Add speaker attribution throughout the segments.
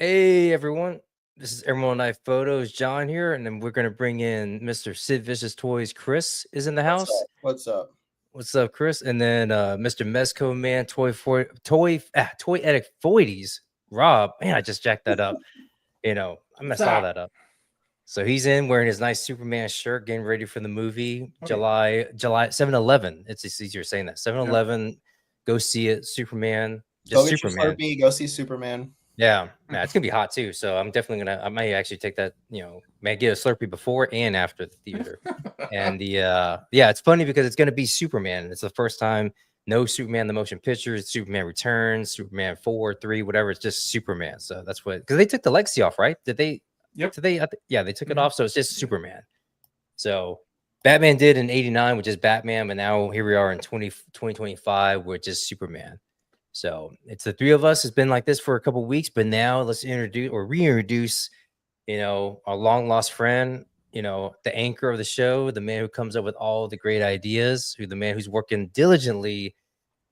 Speaker 1: Hey everyone, this is Emerald Knife Photos, John here, and then we're gonna bring in Mr. Sid Vicious Toys. Chris is in the
Speaker 2: What's
Speaker 1: house.
Speaker 2: up? What's up?
Speaker 1: What's up, Chris? And then Mr. Mezco Man, Toy Addict Foides, Rob. Man, I just jacked that up. I
Speaker 3: What's
Speaker 1: messed all
Speaker 3: up?
Speaker 1: that up. So he's in wearing his nice Superman shirt, getting ready for the movie.
Speaker 3: Okay.
Speaker 1: July 7-Eleven. It's just easier saying that. 7-Eleven. Go see it. Superman.
Speaker 2: Go
Speaker 1: Just
Speaker 2: get your
Speaker 1: Superman.
Speaker 2: Slurpee. Go see Superman.
Speaker 1: Yeah, it's gonna be hot too. So I'm definitely I might actually take that, may get a Slurpee before and after the theater. And it's funny because it's gonna be Superman. It's the first time no Superman the motion pictures, Superman Returns, Superman 4, 3, whatever. It's just Superman. So that's what, because they took the legacy off, right? Did they?
Speaker 3: Yep.
Speaker 1: Did they? Yeah, they took it off. So it's just Superman. So Batman did in '89, which is Batman, but now here we are in 2025, which is Superman. So it's the three of us. It's been like this for a couple weeks, but now let's reintroduce, our long lost friend, the anchor of the show, the man who comes up with all the great ideas, the man who's working diligently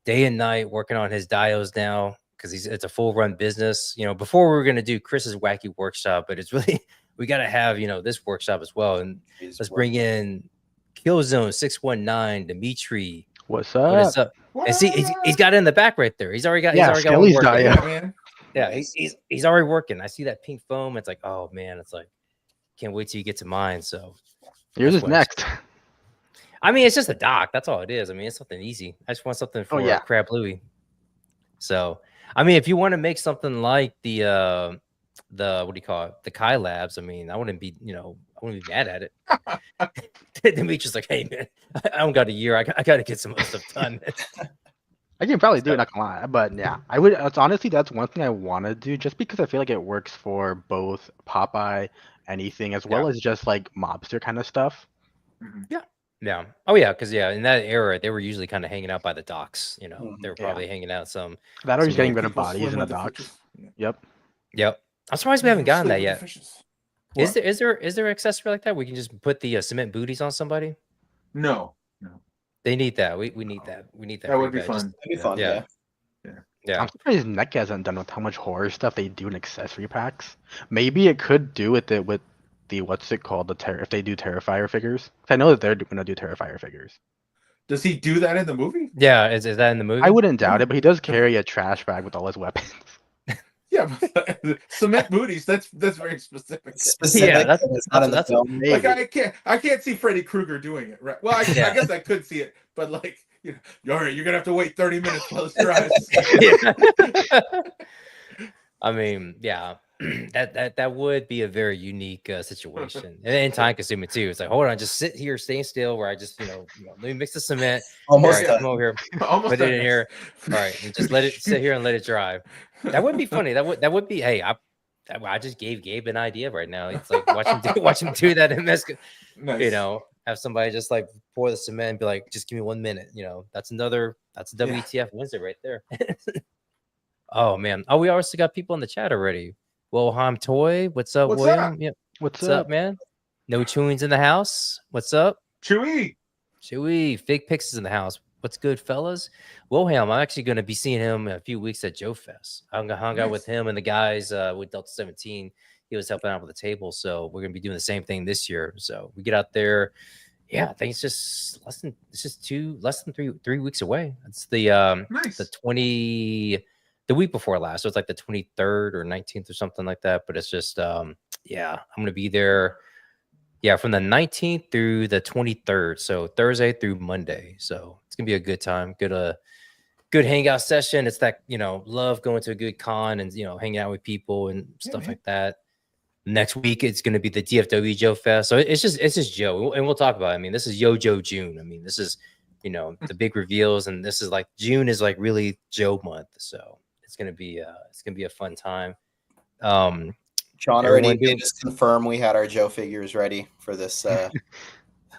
Speaker 1: day and night, working on his dials now because it's a full run business. Before we were gonna do Chris's wacky workshop, but it's really we got to have this workshop as well. And let's bring in Killzone 619, Dimitri.
Speaker 4: What's up?
Speaker 1: What is up? And see, he's got it in the back right there. He's already got.
Speaker 4: Yeah,
Speaker 1: he's already got one working.
Speaker 4: yeah,
Speaker 3: man.
Speaker 1: Yeah, he's already working. I see that pink foam. It's like, oh man, it's like, can't wait till you get to mine. So
Speaker 4: yours is next.
Speaker 1: I mean, it's just a dock. That's all it is. I mean, it's something easy. I just want something for Crab Louie. So, I mean, if you want to make something like the what do you call it? The Kai Labs. I mean, I wouldn't be mad at it. Demetrius like, hey man, I don't got a year. I got to get some other stuff done.
Speaker 4: I can probably do it, not gonna lie, but yeah, I would. Honestly, that's one thing I want to do, just because I feel like it works for both Popeye, anything, as well as just like mobster kind of stuff.
Speaker 1: Yeah. Oh yeah, because in that era they were usually kind of hanging out by the docks. They were probably hanging out some.
Speaker 4: That or just getting rid of bodies in the docks. Yep.
Speaker 1: I'm surprised we haven't gotten that yet. Is there accessory like that? We can just put the cement booties on somebody.
Speaker 3: No.
Speaker 1: They need that. We need that. We need that.
Speaker 3: That would be fun.
Speaker 2: That'd be fun. Yeah.
Speaker 4: I'm surprised NEC hasn't done with how much horror stuff they do in accessory packs. Maybe it could do with the what's it called, if they do Terrifier figures. I know that they're gonna do Terrifier figures.
Speaker 3: Does he do that in the movie?
Speaker 1: Yeah, is that in the movie?
Speaker 4: I wouldn't doubt it, but he does carry a trash bag with all his weapons.
Speaker 3: Yeah, but cement booties. That's very specific.
Speaker 1: Yeah, that's
Speaker 2: not in the film.
Speaker 3: Like I can't see Freddy Krueger doing it, right? Well, I guess I could see it, but like, all right, you're gonna have to wait 30 minutes. Close your eyes.
Speaker 1: I mean, yeah, that would be a very unique situation and time consuming too. It's like, hold on, just sit here, staying still, where I just let me mix the cement.
Speaker 2: Almost
Speaker 1: come over here, put it in here. All right, and just let it sit here and let it dry. That would be funny. That would be. Hey, I just gave Gabe an idea right now. It's like watch him do that in Mexico.
Speaker 3: Nice.
Speaker 1: Have somebody just like pour the cement and be like, just give me 1 minute. That's a WTF Wednesday right there. Oh man. Oh, we also got people in the chat already. Wilhelm Toy, what's up, William?
Speaker 4: Up?
Speaker 1: Yeah.
Speaker 4: What's
Speaker 1: up, man? No Chewings in the house. What's up?
Speaker 3: Chewy.
Speaker 1: Fig Pix is in the house. What's good, fellas? Wilhelm, I'm actually going to be seeing him in a few weeks at Joe Fest. I hung out with him and the guys with Delta 17. He was helping out with the table, so we're going to be doing the same thing this year. So we get out there. Yeah, I think it's just less than 3 weeks away. It's the week before last. So it's like the 23rd or 19th or something like that. But it's just I'm going to be there. Yeah, from the 19th through the 23rd. So Thursday through Monday. So it's gonna be a good time. Good hangout session. It's that, love going to a good con and hanging out with people and stuff like that. Next week it's gonna be the DFW Joe Fest. So it's just Joe. And we'll talk about it. I mean, this is Joe June. I mean, this is the big reveals, and this is like June is like really Joe month. So it's gonna be a fun time.
Speaker 2: Sean already made us confirm we had our Joe figures ready for this.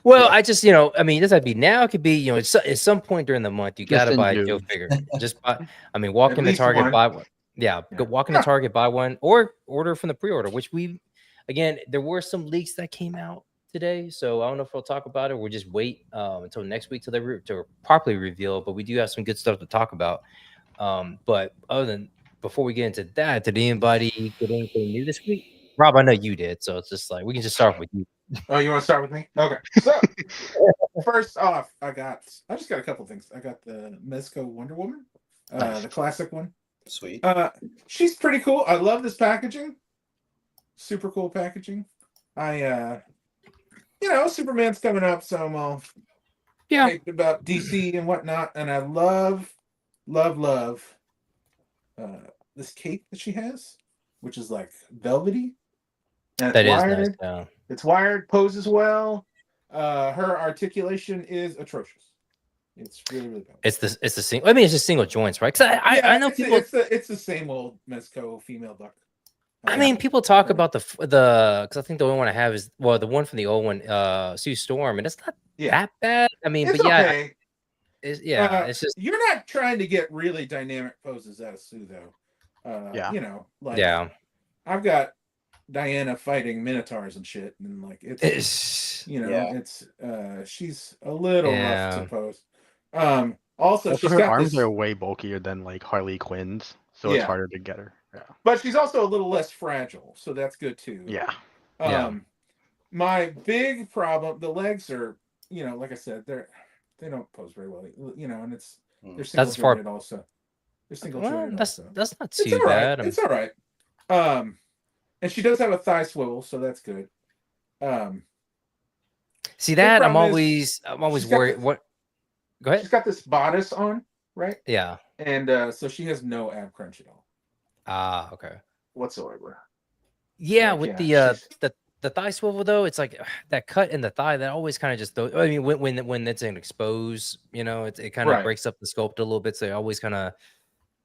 Speaker 1: Well, I just, I mean, this might be now. It could be, at some point during the month, you got to buy a Joe figure. Just buy, I mean, walk in the Target, buy one. Yeah, go walk in the Target, buy one, or order from the pre-order, which there were some leaks that came out today. So I don't know if we'll talk about it. We'll just wait until next week to properly reveal. But we do have some good stuff to talk about. But other than before we get into that, did anybody get anything new this week? Rob, I know you did, so it's just like we can just start with you.
Speaker 3: Oh, you want to start with me? Okay. So first off, I just got a couple things. I got the Mezco Wonder Woman,
Speaker 4: Nice.
Speaker 3: the classic one.
Speaker 2: Sweet.
Speaker 3: She's pretty cool. I love this packaging. Super cool packaging. Superman's coming up, so I'm all hyped about DC and whatnot, and I love this cape that she has, which is like velvety. And
Speaker 1: That
Speaker 3: it's
Speaker 1: is
Speaker 3: wired.
Speaker 1: nice. Yeah.
Speaker 3: It's wired, poses well. Her articulation is atrocious. It's really, really bad.
Speaker 1: It's the single. I mean, it's just single joints, right? Because I know people.
Speaker 3: It's the same old Mezco female duck.
Speaker 1: I mean, people talk about the because I think the only one I have is the one from the old one, Sue Storm, and it's not that bad. I mean,
Speaker 3: it's
Speaker 1: but yeah,
Speaker 3: okay.
Speaker 1: It's just
Speaker 3: you're not trying to get really dynamic poses out of Sue though. I've got Diana fighting minotaurs and shit, and like it's she's a little rough to pose. Also she's
Speaker 4: her
Speaker 3: got
Speaker 4: arms are way bulkier than like Harley Quinn's, so it's harder to get her. Yeah.
Speaker 3: But she's also a little less fragile, so that's good too.
Speaker 4: Yeah.
Speaker 3: My big problem, the legs are, like I said, they don't pose very well, and they're single jointed also. They're single jointed also.
Speaker 1: That's not too bad.
Speaker 3: It's all right. And she does have a thigh swivel, so that's good.
Speaker 1: See that I'm always worried. What? Go ahead.
Speaker 3: She's got this bodice on, right?
Speaker 1: Yeah.
Speaker 3: And so she has no ab crunch at all.
Speaker 1: Ah, okay.
Speaker 3: Whatsoever.
Speaker 1: Yeah, with the thigh swivel though, it's like that cut in the thigh that always kind of just. I mean, when it's an exposed, it kind of breaks up the sculpt a little bit. So I always kind of.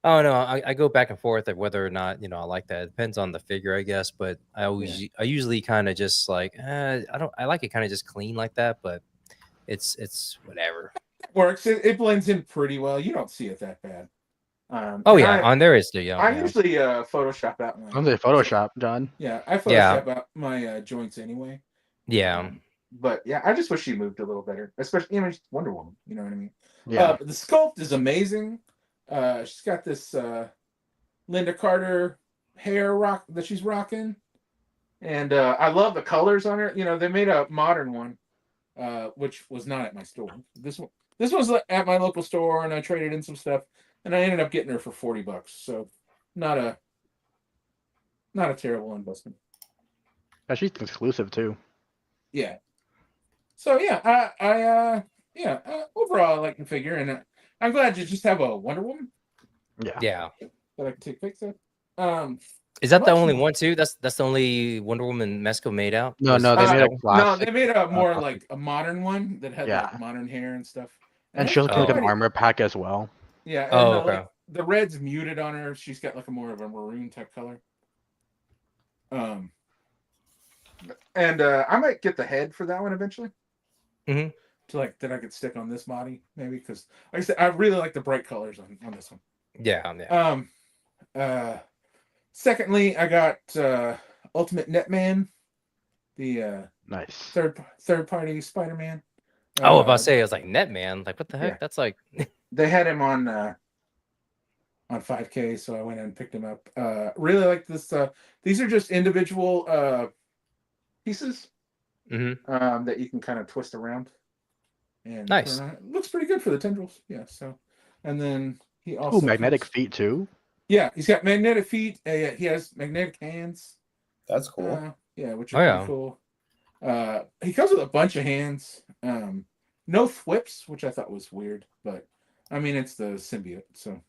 Speaker 1: I don't know. I go back and forth of whether or not I like that. It depends on the figure, I guess. But I usually kind of just like I like it kind of just clean like that. But it's whatever.
Speaker 3: It works. It blends in pretty well. You don't see it that bad.
Speaker 1: On there is the
Speaker 3: I usually Photoshop out.
Speaker 4: Photoshop, John.
Speaker 3: Yeah, I Photoshop out my joints anyway.
Speaker 1: Yeah.
Speaker 3: But yeah, I just wish she moved a little better, especially Wonder Woman. You know what I mean?
Speaker 4: Yeah.
Speaker 3: The sculpt is amazing. She's got this Linda Carter hair rock that she's rocking, and I love the colors on her. They made a modern one, which was not at my store. This was at my local store, and I traded in some stuff, and I ended up getting her for $40. So not a terrible investment.
Speaker 4: She's exclusive too.
Speaker 3: Yeah. So yeah, overall I like the figure, and I'm glad you just have a Wonder Woman.
Speaker 1: Yeah.
Speaker 3: That I can take pics of.
Speaker 1: Is that the only one too? That's the only Wonder Woman Mezco made out?
Speaker 4: No, they made a classic.
Speaker 3: No, they made a more like a modern one that had like modern hair and stuff.
Speaker 4: And she also like an armor pack as well.
Speaker 3: Yeah. And okay. The red's muted on her. She's got like more of a maroon type color. And I might get the head for that one eventually.
Speaker 1: Mm-hmm.
Speaker 3: That I could stick on this body maybe, because like I said, I really like the bright colors on this one.
Speaker 1: Yeah.
Speaker 3: Secondly, I got Ultimate Netman, the
Speaker 4: nice
Speaker 3: third party Spider-Man.
Speaker 1: I was about to say, I was like, Netman, like what the heck? Yeah. That's like
Speaker 3: they had him on 5K, so I went and picked him up. Really like this. These are just individual pieces that you can kind of twist around. And
Speaker 1: nice.
Speaker 3: Looks pretty good for the tendrils. Yeah. So, and then he also
Speaker 4: magnetic feet too.
Speaker 3: Yeah, he's got magnetic feet. He has magnetic hands.
Speaker 2: That's cool.
Speaker 3: Which is pretty cool. He comes with a bunch of hands. No thwips, which I thought was weird, but I mean it's the symbiote. So,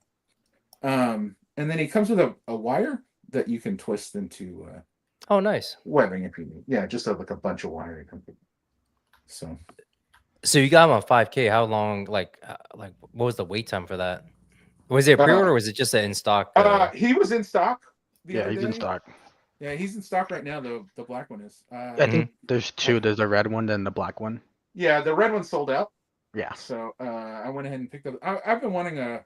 Speaker 3: and then he comes with a wire that you can twist into.
Speaker 1: Oh, nice.
Speaker 3: Webbing if you need. Yeah, just like a bunch of wire.
Speaker 1: So you got him on 5K. How long? Like what was the wait time for that? Was it a pre-order or was it just an in stock?
Speaker 3: He was in stock.
Speaker 4: He's in stock.
Speaker 3: Yeah, he's in stock right now. The black one is.
Speaker 4: I think there's two. There's the red one and the black one.
Speaker 3: Yeah, the red one sold out.
Speaker 4: Yeah.
Speaker 3: So I went ahead and picked up. I've been wanting a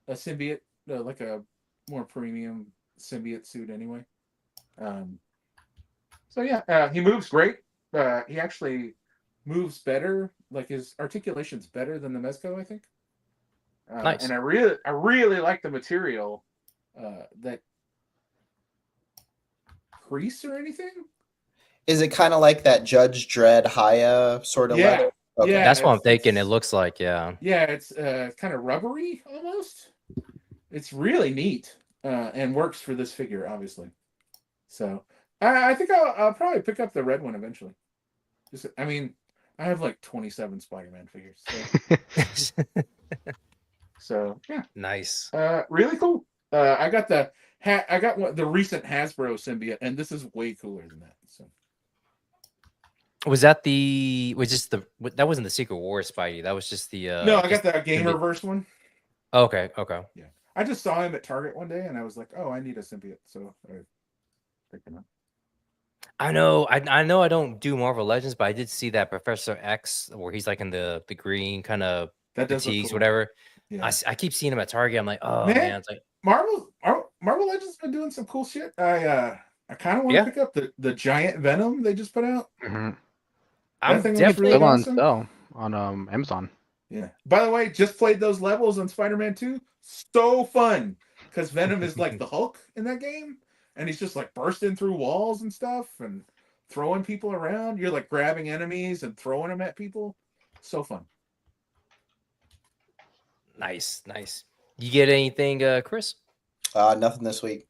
Speaker 3: symbiote, like a more premium symbiote suit anyway. So yeah, he moves great. He actually moves better. Like his articulation's better than the Mezco, I think.
Speaker 1: Nice.
Speaker 3: And I really like the material that crease or anything.
Speaker 2: Is it kind of like that Judge Dredd Haya sort of leather? Okay.
Speaker 3: Yeah,
Speaker 1: That's what I'm
Speaker 3: it's-
Speaker 1: thinking. It
Speaker 3: it's-
Speaker 1: looks like, yeah.
Speaker 3: Yeah, it's kind of rubbery almost. It's really neat and works for this figure, obviously. So I think I'll probably pick up the red one eventually. I mean, I have like 27 Spider-Man figures. So yeah,
Speaker 1: Nice.
Speaker 3: really cool. I got the I got the recent Hasbro symbiote, and this is way cooler than that. So
Speaker 1: Was that the? Was just the? That wasn't the Secret Wars Spidey. That was just the.
Speaker 3: no, I
Speaker 1: just
Speaker 3: got the Gamerverse one.
Speaker 1: Okay. Okay.
Speaker 3: Yeah, I just saw him at Target one day, and I was like, "Oh, I need a symbiote," so I picked him up.
Speaker 1: I know. I know. I don't do Marvel Legends, but I did see that Professor X where he's like in the green kind of
Speaker 3: That does look
Speaker 1: fatigues,
Speaker 3: cool.
Speaker 1: whatever.
Speaker 3: Yeah.
Speaker 1: I keep seeing him at Target. I'm like, oh
Speaker 3: Man.
Speaker 1: man, it's like
Speaker 3: Marvel Legends been doing some cool shit. I kind of want to pick up the giant Venom they just put out.
Speaker 4: Mm-hmm.
Speaker 1: I'm
Speaker 3: thing looks
Speaker 1: definitely
Speaker 3: really
Speaker 4: on
Speaker 3: awesome.
Speaker 4: sale on Amazon.
Speaker 3: Yeah. By the way, just played those levels on Spider-Man 2. So fun because Venom is like the Hulk in that game, and he's just like bursting through walls and stuff and throwing people around. You're like grabbing enemies and throwing them at people. So fun.
Speaker 1: nice. You get anything, Chris?
Speaker 2: Nothing this week.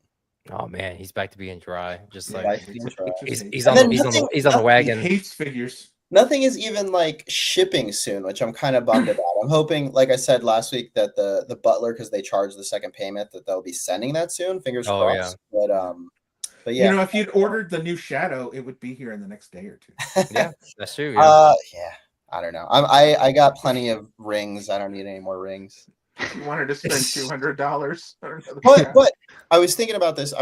Speaker 1: Oh man, he's back to being dry. Just
Speaker 3: Yeah,
Speaker 1: like he's
Speaker 2: And
Speaker 1: on
Speaker 2: then
Speaker 1: he's on the
Speaker 3: He
Speaker 1: wagon.
Speaker 3: hates figures.
Speaker 2: Nothing is even like shipping soon, which I'm kind of bummed about. I'm hoping, like I said last week, that the butler, because they charge the second payment, that they'll be sending that soon. Fingers crossed. But yeah,
Speaker 3: You know, if you'd ordered the new Shadow, it would be here in the next day or two.
Speaker 1: Yeah, that's true. Yeah.
Speaker 2: yeah. I don't know. I got plenty of rings. I don't need any more rings.
Speaker 3: You wanted to spend $200.
Speaker 2: But I was thinking about this.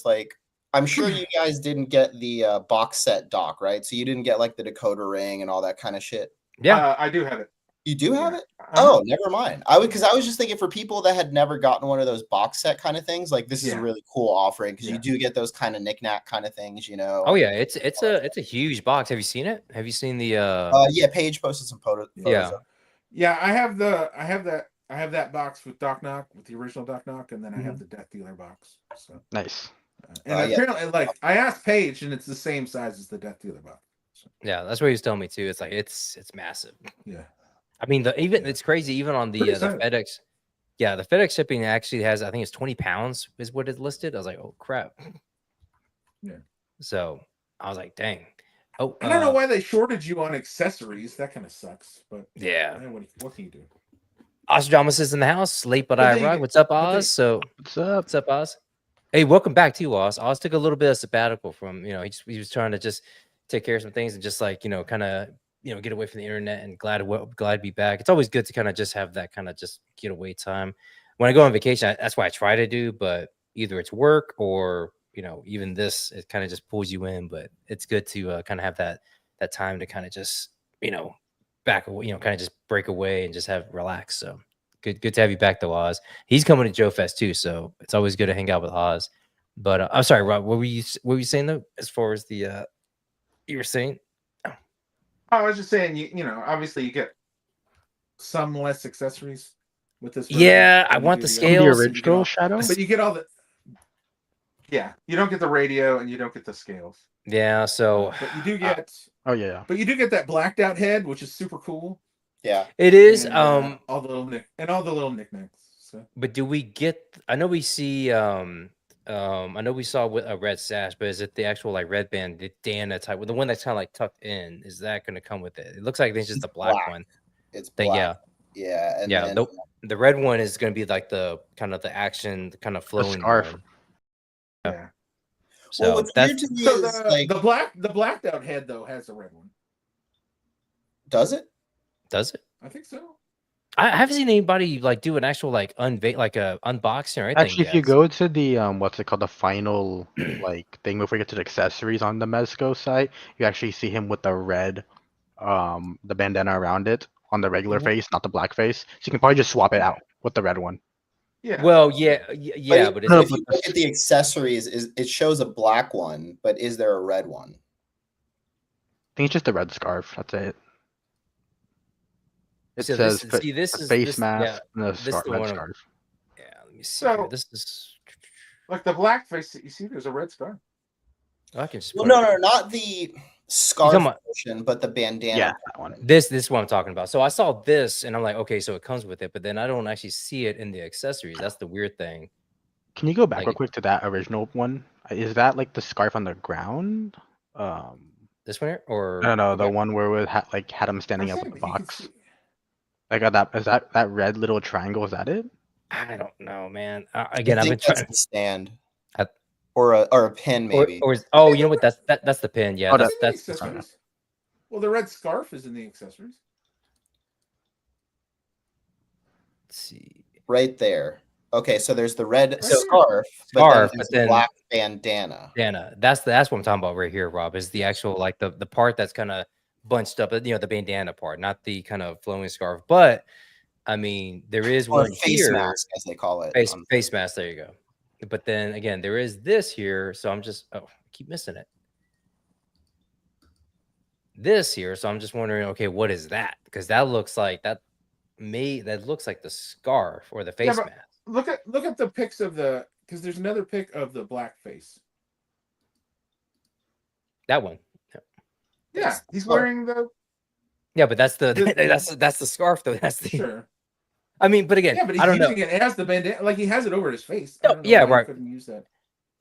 Speaker 2: Like, I'm sure you guys didn't get the box set doc, right? So you didn't get like the decoder ring and all that kind of shit.
Speaker 1: Yeah,
Speaker 3: I do have it.
Speaker 2: You do have it?
Speaker 3: Uh-huh.
Speaker 2: Oh, never mind. I was just thinking for people that had never gotten one of those box set kind of things, like this is a really cool offering because you do get those kind of knickknack kind of things, you know.
Speaker 1: Oh yeah, it's a huge box. Have you seen it? Have you seen the?
Speaker 2: Yeah, Paige posted some photos.
Speaker 3: Yeah, I have that box with Doc Knock, with the original Doc Knock, and then I have the Death Dealer box. So
Speaker 4: nice.
Speaker 3: And apparently, like I asked Paige, and it's the same size as the Death Dealer box. So.
Speaker 1: Yeah, that's what he was telling me too. It's like it's massive.
Speaker 3: Yeah.
Speaker 1: I mean, it's crazy. Even on the FedEx, the FedEx shipping actually has, I think it's 20 pounds is what it listed. I was like, oh crap.
Speaker 3: Yeah.
Speaker 1: So I was like, dang. Oh,
Speaker 3: I don't know why they shorted you on accessories. That kind of sucks. But
Speaker 1: yeah,
Speaker 3: what can you do?
Speaker 1: Ostramus is in the house. Late but I rock. What's up, Oz? What's up, Oz? Hey, welcome back to Oz. Oz took a little bit of sabbatical from, he was trying to just take care of some things and just like, kind of, get away from the internet, and glad to be back. It's always good to kind of just have that kind of just get away time. When I go on vacation, that's what I try to do, but either it's work or, even this, it kind of just pulls you in, but it's good to kind of have that time to kind of just, back away, kind of just break away and just relax. So good to have you back though, Oz. He's coming to Joe Fest too, so it's always good to hang out with Oz. But I'm sorry, Rob, what were you saying though, as far as the you were saying?
Speaker 3: I was just saying, obviously you get some less accessories with this.
Speaker 1: Yeah, I want the scales.
Speaker 4: The original Shadow,
Speaker 3: but you get all the. Yeah, you don't get the radio and you don't get the scales.
Speaker 1: Yeah, so.
Speaker 3: But you do get.
Speaker 4: Oh yeah.
Speaker 3: But you do get that blacked out head, which is super cool.
Speaker 2: Yeah,
Speaker 1: it is.
Speaker 3: And, all the little knickknacks. So.
Speaker 1: But do we get? I know we see. I know we saw with a red sash, but is it the actual like red band, the Dana type, the one that's kind of like tucked in? Is that going to come with it? It looks like it's just the black one.
Speaker 2: It's black.
Speaker 1: Yeah.
Speaker 2: And
Speaker 1: then, the red one is going to be like the kind of the action, kind of flowing
Speaker 4: scarf.
Speaker 1: One.
Speaker 3: Yeah.
Speaker 1: So
Speaker 2: what's
Speaker 1: that's
Speaker 2: weird to me
Speaker 3: so
Speaker 2: is like
Speaker 3: the blacked out head though has a red one.
Speaker 2: Does it?
Speaker 1: Does it?
Speaker 3: I think so.
Speaker 1: I haven't seen anybody like do an actual like like a unboxing or anything.
Speaker 4: Actually, if you go to the what's it called, the final like thing before you get to the accessories on the Mezco site, you actually see him with the red, the bandana around it on the regular face, not the black face. So you can probably just swap it out with the red one.
Speaker 3: Yeah.
Speaker 1: Well, yeah, but
Speaker 2: if you look at the accessories, it shows a black one, but is there a red one?
Speaker 4: I think it's just the red scarf. That's it. It
Speaker 1: so
Speaker 4: says
Speaker 1: this is
Speaker 4: face mask and the
Speaker 1: red
Speaker 4: scarf.
Speaker 1: Yeah, let me see. Here. This is
Speaker 3: Like the blackface that you see, there's a red scar.
Speaker 1: I can just
Speaker 2: Well,
Speaker 1: put
Speaker 2: no,
Speaker 1: it-
Speaker 2: not the scarf
Speaker 1: about-
Speaker 2: portion, but the bandana.
Speaker 4: Yeah, that one.
Speaker 1: This is what I'm talking about. So I saw this and I'm like, okay, so it comes with it, but then I don't actually see it in the accessories. That's the weird thing.
Speaker 4: Can you go back
Speaker 1: Like-
Speaker 4: real quick to that original one? Is that like the scarf on the ground?
Speaker 1: This one here, or
Speaker 4: I don't know, the
Speaker 1: okay.
Speaker 4: one where it had him standing
Speaker 3: I
Speaker 4: up
Speaker 3: think
Speaker 4: with the
Speaker 3: that you can
Speaker 4: box.
Speaker 3: see-
Speaker 4: Like that red little triangle, is that it?
Speaker 1: I don't know, man. Again,
Speaker 2: I
Speaker 1: I've been
Speaker 2: think that's
Speaker 1: trying.
Speaker 2: the stand.
Speaker 1: I-
Speaker 2: Or a pin, maybe.
Speaker 1: Oh, you know what? That's the pin. Yeah,
Speaker 4: Oh,
Speaker 1: that's
Speaker 3: It's in the
Speaker 1: that's
Speaker 3: accessories. Well, the red scarf is in the accessories.
Speaker 1: let's see.
Speaker 2: Right there. Okay, so there's the red
Speaker 3: So-
Speaker 2: scarf,
Speaker 1: Scarf,
Speaker 2: but
Speaker 1: but
Speaker 2: then
Speaker 1: then-
Speaker 2: black bandana.
Speaker 1: Bandana. That's what I'm talking about right here, Rob. Is the actual like the part that's kind of bunched up, the bandana part, not the kind of flowing scarf. But I mean, there is
Speaker 2: Or
Speaker 1: one
Speaker 2: face
Speaker 1: here.
Speaker 2: mask, as they call it.
Speaker 1: Face mask. There you go. But then again, there is this here. So I'm just I keep missing it. This here. So I'm just wondering, okay, what is that? Because that looks like that looks like the scarf or the face
Speaker 3: but-
Speaker 1: mask.
Speaker 3: Look at the pics of the, because there's another pic of the blackface.
Speaker 1: That one.
Speaker 3: Yeah,
Speaker 2: That's
Speaker 3: he's
Speaker 2: the scarf.
Speaker 3: wearing the
Speaker 1: Yeah, but that's the
Speaker 3: The-
Speaker 1: that's the scarf though. That's the
Speaker 3: sure.
Speaker 1: I mean, but again,
Speaker 3: Yeah, but he's
Speaker 1: I don't know.
Speaker 3: using it as the bandana, like he has it over his face.
Speaker 1: No,
Speaker 3: I don't know
Speaker 1: yeah,
Speaker 3: why he
Speaker 1: right.
Speaker 3: couldn't use that.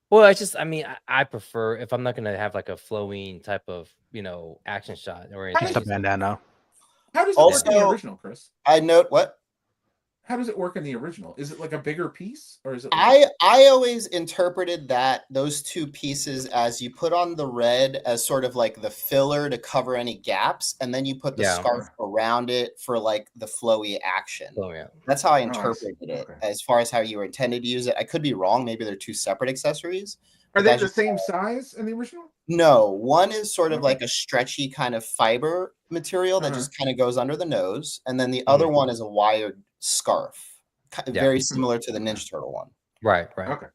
Speaker 1: Well, I just, I mean, I prefer if I'm not gonna have like a flowing type of, action shot or anything.
Speaker 4: Just a bandana.
Speaker 3: How does it work in the
Speaker 2: Also-
Speaker 3: original, Chris?
Speaker 2: I note what?
Speaker 3: How does it work in the original? Is it like a bigger piece, or is it? Like,
Speaker 2: I always interpreted that those two pieces as you put on the red as sort of like the filler to cover any gaps, and then you put the
Speaker 1: Yeah.
Speaker 2: scarf around it for like the flowy action.
Speaker 1: Oh yeah.
Speaker 2: That's how I
Speaker 3: I see.
Speaker 2: interpreted it.
Speaker 3: Okay.
Speaker 2: As far as how you were intended to use it, I could be wrong. Maybe they're two separate accessories.
Speaker 3: are
Speaker 2: but
Speaker 3: they
Speaker 2: that's
Speaker 3: the
Speaker 2: just
Speaker 3: same size in the original?
Speaker 2: No, one is sort of
Speaker 3: Okay.
Speaker 2: like a stretchy kind of fiber material that
Speaker 3: Uh-huh.
Speaker 2: just kind of goes under the nose, and then the other one is a wired scarf,
Speaker 1: Yeah.
Speaker 2: very similar to the Ninja Turtle one.
Speaker 1: Right.
Speaker 3: Okay.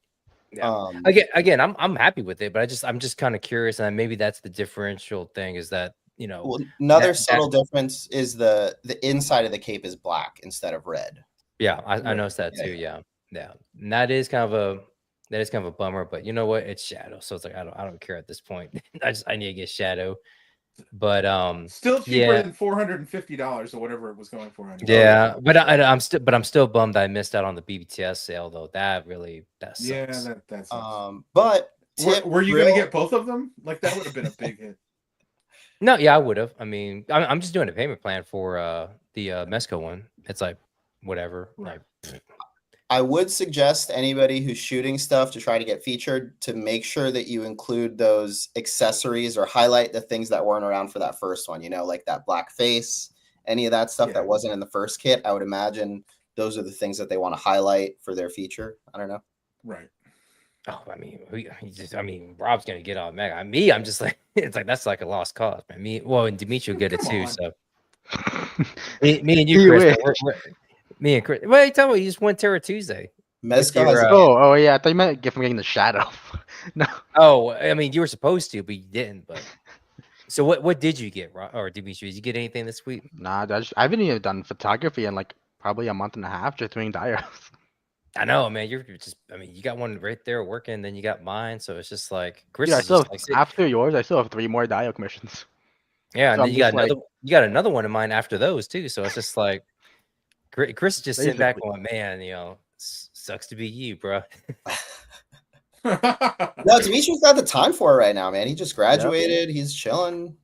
Speaker 1: Yeah. Again, I'm happy with it, but I'm just kind of curious, and maybe that's the differential thing is that
Speaker 2: Well, another
Speaker 1: that-
Speaker 2: subtle difference is the inside of the cape is black instead of red.
Speaker 1: yeah, I
Speaker 3: Right.
Speaker 1: noticed that
Speaker 2: Yeah,
Speaker 1: too. Yeah. And that is kind of a bummer, but you know what? It's Shadow, so it's like I don't care at this point. I need to get Shadow, but
Speaker 3: Still cheaper
Speaker 1: yeah.
Speaker 3: than $450 or whatever it was going for. Anyway.
Speaker 1: Yeah, but I'm still bummed I missed out on the BBTS sale though. That sucks.
Speaker 3: Yeah, that's.
Speaker 2: But tip
Speaker 3: Were you going to
Speaker 2: real-
Speaker 3: get both of them? Like that would have been a big hit.
Speaker 1: No, yeah, I would have. I mean, I'm just doing a payment plan for the Mesco one. It's like whatever.
Speaker 3: Right.
Speaker 1: Like,
Speaker 2: I would suggest anybody who's shooting stuff to try to get featured to make sure that you include those accessories or highlight the things that weren't around for that first one, like that black face, any of that stuff
Speaker 3: Yeah.
Speaker 2: that wasn't in the first kit. I would imagine those are the things that they want to highlight for their feature. I don't know.
Speaker 3: Right.
Speaker 1: oh, I mean, Rob's gonna get on Mega. I'm just like, it's like that's like a lost cause, man. And Dimitri will get it
Speaker 3: Come
Speaker 1: too.
Speaker 3: on.
Speaker 1: So me and you,
Speaker 4: You
Speaker 1: Chris,
Speaker 4: wish.
Speaker 1: me and Chris. Well, you tell me, you just won Terra Tuesday.
Speaker 2: Mezco
Speaker 1: your,
Speaker 2: has
Speaker 4: Oh yeah, I thought you meant get from getting the shadow. No.
Speaker 1: Oh, I mean, you were supposed to, but you didn't. But so what did you get, or Dimitri? Did you get anything this week?
Speaker 4: Nah, I haven't even done photography in like probably a month and a half just doing dios.
Speaker 1: I know, man. You're just, I mean, you got one right there working, then you got mine. So it's just like Chris
Speaker 4: Yeah, I
Speaker 1: is
Speaker 4: still
Speaker 1: just
Speaker 4: have,
Speaker 1: like, sit-
Speaker 4: after yours, I still have 3 more dio commissions.
Speaker 1: yeah, and
Speaker 4: so
Speaker 1: then
Speaker 4: I'm
Speaker 1: you got
Speaker 4: just like-
Speaker 1: you got another one of mine after those too. So it's just like Chris is just sitting back
Speaker 4: Basically.
Speaker 1: going, man, sucks to be you, bro.
Speaker 2: No, Dimitri's got the time for it right now, man. He just graduated. He's chilling.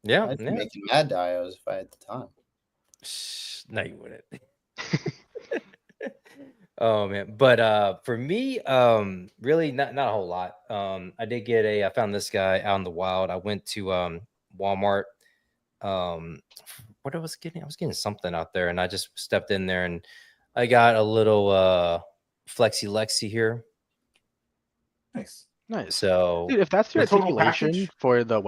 Speaker 1: Yeah,
Speaker 2: I'd be
Speaker 1: yeah.
Speaker 2: making mad dios if I had the time.
Speaker 1: No, you wouldn't. Oh man, but for me, really not a whole lot. I found this guy out in the wild. I went to Walmart. What I was getting something out there, and I just stepped in there and I got a little Flexi Lexi here.
Speaker 3: Nice.
Speaker 4: Nice.
Speaker 1: So
Speaker 4: Dude, if that's your
Speaker 3: The total
Speaker 4: articulation
Speaker 3: package?
Speaker 4: for the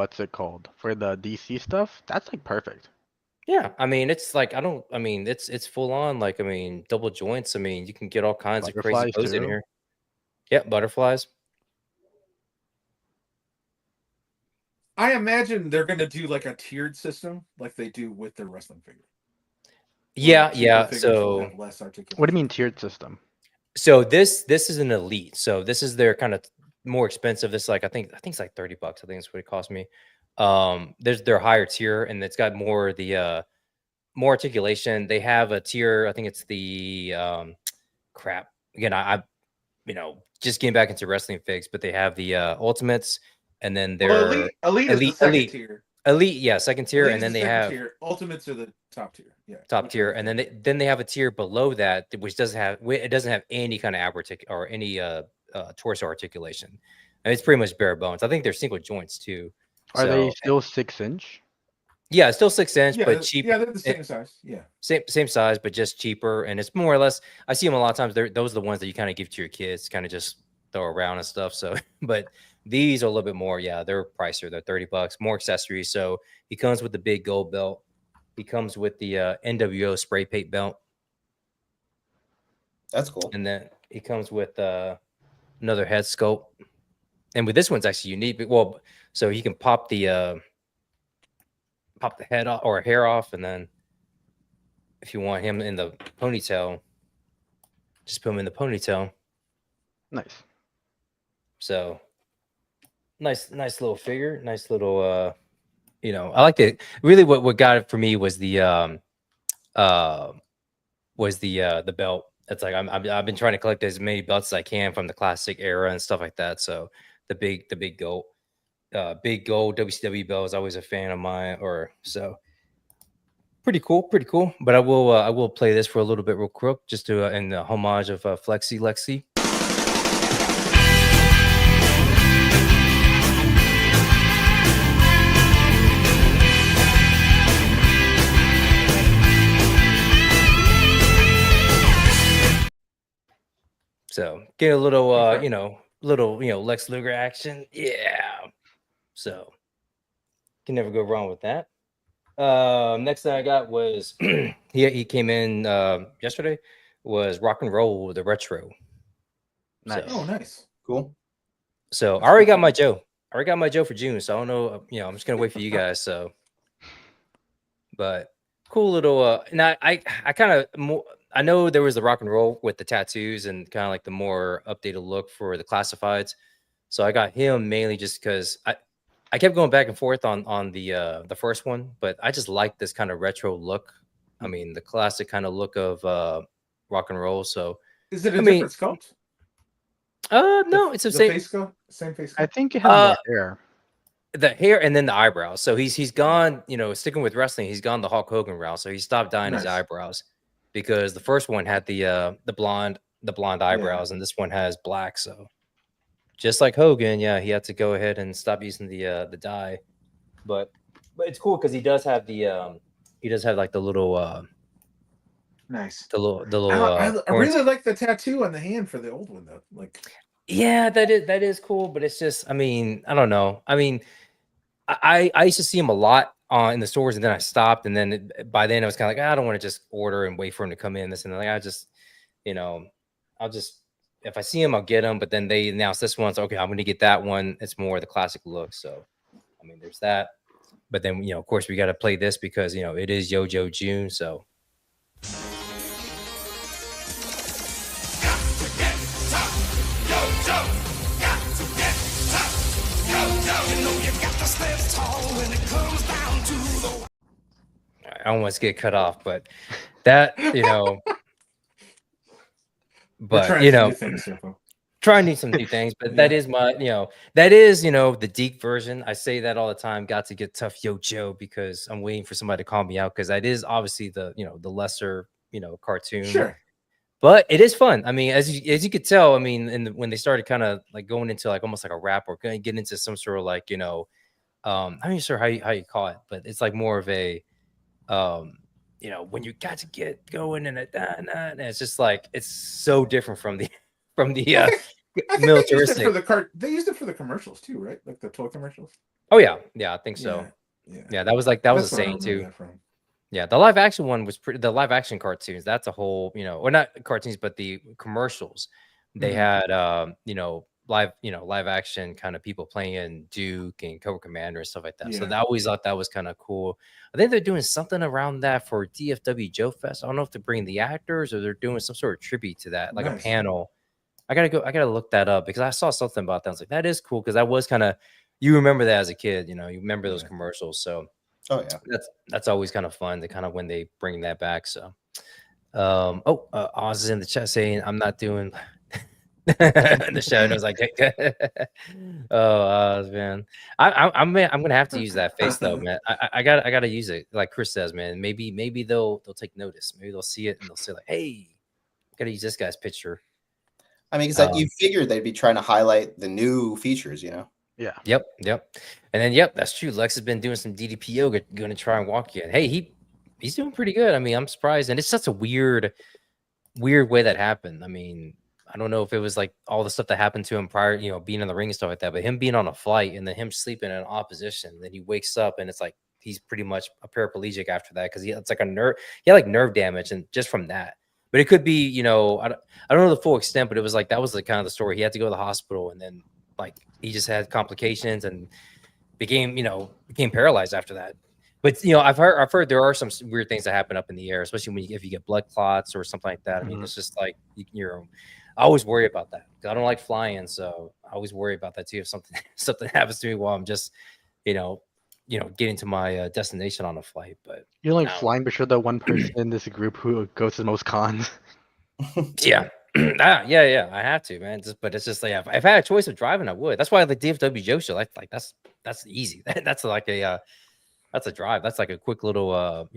Speaker 4: for the DC stuff, that's like perfect.
Speaker 1: yeah, I mean, it's like it's full on. Like, I mean, double joints. I mean, you can get all kinds of crazy
Speaker 4: Butterflies
Speaker 1: poses in
Speaker 4: too?
Speaker 1: here. Yeah, butterflies.
Speaker 3: I imagine they're going to do like a tiered system, like they do with their wrestling figure.
Speaker 1: Yeah,
Speaker 3: Cheaper
Speaker 1: yeah.
Speaker 3: figures will
Speaker 1: So
Speaker 3: have less articulation.
Speaker 4: What do you mean tiered system?
Speaker 1: So this is an elite. So this is their kind of more expensive. This like I think it's like $30. I think that's what it cost me. There's their higher tier, and it's got more the more articulation. They have a tier. I think it's the crap. Again, I just getting back into wrestling figs, but they have the ultimates, and then
Speaker 3: Well,
Speaker 1: their
Speaker 3: elite is the second tier.
Speaker 1: elite, yeah, second tier,
Speaker 3: Elite
Speaker 1: and
Speaker 3: is
Speaker 1: then
Speaker 3: the
Speaker 1: they
Speaker 3: second
Speaker 1: have
Speaker 3: tier. Ultimates are the top tier. Yeah,
Speaker 1: top
Speaker 3: which
Speaker 1: tier,
Speaker 3: are
Speaker 1: and
Speaker 3: the
Speaker 1: then they have a tier below that which doesn't have it doesn't have any kind of or any torso articulation. And it's pretty much bare bones. I think they're single joints too.
Speaker 4: Are they
Speaker 1: So
Speaker 4: still 6-inch?
Speaker 1: yeah, it's still 6 inch,
Speaker 3: yeah,
Speaker 1: but cheap.
Speaker 3: Yeah, they're the
Speaker 1: eh,
Speaker 3: same size. Yeah.
Speaker 1: same size, but just cheaper, and it's more or less. I see them a lot of times. Those are the ones that you kind of give to your kids, kind of just throw around and stuff. So, but these are a little bit more. Yeah, they're pricier. They're $30, more accessories. So he comes with the big gold belt. He comes with the NWO spray paint belt,
Speaker 2: That's cool.
Speaker 1: and then he comes with another head sculpt. And with this one's actually unique. Well, so he can pop the head off or hair off, and then if you want him in the ponytail, just put him in the ponytail.
Speaker 4: Nice.
Speaker 1: So nice little figure, nice little I like it. Really what got it for me was the belt. It's like I've been trying to collect as many belts as I can from the classic era and stuff like that. So the big gold WCW belt is always a fan of mine, or so pretty cool. But I will play this for a little bit real quick, just to in the homage of Flexi Lexi. So get a little,
Speaker 3: Okay.
Speaker 1: Lex Luger action. Yeah. So can never go wrong with that. Next thing I got was he came in yesterday was Rock and Roll the Retro.
Speaker 4: Nice.
Speaker 3: Oh, nice.
Speaker 2: Cool.
Speaker 1: So I already got my Joe. I already got my Joe for June. So I don't know. I'm just gonna wait for you guys. So, but cool little. Now I kind of more. I know there was the Rock and Roll with the tattoos and kind of like the more updated look for the classifieds. So I got him mainly just because I kept going back and forth on the first one, but I just like this kind of retro look. I mean, the classic kind of look of Rock and Roll. So
Speaker 3: Is it a different sculpt?
Speaker 1: no, it's the same
Speaker 3: face sculpt. Same face
Speaker 4: I
Speaker 3: sculpt.
Speaker 4: think it has more hair.
Speaker 1: the hair and then the eyebrows. So he's gone, sticking with wrestling, he's gone the Hulk Hogan route. So he stopped dyeing his
Speaker 3: Nice.
Speaker 1: eyebrows because the first one had the blonde eyebrows, and this one has black. So just like Hogan, yeah, he had to go ahead and stop using the dye. But it's cool because he does have like the little
Speaker 3: Nice.
Speaker 1: the little
Speaker 3: I really like the tattoo on the hand for the old one though. Like,
Speaker 1: yeah, that is cool, but it's just, I mean, I don't know. I mean, I used to see him a lot in the stores, and then I stopped, and then by then I was kind of like, I don't want to just order and wait for him to come in. This and like I just, I'll just, if I see him, I'll get him. But then they announced this one, so okay, I'm going to get that one. It's more the classic look. So, I mean, there's that. But then of course, we got to play this because it is Yojo June. So. I almost get cut off, but that but trying to do some new things, but that is my the Deke version. I say that all the time. Got to get tough Yojo because I'm waiting for somebody to call me out because that is obviously the the lesser cartoon.
Speaker 3: Sure.
Speaker 1: But it is fun. I mean, as you could tell, I mean, when they started kind of like going into like almost like a rap or getting into some sort of like I'm not even sure how you call it, but it's like more of a when you got to get going and it's just like it's so different from the militaristic.
Speaker 3: They used it for the commercials too, right? Like the toy commercials.
Speaker 1: Oh yeah, I think so.
Speaker 3: Yeah,
Speaker 1: that was a saying too. Yeah, the live action one was pretty. The live action cartoons, that's a whole, or not cartoons, but the commercials. They had, live action kind of people playing Duke and Cobra Commander and stuff like that. So
Speaker 3: Yeah.
Speaker 1: I always thought that was kind of cool. I think they're doing something around that for DFW Joe Fest. I don't know if they're bringing the actors or they're doing some sort of tribute to that, like a
Speaker 3: Nice.
Speaker 1: panel. I gotta look that up because I saw something about that. I was like, that is cool because that was kind of, you remember that as a kid, you remember those
Speaker 3: Yeah.
Speaker 1: commercials. So
Speaker 2: Oh yeah.
Speaker 1: that's always kind of fun to kind of when they bring that back. So Oz is in the chat saying I'm not doing in the show knows like oh Oz, man. I'm gonna have to use that face though, man. I gotta use it like Chris says, man. Maybe they'll take notice. Maybe they'll see it and they'll say like, hey, gotta use this guy's picture.
Speaker 2: I mean, because you figured they'd be trying to highlight the new features,
Speaker 4: Yeah.
Speaker 1: Yep. And then that's true. Lex has been doing some DDP yoga, gonna try and walk again. Hey, he's doing pretty good. I mean, I'm surprised, and it's such a weird way that happened. I mean, I don't know if it was like all the stuff that happened to him prior, being in the ring and stuff like that, but him being on a flight and then him sleeping in opposition, then he wakes up and it's like he's pretty much a paraplegic after that because it's like he had like nerve damage and just from that. But it could be, I don't know the full extent, but it was like that was the kind of the story. He had to go to the hospital and then like he just had complications and became paralyzed after that. But I've heard there are some weird things that happen up in the air, especially if you get blood clots or something like that. I mean, it's just like I always worry about that. I don't like flying, so I always worry about that too. If something happens to me while I'm just, getting to my destination on a flight. But
Speaker 4: You're like flying, but you're the one person in this group who goes to the most cons.
Speaker 1: Yeah. Yeah, I have to, man. But it's just like if I had a choice of driving, I would. That's why the DFW Joe show, that's easy. That's like that's a drive. That's like a quick little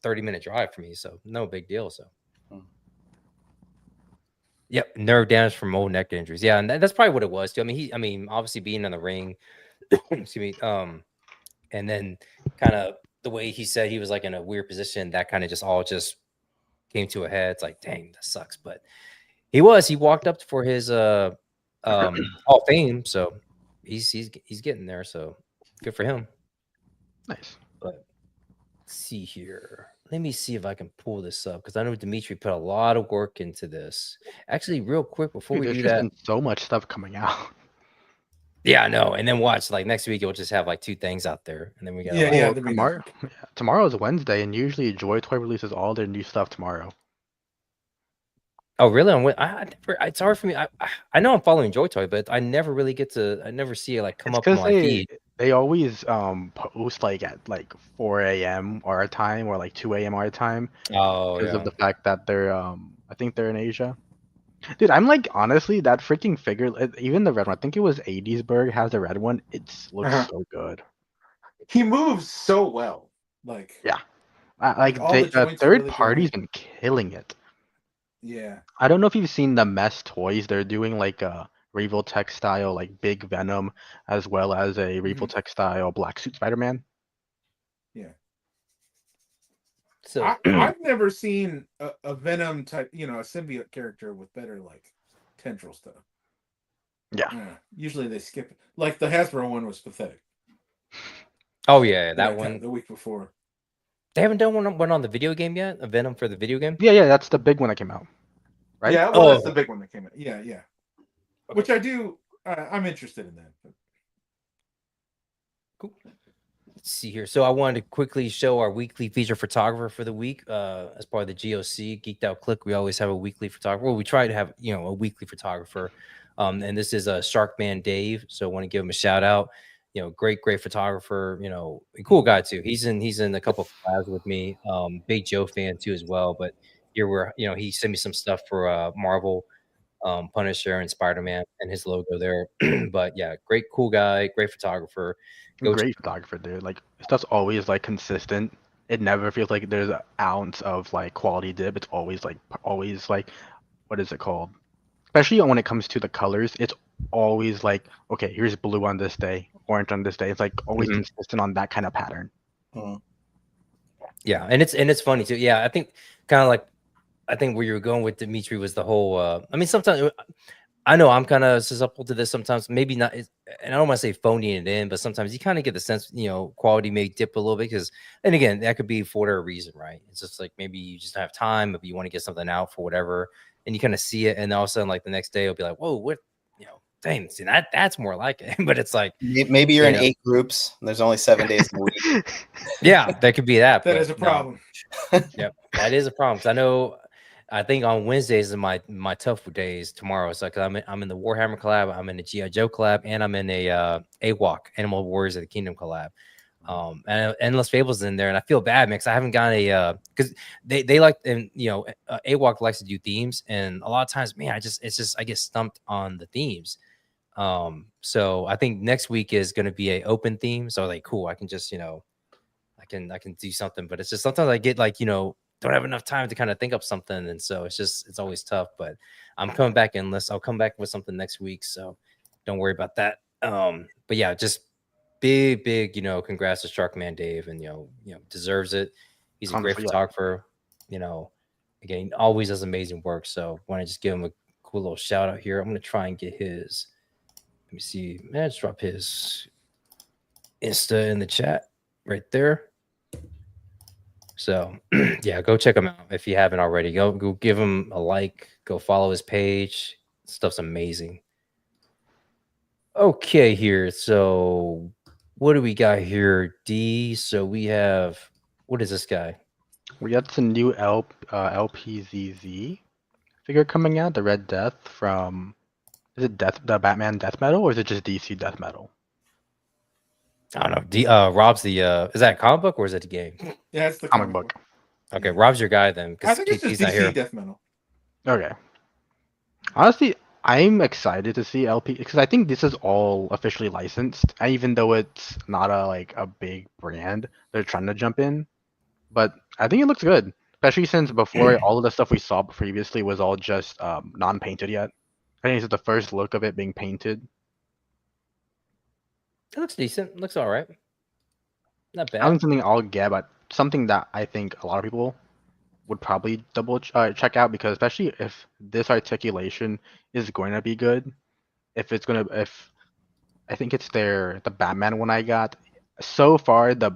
Speaker 1: 30-minute drive for me. So no big deal. So yep, nerve damage from old neck injuries. Yeah, and that's probably what it was too. I mean, obviously being in the ring, excuse me, and then kind of the way he said he was like in a weird position, that kind of just came to a head. It's like, dang, that sucks. But he walked up for his Hall of Fame, so he's getting there. So good for him.
Speaker 4: Nice.
Speaker 1: But let's see here. Let me see if I can pull this up because I know Dimitri put a lot of work into this. Actually, real quick before we do that,
Speaker 4: been so much stuff coming out.
Speaker 1: Yeah, I know. And then watch like next week, you'll just have like 2 things out there, and then we got
Speaker 4: Tomorrow is Wednesday, and usually Joy Toy releases all their new stuff tomorrow.
Speaker 1: Oh, really? It's hard for me. I know I'm following Joy Toy, but I never really I never see it like come up on my feed.
Speaker 4: They always post like at like 4 a.m. our time or like 2 a.m. our time.
Speaker 1: Oh,
Speaker 4: because of the fact that they're I think they're in Asia. Dude, I'm like honestly that freaking figure, even the red one. I think it was 80sburg has the red one. It looks so good.
Speaker 3: He moves so well. Like
Speaker 4: third party's been killing it.
Speaker 3: Yeah.
Speaker 4: I don't know if you've seen the Mess toys. They're doing like a Revoltech style like Big Venom as well as a Revoltech style Black Suit Spider-Man.
Speaker 3: Yeah.
Speaker 1: So
Speaker 3: I've never seen a Venom type, a symbiote character with better like tendril stuff.
Speaker 4: Yeah.
Speaker 3: Usually they skip it. Like the Hasbro one was pathetic.
Speaker 1: Oh yeah, that one
Speaker 3: the week before.
Speaker 1: They haven't done one on the video game yet. A Venom for the video game.
Speaker 4: Yeah, that's the big one that came out. Right?
Speaker 3: Yeah, well, that's the big one that came out. Yeah. Okay. Which I do. I'm interested in that. But...
Speaker 1: Cool. Let's see here. So I wanted to quickly show our weekly feature photographer for the week. As part of the GOC Geeked Out Click, we always have a weekly photographer. Well, we try to have a weekly photographer. And this is Sharkman Dave. So I want to give him a shout out. Great photographer. A cool guy too. He's in a couple of collabs with me. Big Joe fan too as well. But here we're he sent me some stuff for Marvel, Punisher, and Spider-Man, and his logo there. But yeah, great cool guy, great photographer.
Speaker 4: Great photographer, dude. Like stuff's always like consistent. It never feels like there's an ounce of like quality dip. It's always like what is it called? Especially when it comes to the colors, it's always like, okay, here's blue on this day, orange on this day. It's like always consistent on that kind of pattern.
Speaker 1: Yeah, and it's funny too. Yeah, I think kind of like where you were going with Dimitri was the whole. I mean, sometimes I know I'm kind of susceptible to this. Sometimes maybe not, and I don't want to say phoning it in, but sometimes you kind of get the sense, quality may dip a little bit because, and again, that could be for whatever reason, right? It's just like maybe you just don't have time, maybe you want to get something out for whatever. And you kind of see it, and all of a sudden, like the next day, it'll be like, "Whoa, what dang, see that's more like it. But it's like
Speaker 2: Maybe you're
Speaker 1: you
Speaker 2: in
Speaker 1: know,
Speaker 2: 8 groups. And there's only 7 days in a week.
Speaker 1: yeah, that could be that.
Speaker 3: That
Speaker 1: but
Speaker 3: is a
Speaker 1: no.
Speaker 3: problem.
Speaker 1: Yep, that is a problem because I think on Wednesdays is my tough days tomorrow. So because I'm in the Warhammer collab, I'm in the GI Joe collab, and I'm in a AWOC Animal Warriors of the Kingdom collab. And Endless Fables in there, and I feel bad, man, because I haven't got a because they like, and AWOC likes to do themes, and a lot of times, man, I get stumped on the themes. So I think next week is going to be a open theme. So like, cool, I can just I can do something, but it's just sometimes I get like don't have enough time to kind of think up something, and so it's always tough. But I'm coming back I'll come back with something next week, so don't worry about that. But yeah, just big congrats to Sharkman Dave, and deserves it. He's a great
Speaker 4: Honestly, yeah.
Speaker 1: photographer. Again, always does amazing work. So want to just give him a cool little shout out here. I'm gonna try and get his. Let me see. Man, let's drop his Insta in the chat right there. So yeah, go check him out if you haven't already. Go give him a like. Go follow his page. Stuff's amazing. Okay, here. So what do we got here, D? So we have, what is this guy?
Speaker 4: We got some new LPZZ figure coming out, the Red Death from, is it the Batman Death Metal, or is it just DC Death Metal?
Speaker 1: I don't know. Rob's the is that a comic book or is it a game?
Speaker 3: Yeah, it's the
Speaker 4: Comic book.
Speaker 1: Okay, Rob's your guy then.
Speaker 3: I think it's just
Speaker 1: not here.
Speaker 3: DC Death Metal.
Speaker 4: Okay. Honestly, I'm excited to see LP because I think this is all officially licensed, and even though it's not a big brand, they're trying to jump in. But I think it looks good, especially since before all of the stuff we saw previously was all just non-painted yet. I think this is the first look of it being painted.
Speaker 1: It looks decent. Looks all right. Not bad.
Speaker 4: I think something I'll get, but something that I think a lot of people would probably check out, because especially if this articulation is going to be good, if I think it's the Batman one I got. So far, the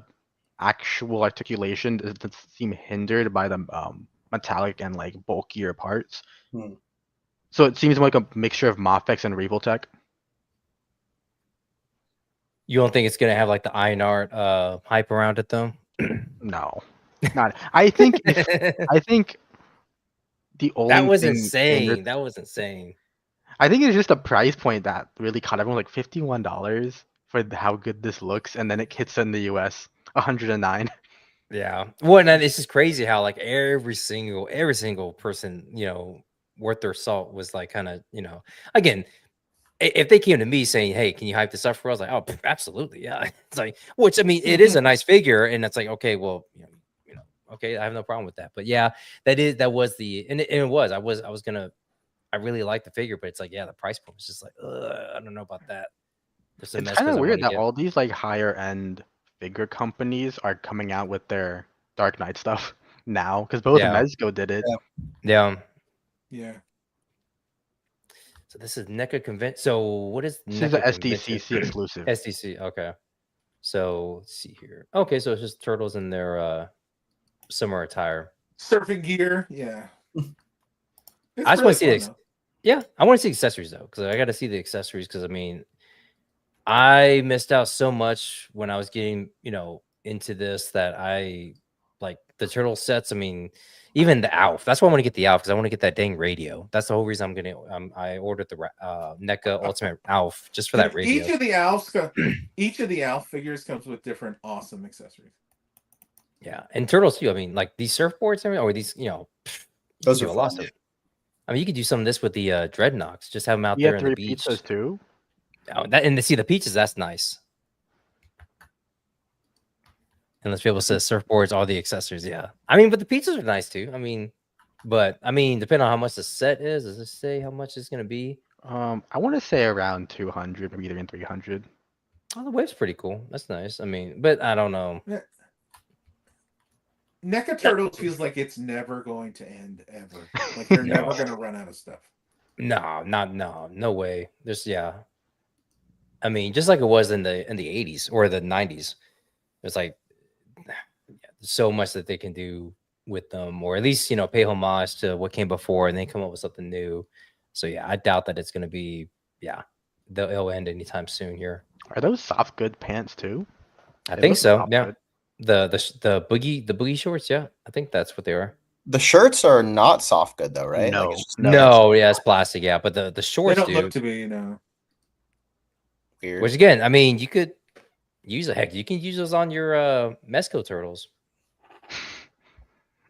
Speaker 4: actual articulation doesn't seem hindered by the metallic and like bulkier parts. So it seems like a mixture of Mafex and Revoltech.
Speaker 1: You don't think it's gonna have like the Iron Art hype around it though?
Speaker 4: No, not. I think I think the only
Speaker 1: that was
Speaker 4: thing
Speaker 1: insane. That was insane.
Speaker 4: I think it's just a price point that really caught everyone, like $51 for how good this looks, and then it hits in the US $109.
Speaker 1: Yeah. Well, and then it's just crazy how like every single person, worth their salt was like kind of, again, if they came to me saying, "Hey, can you hype this up for us?" Like, "Oh, absolutely, yeah." It's like, which I mean, it is a nice figure, and it's like, okay, well, okay, I have no problem with that. But yeah, that was the, and it was. I really like the figure, but it's like, yeah, the price point was just like, I don't know about that.
Speaker 4: It's kind of weird that all these like higher end figure companies are coming out with their Dark Knight stuff now, because both Mezco did it.
Speaker 1: Yeah. So this is NECA convention. So what is
Speaker 4: this? Is an SDCC exclusive.
Speaker 1: SDC. Okay. So let's see here. Okay, so it's just turtles in their summer attire.
Speaker 3: Surfing gear. Yeah.
Speaker 1: I just want to see I want to see accessories though, because I got to see the accessories, because I mean, I missed out so much when I was getting, into this, that I like the turtle sets. I mean, even the ALF. That's why I want to get the ALF, because I want to get that dang radio. That's the whole reason I'm gonna. I ordered the NECA Ultimate ALF just for that radio.
Speaker 3: Each of the ALF figures comes with different awesome accessories.
Speaker 1: Yeah, and turtles too. I mean, like these surfboards, or these,
Speaker 2: those are awesome.
Speaker 1: I mean, you could do some of this with the Dreadnoks. Just have them out there on the beach.
Speaker 4: Pizzas too.
Speaker 1: Oh, see the peaches. That's nice. And let's be able to say surfboards, all the accessories. Yeah, I mean, but the pizzas are nice too. I mean, depending on how much the set is, does it say how much it's gonna be?
Speaker 4: I want to say around 200, maybe even 300.
Speaker 1: Oh, the wave's pretty cool. That's nice. I mean, but I don't know.
Speaker 3: NECA Turtles feels like it's never going to end ever. Like they're never going to run out of stuff.
Speaker 1: No way. I mean, just like it was in the 80s or the 90s. It's like so much that they can do with them, or at least pay homage to what came before and then come up with something new. So yeah, I doubt that it's going to be yeah, it'll end anytime soon here.
Speaker 4: Are those soft good pants too?
Speaker 1: I
Speaker 4: They
Speaker 1: think
Speaker 4: look
Speaker 1: so.
Speaker 4: soft
Speaker 1: Yeah,
Speaker 4: good.
Speaker 1: the boogie shorts. Yeah, I think that's what they are.
Speaker 2: The shirts are not soft good though, right?
Speaker 4: No,
Speaker 2: It's just
Speaker 4: no.
Speaker 2: pants.
Speaker 1: No, yeah, it's plastic. Yeah, but the
Speaker 3: They
Speaker 1: shorts,
Speaker 3: don't look
Speaker 1: dude.
Speaker 3: to be, you know.
Speaker 2: Weird.
Speaker 1: Which again, I mean, you could use a heck. You can use those on your Mezco turtles.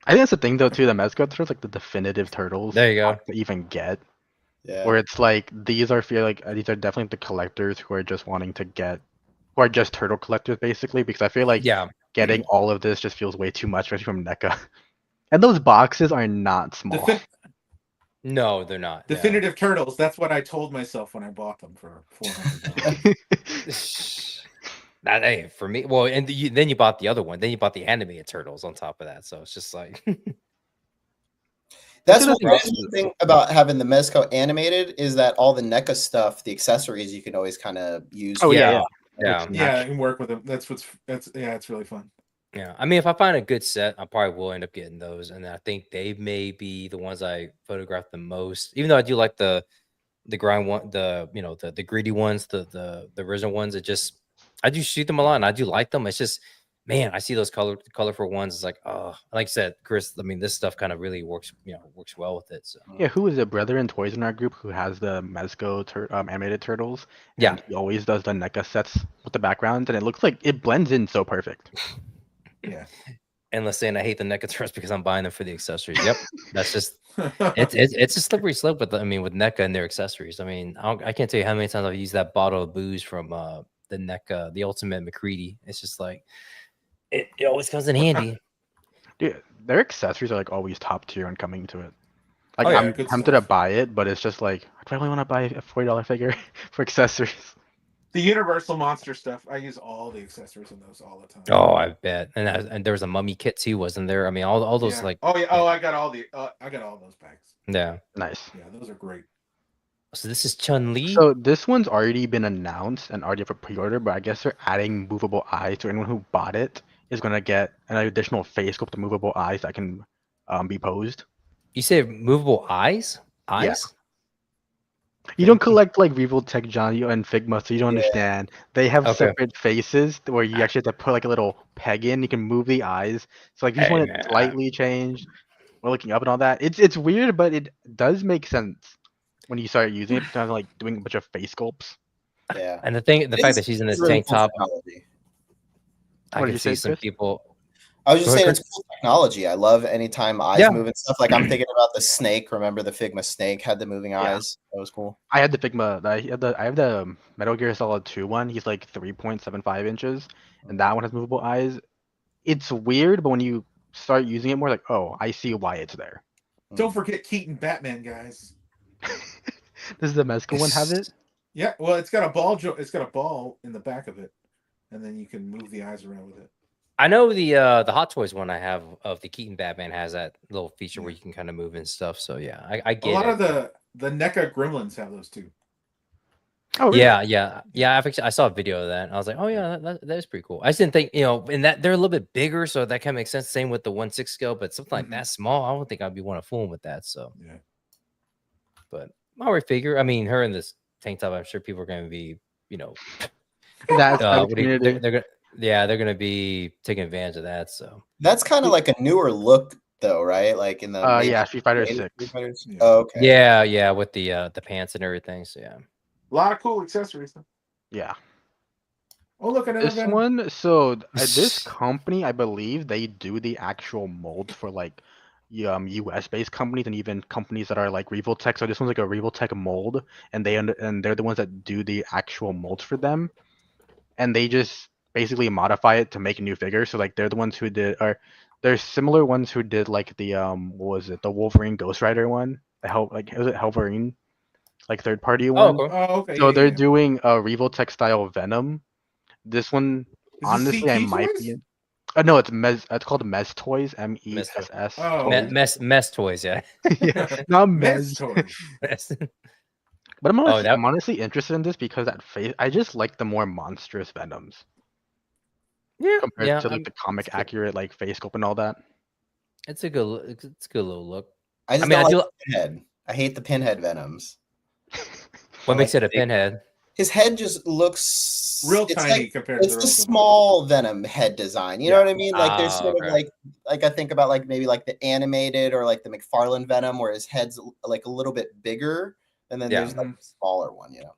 Speaker 4: I think that's the thing though too. The Mezco turtles, like the definitive turtles,
Speaker 1: There you go.
Speaker 4: hard to even get.
Speaker 2: Yeah.
Speaker 4: Where it's like these are these are definitely the collectors who are just wanting to get, who are just turtle collectors basically. Because I feel like
Speaker 1: Yeah,
Speaker 4: getting all of this just feels way too much, especially from NECA. And those boxes are not small.
Speaker 1: no, they're not. no.
Speaker 3: Definitive Turtles. That's what I told myself when I bought them for $400.
Speaker 1: That hey, for me. Well, and then you bought the other one. Then you bought the animated turtles on top of that. So it's just like
Speaker 2: That's
Speaker 4: Look
Speaker 2: what
Speaker 4: at
Speaker 2: is one thing about having the Mezco animated is that all the NECA stuff, the accessories, you can always kind of use.
Speaker 4: Oh yeah,
Speaker 1: Yeah.
Speaker 4: yeah.
Speaker 1: yeah,
Speaker 3: Yeah, I can work with them. That's it's really fun.
Speaker 1: yeah. I mean, if I find a good set, I probably will end up getting those. And I think they may be the ones I photograph the most. Even though I do like the grind one, the greedy ones, the original ones. It just I do shoot them a lot, and I do like them. It's just man, I see those colorful ones. It's like oh, like I said, Chris. I mean, this stuff kind of really works well with it. So
Speaker 4: Yeah, who is it? Brother and Toys in our group who has the Mezco animated turtles,
Speaker 1: yeah.
Speaker 4: and he always does the NECA sets with the backgrounds, and it looks like it blends in so perfect.
Speaker 3: Yeah.
Speaker 1: Endless saying I hate the NECA turtles because I'm buying them for the accessories. Yep, that's just it's a slippery slope with with NECA and their accessories. I mean, I can't tell you how many times I've used that bottle of booze from the NECA, the Ultimate McCready. It's just like it always comes in handy.
Speaker 4: Dude, their accessories are like always top tier when coming to it. Like
Speaker 1: Oh, yeah,
Speaker 4: I'm
Speaker 3: good
Speaker 4: tempted to
Speaker 3: stuff.
Speaker 4: buy it, but it's just like I really want to buy a $40 figure for accessories.
Speaker 3: The Universal Monster stuff. I use all the accessories in those all the time.
Speaker 1: Oh, I bet. And there was a mummy kit too, wasn't there? I mean, all those
Speaker 3: Yeah.
Speaker 1: like
Speaker 3: Oh yeah. Oh, I got all those packs.
Speaker 1: yeah.
Speaker 4: Nice.
Speaker 3: Yeah, those are great.
Speaker 1: So this is Chun-Li.
Speaker 4: So this one's already been announced and already for pre-order, but I guess they're adding movable eyes. So anyone who bought it is gonna get an additional face sculpt to movable eyes that can be posed.
Speaker 1: You say movable eyes? Eyes?
Speaker 4: You don't collect like Revoltech Johnny and Figma, so you don't
Speaker 2: Yeah.
Speaker 4: understand. They have
Speaker 1: Okay.
Speaker 4: separate faces where you actually have to put like a little peg in. You can move the eyes. So like if you just
Speaker 1: Hey,
Speaker 4: want
Speaker 1: man.
Speaker 4: it slightly changed or looking up and all that, it's weird, but it does make sense when you start using it, kind of like doing a bunch of face sculpts.
Speaker 2: Yeah.
Speaker 1: And the fact that she's in
Speaker 2: It's
Speaker 1: this
Speaker 2: really
Speaker 1: tank
Speaker 2: cool
Speaker 1: top,
Speaker 2: technology.
Speaker 1: I
Speaker 4: What
Speaker 1: can
Speaker 4: did you
Speaker 1: see
Speaker 4: say,
Speaker 1: some
Speaker 4: Chris?
Speaker 1: people.
Speaker 2: I was just
Speaker 1: Go ahead,
Speaker 2: saying it's cool technology. I love anytime eyes
Speaker 1: Yeah.
Speaker 2: move and stuff. Like I'm thinking about the snake. Remember the Figma snake had the moving eyes? That was cool.
Speaker 4: I had the Figma. I have the Metal Gear Solid 2 one. He's like 3.75 inches, and that one has movable eyes. It's weird, but when you start using it more, like, oh, I see why it's there.
Speaker 3: Don't forget Keaton Batman, guys.
Speaker 4: Does the Mezco one have it?
Speaker 3: Yeah, well, it's got a ball. It's got a ball in the back of it, and then you can move the eyes around with it.
Speaker 1: I know the Hot Toys one I have of the Keaton Batman has that little feature where you can kind of move and stuff. So yeah, I get
Speaker 3: A lot
Speaker 1: it.
Speaker 3: of the NECA Gremlins have those too.
Speaker 4: Oh, really?
Speaker 1: Yeah. I saw a video of that. And I was like, oh yeah, that is pretty cool. I just didn't think and that they're a little bit bigger, so that kind of makes sense. Same with the 1/6 scale, but something like that small, I don't think I'd be want to fool with that. So
Speaker 3: Yeah.
Speaker 1: But I already figure. I mean, her in this tank top, I'm sure people are going to be,
Speaker 4: That's
Speaker 1: they're going to be taking advantage of that. So
Speaker 2: That's kind of like a newer look, though, right? Like in the
Speaker 4: yeah, Street Fighter
Speaker 2: main
Speaker 4: 6.
Speaker 2: Street Fighters?
Speaker 3: Yeah.
Speaker 2: Oh, okay.
Speaker 1: yeah, with the pants and everything. So yeah.
Speaker 3: A lot of cool accessories. Though.
Speaker 4: Yeah.
Speaker 3: Oh, look at
Speaker 4: This one, so this company, I believe they do the actual molds for like US based companies and even companies that are like Revoltech. So this one's like a Revoltech mold, and they're the ones that do the actual molds for them, and they just basically modify it to make a new figure. So like they're the ones who did, or there's similar ones who did like the what was it, the Wolverine Ghost Rider one, was it Wolverine, like third party one.
Speaker 1: Okay.
Speaker 3: Oh, okay.
Speaker 4: So
Speaker 3: yeah,
Speaker 4: they're
Speaker 3: yeah.
Speaker 4: doing a Revoltech style Venom. This one,
Speaker 3: Is
Speaker 4: honestly,
Speaker 3: this
Speaker 4: I
Speaker 3: CT
Speaker 4: might
Speaker 3: toys?
Speaker 4: be. No, it's Mez. It's called Mez Toys. MESS.
Speaker 3: Oh,
Speaker 4: Toys.
Speaker 1: Mess toys, yeah.
Speaker 4: Yeah, not
Speaker 3: Mez
Speaker 4: Mez.
Speaker 3: toys.
Speaker 1: Mess.
Speaker 4: But
Speaker 1: Oh, that
Speaker 4: I'm honestly interested in this because that face. I just like the more monstrous Venoms
Speaker 1: yeah,
Speaker 4: compared to like the comic accurate like face sculpt and all that.
Speaker 1: it's a good little look.
Speaker 2: I just
Speaker 1: mean,
Speaker 2: don't
Speaker 1: I
Speaker 2: like
Speaker 1: do
Speaker 2: the pinhead. I hate the pinhead Venoms.
Speaker 1: What
Speaker 2: or,
Speaker 1: makes
Speaker 2: like,
Speaker 1: it a pinhead?
Speaker 2: his head just looks
Speaker 3: Real
Speaker 2: it's
Speaker 3: tiny
Speaker 2: like,
Speaker 3: compared to
Speaker 2: it's
Speaker 3: the
Speaker 2: a
Speaker 3: rest of them.
Speaker 2: small Venom head design. You know
Speaker 3: Yeah.
Speaker 2: what I mean? Like there's sort of
Speaker 1: Okay.
Speaker 2: like I think about like maybe like the animated or like the McFarlane Venom where his head's like a little bit bigger, and then
Speaker 1: Yeah.
Speaker 2: there's like a smaller one. You know.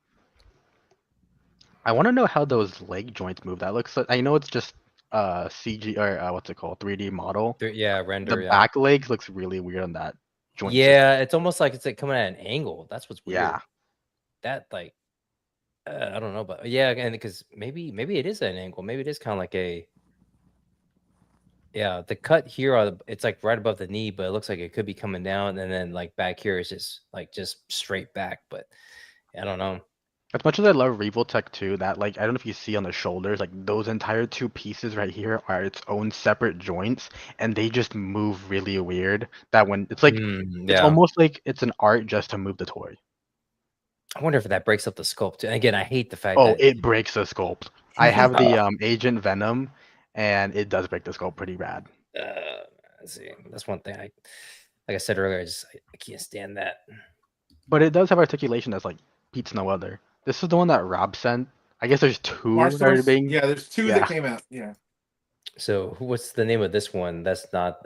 Speaker 4: I want to know how those leg joints move. That looks like, I know it's just CG or what's it called, 3D model.
Speaker 1: Yeah,
Speaker 4: The
Speaker 1: render. Yeah.
Speaker 4: back legs looks really weird on that joint system.
Speaker 1: Yeah, it's almost like it's like coming at an angle. That's what's weird.
Speaker 4: Yeah.
Speaker 1: That like I don't know, but yeah, and because maybe it is at an angle. Maybe it is kind of like a the cut here it's like right above the knee, but it looks like it could be coming down, and then like back here is just straight back. But I don't know.
Speaker 4: As much as I love Revoltech too, that like I don't know if you see on the shoulders, like those entire two pieces right here are its own separate joints, and they just move really weird. That when it's like it's
Speaker 1: Yeah.
Speaker 4: almost like it's an art just to move the toy.
Speaker 1: I wonder if that breaks up the sculpt. And again, I hate the fact
Speaker 4: Oh,
Speaker 1: that
Speaker 4: it breaks the sculpt. I have the Agent Venom, and it does break the sculpt pretty bad.
Speaker 1: let's see. That's one thing like I said earlier, I can't stand that.
Speaker 4: But it does have articulation that's like beats no other. This is the one that Rob sent. I guess there's two
Speaker 3: Mars
Speaker 4: that are
Speaker 3: Toys?
Speaker 4: being.
Speaker 3: Yeah, there's two
Speaker 4: Yeah.
Speaker 3: that came out. Yeah.
Speaker 1: So what's the name of this one? That's not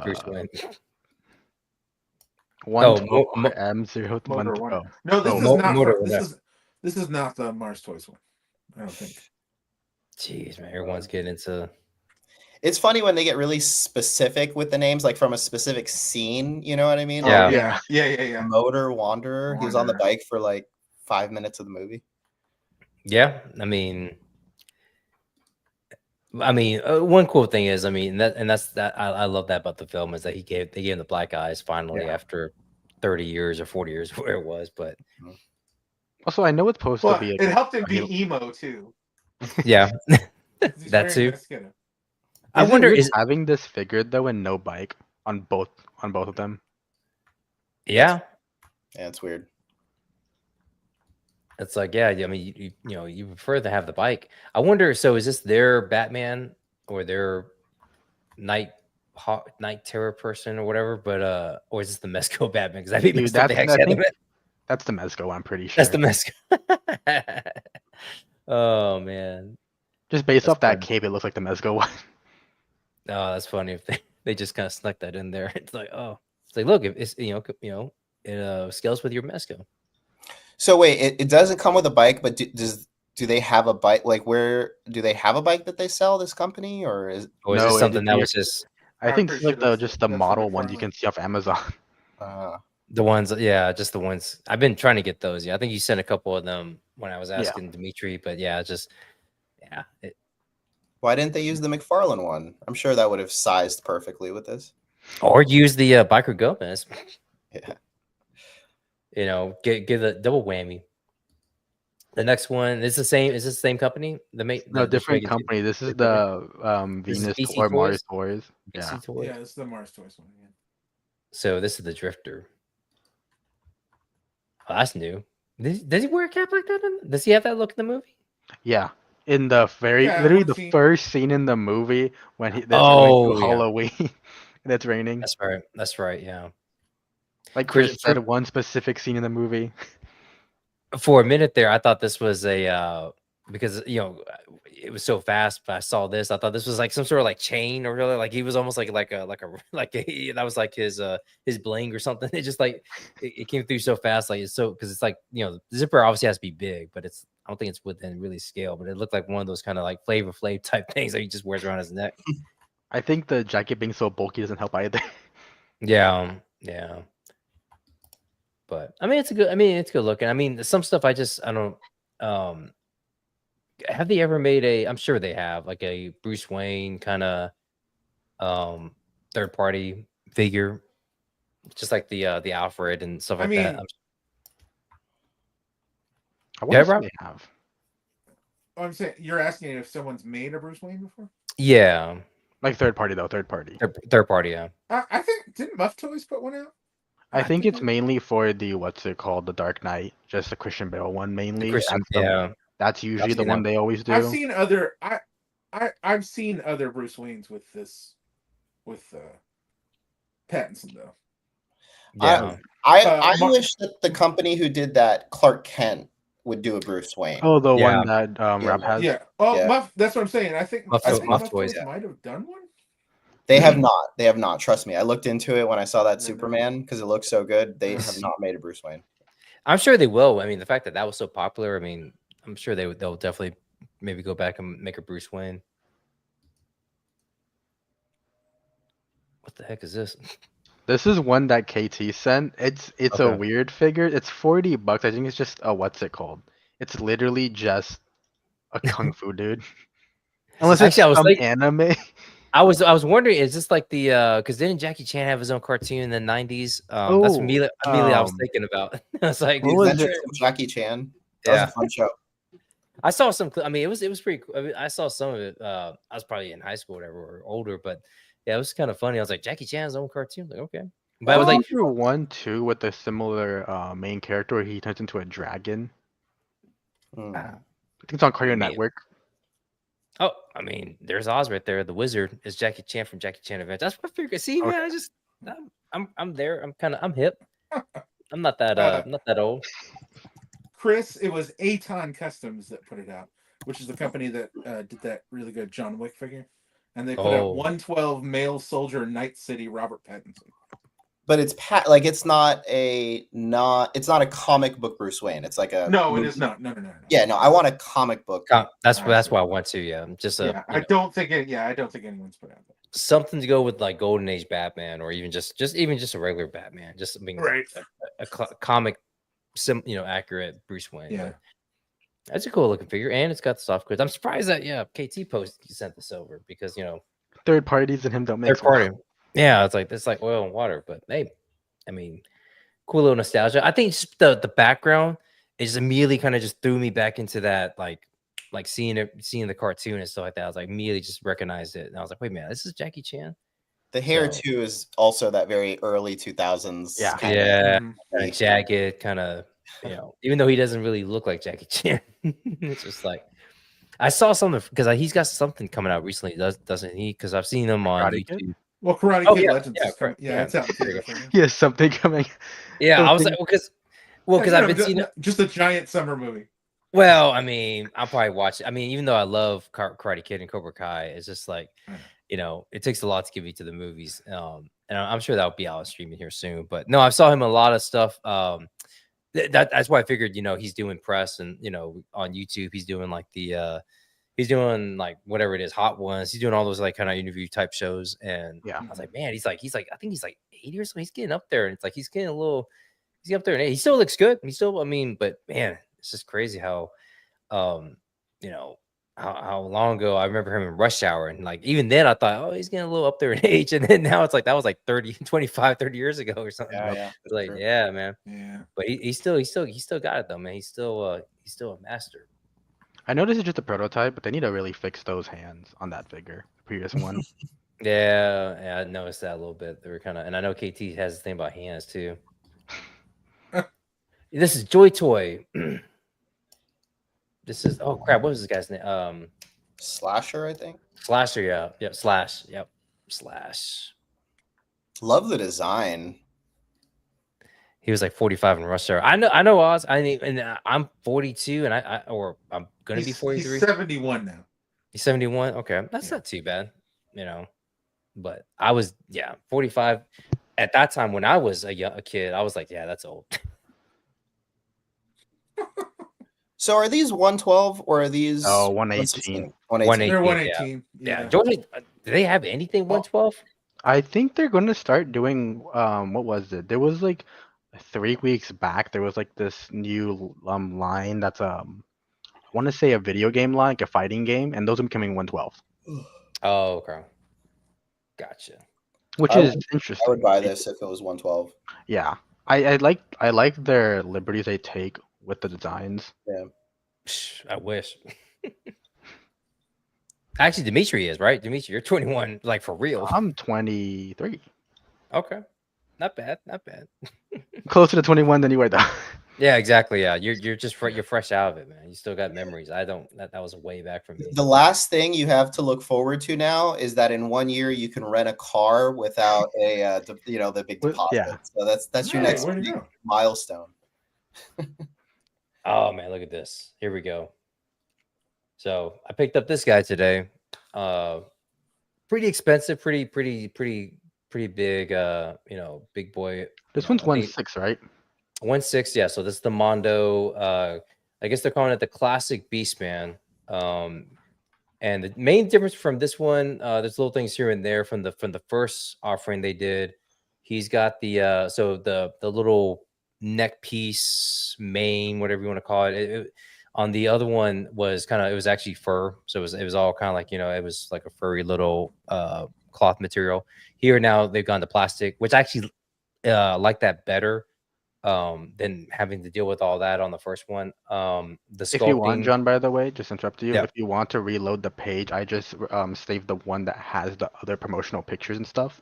Speaker 1: Bruce Wayne.
Speaker 4: M012.
Speaker 3: Motor one. No, this
Speaker 4: Oh,
Speaker 3: is not.
Speaker 1: Motor
Speaker 3: This is not the Mars Toys one. I don't think.
Speaker 1: Jeez, man, everyone's getting into.
Speaker 2: It's funny when they get really specific with the names, like from a specific scene. You know what I mean?
Speaker 1: Yeah.
Speaker 2: Like,
Speaker 3: Yeah.
Speaker 2: Motor Wanderer. He was on the bike for like 5 minutes of the movie.
Speaker 1: Yeah, I mean, one cool thing is, that's that I love that about the film is that they gave him the black eyes finally after 30 years or 40 years where it was, but
Speaker 4: also I know it's supposed to be.
Speaker 3: It helped him be emo too.
Speaker 1: Yeah, that too. I wonder
Speaker 4: is having this figured though and no bike on both of them.
Speaker 1: Yeah,
Speaker 2: it's weird.
Speaker 1: It's like, yeah, I mean, you prefer to have the bike. I wonder. So, is this their Batman or their night terror person or whatever? But or is this the Mezco Batman? Because I think
Speaker 4: that's the Mezco. I'm pretty sure
Speaker 1: that's the Mezco. Oh man,
Speaker 4: just based off that cape, it looks like the Mezco one.
Speaker 1: Oh, that's funny if they just kind of snuck that in there. It's like, oh, it's like, look, if it's it scales with your Mezco.
Speaker 2: So wait, it doesn't come with a bike, but do they have a bike? Like, where do they have a bike that they sell? This company, or is
Speaker 1: or is this something that was just?
Speaker 4: I think it's like just the model ones you can see off Amazon.
Speaker 1: The ones, just the ones. I've been trying to get those. Yeah, I think you sent a couple of them when I was asking Dimitri, but
Speaker 2: why didn't they use the McFarlane one? I'm sure that would have sized perfectly with this.
Speaker 1: Or use the Biker Gomez.
Speaker 2: Yeah.
Speaker 1: Give the double whammy. The next one is the same. Is this the same company?
Speaker 4: Different company. This is the Venus or Mars Toys.
Speaker 3: Yeah, this is the Mars Toys one again.
Speaker 1: So this is the Drifter. Oh, that's new. Does he wear a cap like that? Does he have that look in the movie?
Speaker 4: Yeah. In the literally the first scene in the movie when he's going to Halloween and it's raining.
Speaker 1: That's right. Yeah.
Speaker 4: Like Chris said, one specific scene in the movie.
Speaker 1: For a minute there, I thought this was because it was so fast. But I saw this, I thought this was like some sort of like chain or really like he was almost like that was like his bling or something. It just like it came through so fast, like it's so because it's like the zipper obviously has to be big, but I don't think it's within really scale. But it looked like one of those kind of like Flavor Flav type things that he just wears around his neck.
Speaker 4: I think the jacket being so bulky doesn't help either.
Speaker 1: Yeah. But it's good looking. Some stuff I don't have they ever made I'm sure they have like a Bruce Wayne kind of third party figure, just like the Alfred and stuff like that.
Speaker 4: I wonder if they have.
Speaker 3: Oh, I'm saying you're asking if someone's made a Bruce Wayne before?
Speaker 1: Yeah.
Speaker 4: Like third party though, third party.
Speaker 1: Third party, yeah.
Speaker 3: I think didn't Muff Toys put one out?
Speaker 4: I think it's mainly for the the Dark Knight, just the Christian Bale one mainly. That's usually the one they always do.
Speaker 3: I've seen other I've seen other Bruce Waynes with this with Pattinson though.
Speaker 1: Yeah.
Speaker 2: I wish that the company who did that, Clark Kent, would do a Bruce Wayne.
Speaker 4: Oh, the
Speaker 1: Yeah.
Speaker 4: one that Rob has.
Speaker 3: Yeah. Oh,
Speaker 2: Yeah.
Speaker 3: that's what I'm saying. I think
Speaker 1: Muff
Speaker 3: Muff
Speaker 1: Toys,
Speaker 3: Toys
Speaker 1: yeah.
Speaker 3: might have done one.
Speaker 2: They have not. They have not. Trust me. I looked into it when I saw that
Speaker 3: No.
Speaker 2: Superman because it looks so good. They have not made a Bruce Wayne.
Speaker 1: I'm sure they will. I mean, the fact that that was so popular, I mean, I'm sure they'll definitely maybe go back and make a Bruce Wayne. What the heck is this?
Speaker 4: This is one that KT sent. It's a
Speaker 1: Okay.
Speaker 4: weird figure. It's $40. I think it's just a what's it called? It's literally just a kung fu dude. Unless it's
Speaker 1: Actually, I was
Speaker 4: some
Speaker 1: thinking-
Speaker 4: anime.
Speaker 1: I was wondering, is this like the because didn't Jackie Chan have his own cartoon in the 90s? That's immediately I was thinking about. I was like,
Speaker 2: The
Speaker 4: What was
Speaker 2: Adventures
Speaker 4: it?
Speaker 2: of Jackie Chan. That
Speaker 1: Yeah.
Speaker 2: was a fun show.
Speaker 1: I saw some. I mean, it was pretty cool. I mean, I saw some of it. I was probably in high school, or whatever, or older, but yeah, it was kind of funny. I was like, Jackie Chan's own cartoon. Like, okay, but I was like,
Speaker 4: Wasn't there one too with a similar main character where he turns into a dragon?
Speaker 2: Hmm.
Speaker 4: I think it's on Cartoon
Speaker 1: Man.
Speaker 4: Network.
Speaker 1: oh, I mean, there's Oz right there. The wizard is Jackie Chan from Jackie Chan Adventure. That's what I figured. See, man, I'm there. I'm hip. I'm not that old.
Speaker 3: Chris, it was Aton Customs that put it out, which is the company that did that really good John Wick figure, and they put out
Speaker 1: Oh.
Speaker 3: 112 male soldier Night City Robert Pattinson.
Speaker 2: But it's like it's not a comic book Bruce Wayne. It's like a
Speaker 3: No, it is not. No.
Speaker 2: Yeah, no, I want a comic book.
Speaker 1: That's why I want to. Yeah, just
Speaker 3: I don't think anyone's put out that.
Speaker 1: something to go with like Golden Age Batman, or even just a regular Batman. Just I mean,
Speaker 3: Right.
Speaker 1: a comic, accurate Bruce Wayne.
Speaker 3: Yeah.
Speaker 1: but that's a cool looking figure, and it's got the soft goods. I'm surprised that KT sent this over because
Speaker 4: Third parties and him don't
Speaker 1: third
Speaker 4: mix.
Speaker 1: party. Yeah, it's like oil and water, but hey, I mean, cool little nostalgia. I think just the background is immediately kind of just threw me back into that like seeing the cartoon and stuff like that. I was like immediately just recognized it, and I was like, wait, man, this is Jackie Chan.
Speaker 2: The hair
Speaker 1: So-
Speaker 2: too is also that very early 2000s.
Speaker 4: Yeah.
Speaker 2: kinda-
Speaker 1: Yeah,
Speaker 3: Mhm.
Speaker 1: kind of jagged, kind of even though he doesn't really look like Jackie Chan, it's just like I saw something because he's got something coming out recently, doesn't he? Because I've seen him on
Speaker 4: Karate Kid?
Speaker 1: YouTube.
Speaker 3: Well, Karate
Speaker 1: Oh,
Speaker 3: Kid
Speaker 1: yeah,
Speaker 3: Legends
Speaker 1: yeah,
Speaker 3: is coming.
Speaker 1: correct,
Speaker 3: Yeah,
Speaker 1: yeah.
Speaker 3: it's out. in
Speaker 1: There you
Speaker 3: theaters right now.
Speaker 4: He has something coming.
Speaker 1: Yeah, I was
Speaker 4: Something-
Speaker 1: like, because I've been seeing.
Speaker 3: Just a giant summer movie.
Speaker 1: Well, I mean, I'll probably watch it. I mean, even though I love Karate Kid and Cobra Kai, it's just like, it takes a lot to get me to the movies. And I'm sure that'll be out streaming here soon. But no, I saw him in a lot of stuff. That's why I figured, he's doing press and on YouTube, he's doing like he's doing like whatever it is, Hot Ones. He's doing all those like kind of interview type shows. And
Speaker 4: Yeah.
Speaker 1: I was like, man, he's like, I think he's like 80 or something. He's getting up there, and it's like he's getting he's up there, and he still looks good. But man, it's just crazy how, how long ago I remember him in Rush Hour, and like even then I thought, oh, he's getting a little up there in age, and then now it's like that was like 25, 30 years ago or something.
Speaker 2: Yeah,
Speaker 1: It's like,
Speaker 2: true.
Speaker 1: yeah, man.
Speaker 3: Yeah.
Speaker 1: But he still got it though, man. He's still a master.
Speaker 4: I know this is just a prototype, but they need to really fix those hands on that figure. The previous one.
Speaker 1: Yeah, I noticed that a little bit. They were kind of, and I know KT has this thing about hands too. This is Joy Toy. This is crap. What was this guy's name?
Speaker 2: Slasher, I think.
Speaker 1: Slasher. Yeah, Slash. Yep, Slash.
Speaker 2: Love the design.
Speaker 1: He was like 45 in Rush Hour. I know Oz. I'm 42, and I'm gonna be 43.
Speaker 3: He's 71 now.
Speaker 1: He's 71. Okay, that's not too bad, But I was 45 at that time when I was a kid. I was like, yeah, that's old.
Speaker 2: So are these 112 or are these
Speaker 4: 118?
Speaker 2: 118.
Speaker 3: They're
Speaker 1: 118,
Speaker 3: 118.
Speaker 1: Yeah, Jordan, do they have anything 112?
Speaker 4: I think they're going to start doing what was it? There was like 3 weeks back. There was like this new line that's I want to say a video game line, like a fighting game, and those are becoming 112,
Speaker 1: Oh, okay, gotcha.
Speaker 4: which
Speaker 2: I
Speaker 4: is
Speaker 2: would-
Speaker 4: interesting.
Speaker 2: I would buy this if it was 112.
Speaker 4: Yeah, I like their liberties they take with the designs.
Speaker 1: Psh, I wish. Actually, Dimitri is right. Dimitri, you're 21, like for real.
Speaker 4: I'm 23,
Speaker 1: Okay, not bad, not bad.
Speaker 4: closer to 21 than you are though.
Speaker 1: Yeah, exactly. Yeah, you're just you're fresh out of it, man. You still got memories. I don't. That was way back for me.
Speaker 2: The last thing you have to look forward to now is that in 1 year you can rent a car without a the big deposit.
Speaker 4: Yeah.
Speaker 2: So that's your
Speaker 3: Hey,
Speaker 2: next
Speaker 3: where'd it
Speaker 2: big
Speaker 3: go?
Speaker 2: milestone.
Speaker 1: Oh man, look at this. Here we go. So I picked up this guy today. Pretty expensive, pretty big. Big boy.
Speaker 4: This
Speaker 1: I
Speaker 4: one's
Speaker 1: think
Speaker 4: 1.6, right?
Speaker 1: 1.6. Yeah. So this is the Mondo. I guess they're calling it the classic Beastman. And the main difference from this one, there's little things here and there from the first offering they did. He's got the the little neck piece, mane, whatever you want to call it. On the other one was it was actually fur, so it was all kind of like it was like a furry little cloth material. Here now they've gone to plastic, which I actually like that better than having to deal with all that on the first one. The
Speaker 4: If you want,
Speaker 1: sculpting,
Speaker 4: John, by the way, just interrupt you.
Speaker 1: yeah,
Speaker 4: If you want to reload the page, I just saved the one that has the other promotional pictures and stuff.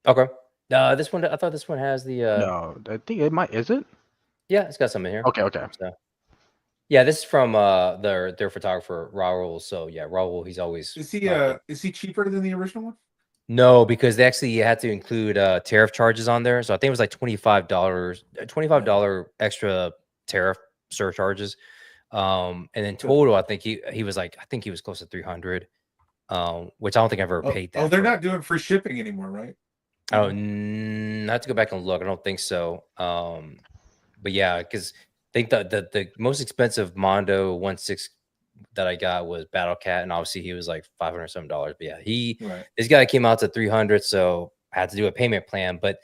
Speaker 1: okay. This one I thought this one has the
Speaker 4: No, I think it might. Is it?
Speaker 1: yeah, it's got some in here.
Speaker 4: Okay, okay.
Speaker 1: So yeah, this is from their photographer Raul. So yeah, Raul, he's always
Speaker 3: Is he cheaper than the original one?
Speaker 1: no, because they actually had to include tariff charges on there. So I think it was like $25 extra tariff surcharges. And then total, I think he was like, I think he was close to 300. Which I don't think I've ever paid that.
Speaker 3: Oh, they're not doing free shipping anymore, right?
Speaker 1: Oh, I have to go back and look. I don't think so. But yeah, because I think the most expensive Mondo 1.6 that I got was Battle Cat, and obviously he was like $500 some. But yeah, this guy came out to 300, so I had to do a payment plan. But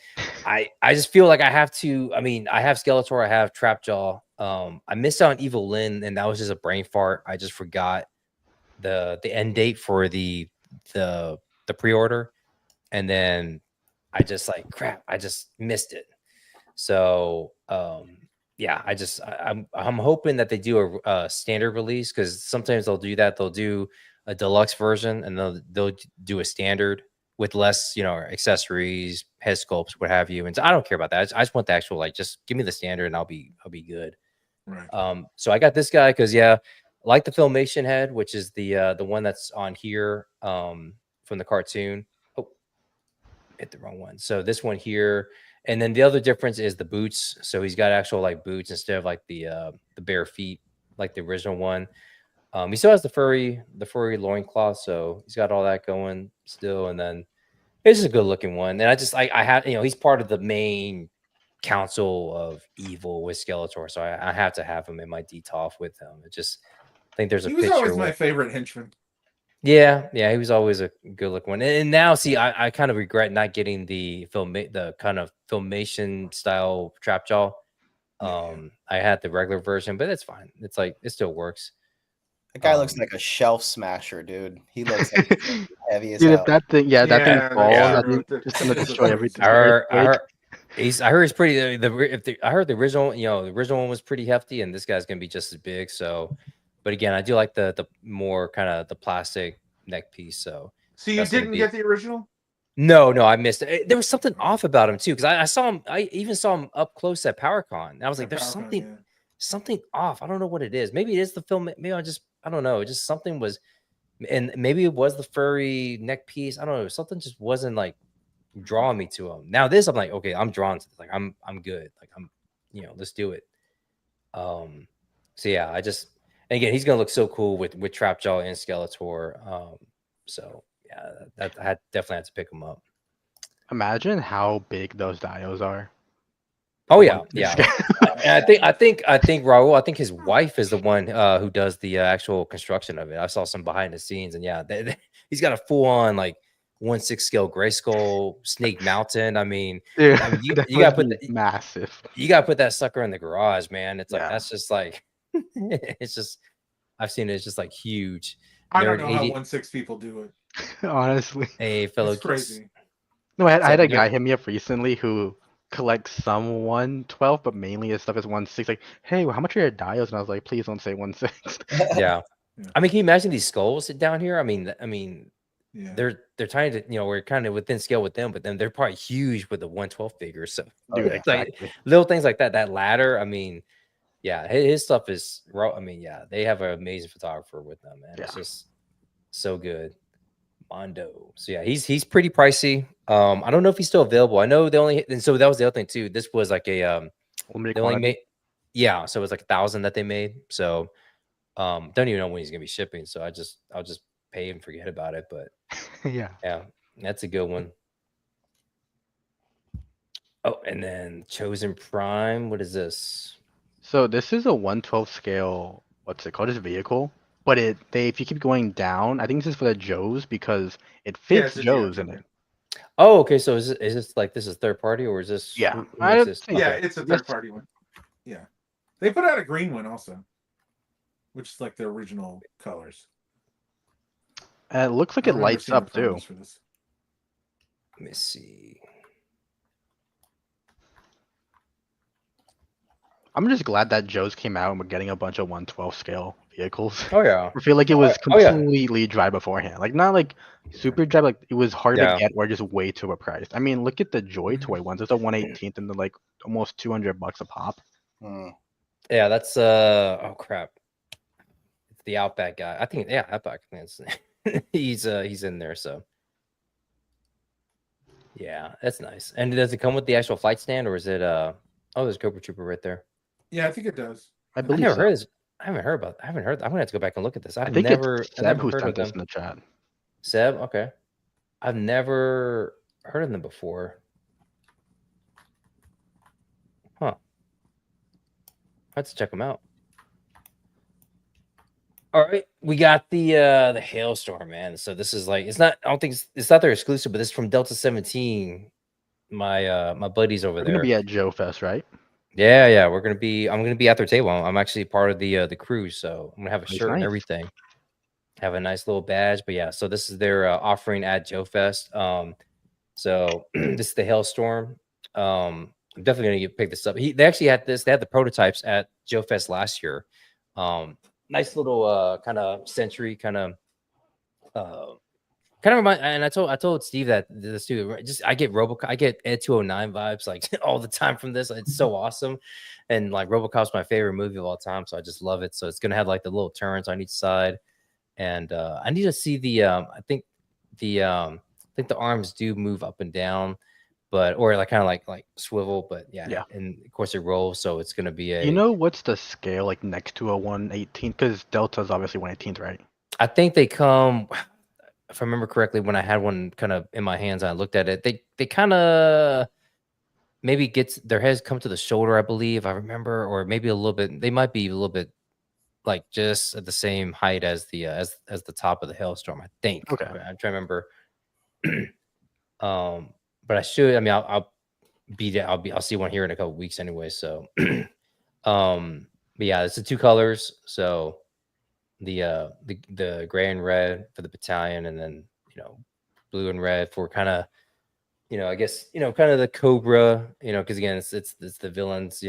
Speaker 1: I just feel like I have to. I mean, I have Skeletor, I have Trapjaw. I missed out on Evil Lyn, and that was just a brain fart. I just forgot the end date for the pre-order, and then I just like crap. I just missed it. So yeah, I'm hoping that they do a standard release, because sometimes they'll do that. They'll do a deluxe version, and they'll do a standard with less accessories, head sculpts, what have you. And so I don't care about that. I just want the actual, like, just give me the standard and I'll be good.
Speaker 3: Right.
Speaker 1: So I got this guy because I like the Filmation head, which is the one that's on here from the cartoon. Oh, hit the wrong one. So this one here. And then the other difference is the boots. So he's got actual like boots instead of like the bare feet, like the original one. He still has the furry loincloth, so he's got all that going still. And then it's just a good looking one. And I have, he's part of the main council of evil with Skeletor, so I have to have him in my DTOF with him. I think there's a
Speaker 3: He was
Speaker 1: picture.
Speaker 3: always my favorite henchman.
Speaker 1: Yeah, he was always a good looking one. And now, see, I kind of regret not getting the kind of Filmation style Trapjaw. I had the regular version, but it's fine. It's like it still works.
Speaker 2: That guy looks like a shelf smasher, dude. He looks like heavy as
Speaker 4: Dude,
Speaker 2: hell.
Speaker 4: if that thing, that thing falls, it's gonna destroy everything.
Speaker 1: I heard he's pretty. I heard the original, the original one was pretty hefty, and this guy's gonna be just as big. So, but again, I do like the more kind of the plastic neck piece. So
Speaker 3: you didn't get the original?
Speaker 1: No, I missed it. There was something off about him too, because I saw him. I even saw him up close at PowerCon. And I was like, "There's something off. I don't know what it is. Maybe it is the film. Maybe I don't know. Just something was, and maybe it was the furry neck piece. I don't know. Something just wasn't like drawing me to him. Now this, I'm like, okay, I'm drawn to. Like I'm good. Like I'm, let's do it. So yeah, and again, he's gonna look so cool with Trapjaw and Skeletor. So yeah, I definitely had to pick him up.
Speaker 4: Imagine how big those dials are.
Speaker 1: Oh yeah. And I think Raul, I think his wife is the one who does the actual construction of it. I saw some behind the scenes, and he's got a full on like 1/6 scale Grayskull Snake Mountain. I mean, you gotta put
Speaker 4: massive.
Speaker 1: You gotta put that sucker in the garage, man. It's like that's just like it's just I've seen it. It's just like huge.
Speaker 3: I don't know how 1/6 people do it.
Speaker 4: Honestly,
Speaker 1: hey fellow,
Speaker 3: it's crazy.
Speaker 4: No, I had a guy hit me up recently who collects some 1/12, but mainly his stuff is 1/6. Like, hey, well, how much are your dials? And I was like, please don't say 1/6.
Speaker 1: Yeah. I mean, can you imagine these skulls down here? I mean,
Speaker 3: yeah.
Speaker 1: they're trying to, we're kind of within scale with them, but then they're probably huge with the 1/12 figures. So
Speaker 4: Dude,
Speaker 1: it's like little things like that. That ladder, I mean, Yeah, his stuff is raw. I mean, yeah, they have an amazing photographer with them, man. It's
Speaker 4: Yeah.
Speaker 1: just so good. Mondo. So yeah, he's pretty pricey. I don't know if he's still available. I know they only, and so that was the other thing too. This was like a
Speaker 4: Limited
Speaker 1: they only
Speaker 4: quantity.
Speaker 1: made, yeah, so it was like 1,000 that they made. So don't even know when he's gonna be shipping. So I'll just pay and forget about it. But
Speaker 4: Yeah.
Speaker 1: yeah, that's a good one. Oh, and then Chosen Prime. What is this?
Speaker 4: So this is a 1/12 scale. What's it called? This vehicle, but if you keep going down, I think this is for the Joes because it
Speaker 3: Yeah,
Speaker 4: fits
Speaker 3: it's a
Speaker 4: Joes
Speaker 3: Geo
Speaker 4: in
Speaker 3: Joe.
Speaker 4: it.
Speaker 1: Oh, okay. So is this like this is third party or is this
Speaker 4: Yeah,
Speaker 1: who
Speaker 4: I
Speaker 1: makes this?
Speaker 4: think
Speaker 3: Yeah,
Speaker 1: Okay.
Speaker 3: it's a
Speaker 4: Yes.
Speaker 3: third party one. Yeah, they put out a green one also, which is like the original colors.
Speaker 4: It looks like
Speaker 3: I
Speaker 4: it
Speaker 3: remember
Speaker 4: lights
Speaker 3: seeing the
Speaker 4: up too.
Speaker 3: photos for this.
Speaker 1: Let me see.
Speaker 4: I'm just glad that Joe's came out and we're getting a bunch of 1/12 scale vehicles.
Speaker 1: Oh yeah.
Speaker 4: I feel like it was
Speaker 1: Oh yeah.
Speaker 4: completely dry beforehand. Like not like super dry, like it was hard
Speaker 1: Yeah.
Speaker 4: to get or just way too overpriced. I mean, look at the Joy
Speaker 1: Mhm.
Speaker 4: Toy ones. It's a 1/18th and they're like almost $200 a pop.
Speaker 1: Yeah, that's oh crap. It's the Outback guy. I think yeah, Outback. I think it's, he's in there, so yeah, that's nice. And does it come with the actual flight stand or is it oh there's Cobra Trooper right there.
Speaker 3: Yeah, I think it does.
Speaker 4: I
Speaker 1: I
Speaker 4: believe
Speaker 1: never
Speaker 4: so.
Speaker 1: heard this. I haven't heard about. I haven't heard. I'm gonna have to go back and look at this.
Speaker 4: I
Speaker 1: I've
Speaker 4: think
Speaker 1: never.
Speaker 4: it's
Speaker 1: I
Speaker 4: Seb
Speaker 1: never
Speaker 4: who
Speaker 1: heard of
Speaker 4: sent this
Speaker 1: them.
Speaker 4: in the chat.
Speaker 1: Seb. Okay. I've never heard of them before. Huh. Let's check them out. All right, we got the Hailstorm, man. So this is like it's not. I don't think it's not their exclusive, but this is from Delta 17. My buddies over
Speaker 4: We're gonna
Speaker 1: there.
Speaker 4: be at Joe Fest, right?
Speaker 1: Yeah. I'm gonna be at their table. I'm actually part of the crew, so I'm gonna have a
Speaker 4: Nice,
Speaker 1: shirt and
Speaker 4: nice.
Speaker 1: everything. Have a nice little badge, but yeah. So this is their offering at Joe Fest. So this is the Hailstorm. I'm definitely gonna pick this up. They actually had this. They had the prototypes at Joe Fest last year. Nice little kind of Century remind. And I told Steve that this too. Right, just I get I get Ed 209 vibes like all the time from this. It's so awesome, and like RoboCop's my favorite movie of all time, so I just love it. So it's gonna have like the little turns on each side, and I need to see the. I think the arms do move up and down, but or like kind of like swivel, but yeah, and of course it rolls, so it's gonna be
Speaker 4: You know what's the scale like next to a 1/18? Because Delta's obviously 1/18th, right?
Speaker 1: I think they come. If I remember correctly, when I had one kind of in my hands, and I looked at it. They kind of maybe gets their heads come to the shoulder, I believe. I remember, or maybe a little bit. They might be a little bit like just at the same height as the as the top of the Hailstorm. I think.
Speaker 4: Okay.
Speaker 1: I'm trying to remember. But I should. I mean, I'll see one here in a couple weeks anyway. So, but yeah, it's the two colors. So the gray and red for the battalion, and then blue and red for kind of I guess kind of the Cobra. Because again, it's the villains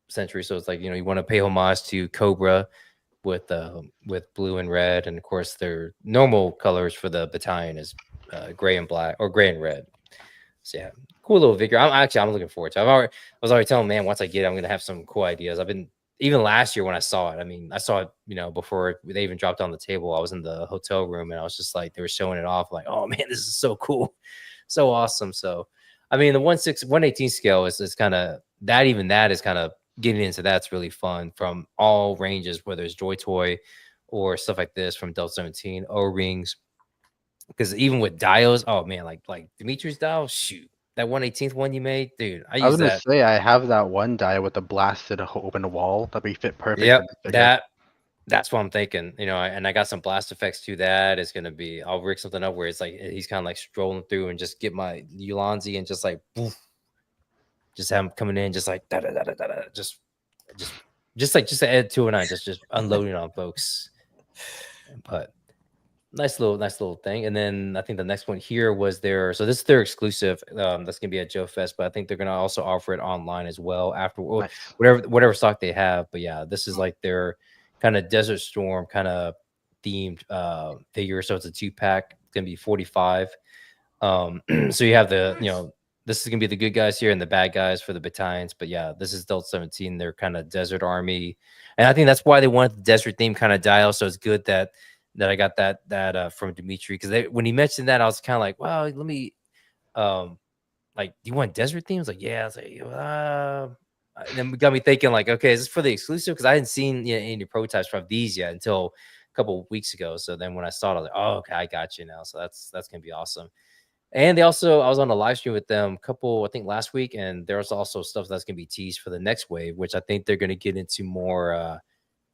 Speaker 1: century. So it's like you want to pay homage to Cobra with blue and red, and of course their normal colors for the battalion is gray and black or gray and red. So yeah, cool little figure. I'm looking forward to it. I was already telling man once I get it, I'm gonna have some cool ideas. I've been even last year when I saw it. I mean, I saw it before they even dropped on the table. I was in the hotel room and I was just like they were showing it off. Like, oh man, this is so cool, so awesome. So, I mean, the 118 scale is kind of that. Even that is kind of getting into that's really fun from all ranges, whether it's Joy Toy or stuff like this from Delta 17 O-rings. Because even with dials, oh man, like Dimitri's dial, shoot, that 1/18th one you made, dude. I
Speaker 4: I was
Speaker 1: use
Speaker 4: gonna
Speaker 1: that.
Speaker 4: say I have that one die with the blasted open wall that we fit perfect.
Speaker 1: Yep,
Speaker 4: For the figure.
Speaker 1: that's what I'm thinking. And I got some blast effects to that. It's gonna be I'll rig something up where it's like he's kind of like strolling through and just get my Ulanzi and just like poof, just have him coming in just like da da da da da just to add 209, just unloading on folks. But nice little thing. And then I think the next one here was so this is their exclusive. That's gonna be at Joe Fest, but I think they're gonna also offer it online as well after
Speaker 4: Nice.
Speaker 1: whatever stock they have. But yeah, this is like their kind of Desert Storm kind of themed figure. So it's a 2-pack. It's gonna be 45. So you have the this is gonna be the good guys here and the bad guys for the battalions. But yeah, this is Delta 17. They're kind of desert army, and I think that's why they wanted the desert theme kind of dial. So it's good that I got that from Dimitri, because when he mentioned that, I was kind of like, well, let me like, do you want desert themes? Like, yeah. I was like, and then it got me thinking, like, okay, is this for the exclusive? Because I hadn't seen any prototypes from these yet until a couple of weeks ago. So then when I saw it, I was like, oh, okay, I got you now. So that's gonna be awesome. And I was on a live stream with them I think last week, and there's also stuff that's gonna be teased for the next wave, which I think they're gonna get into more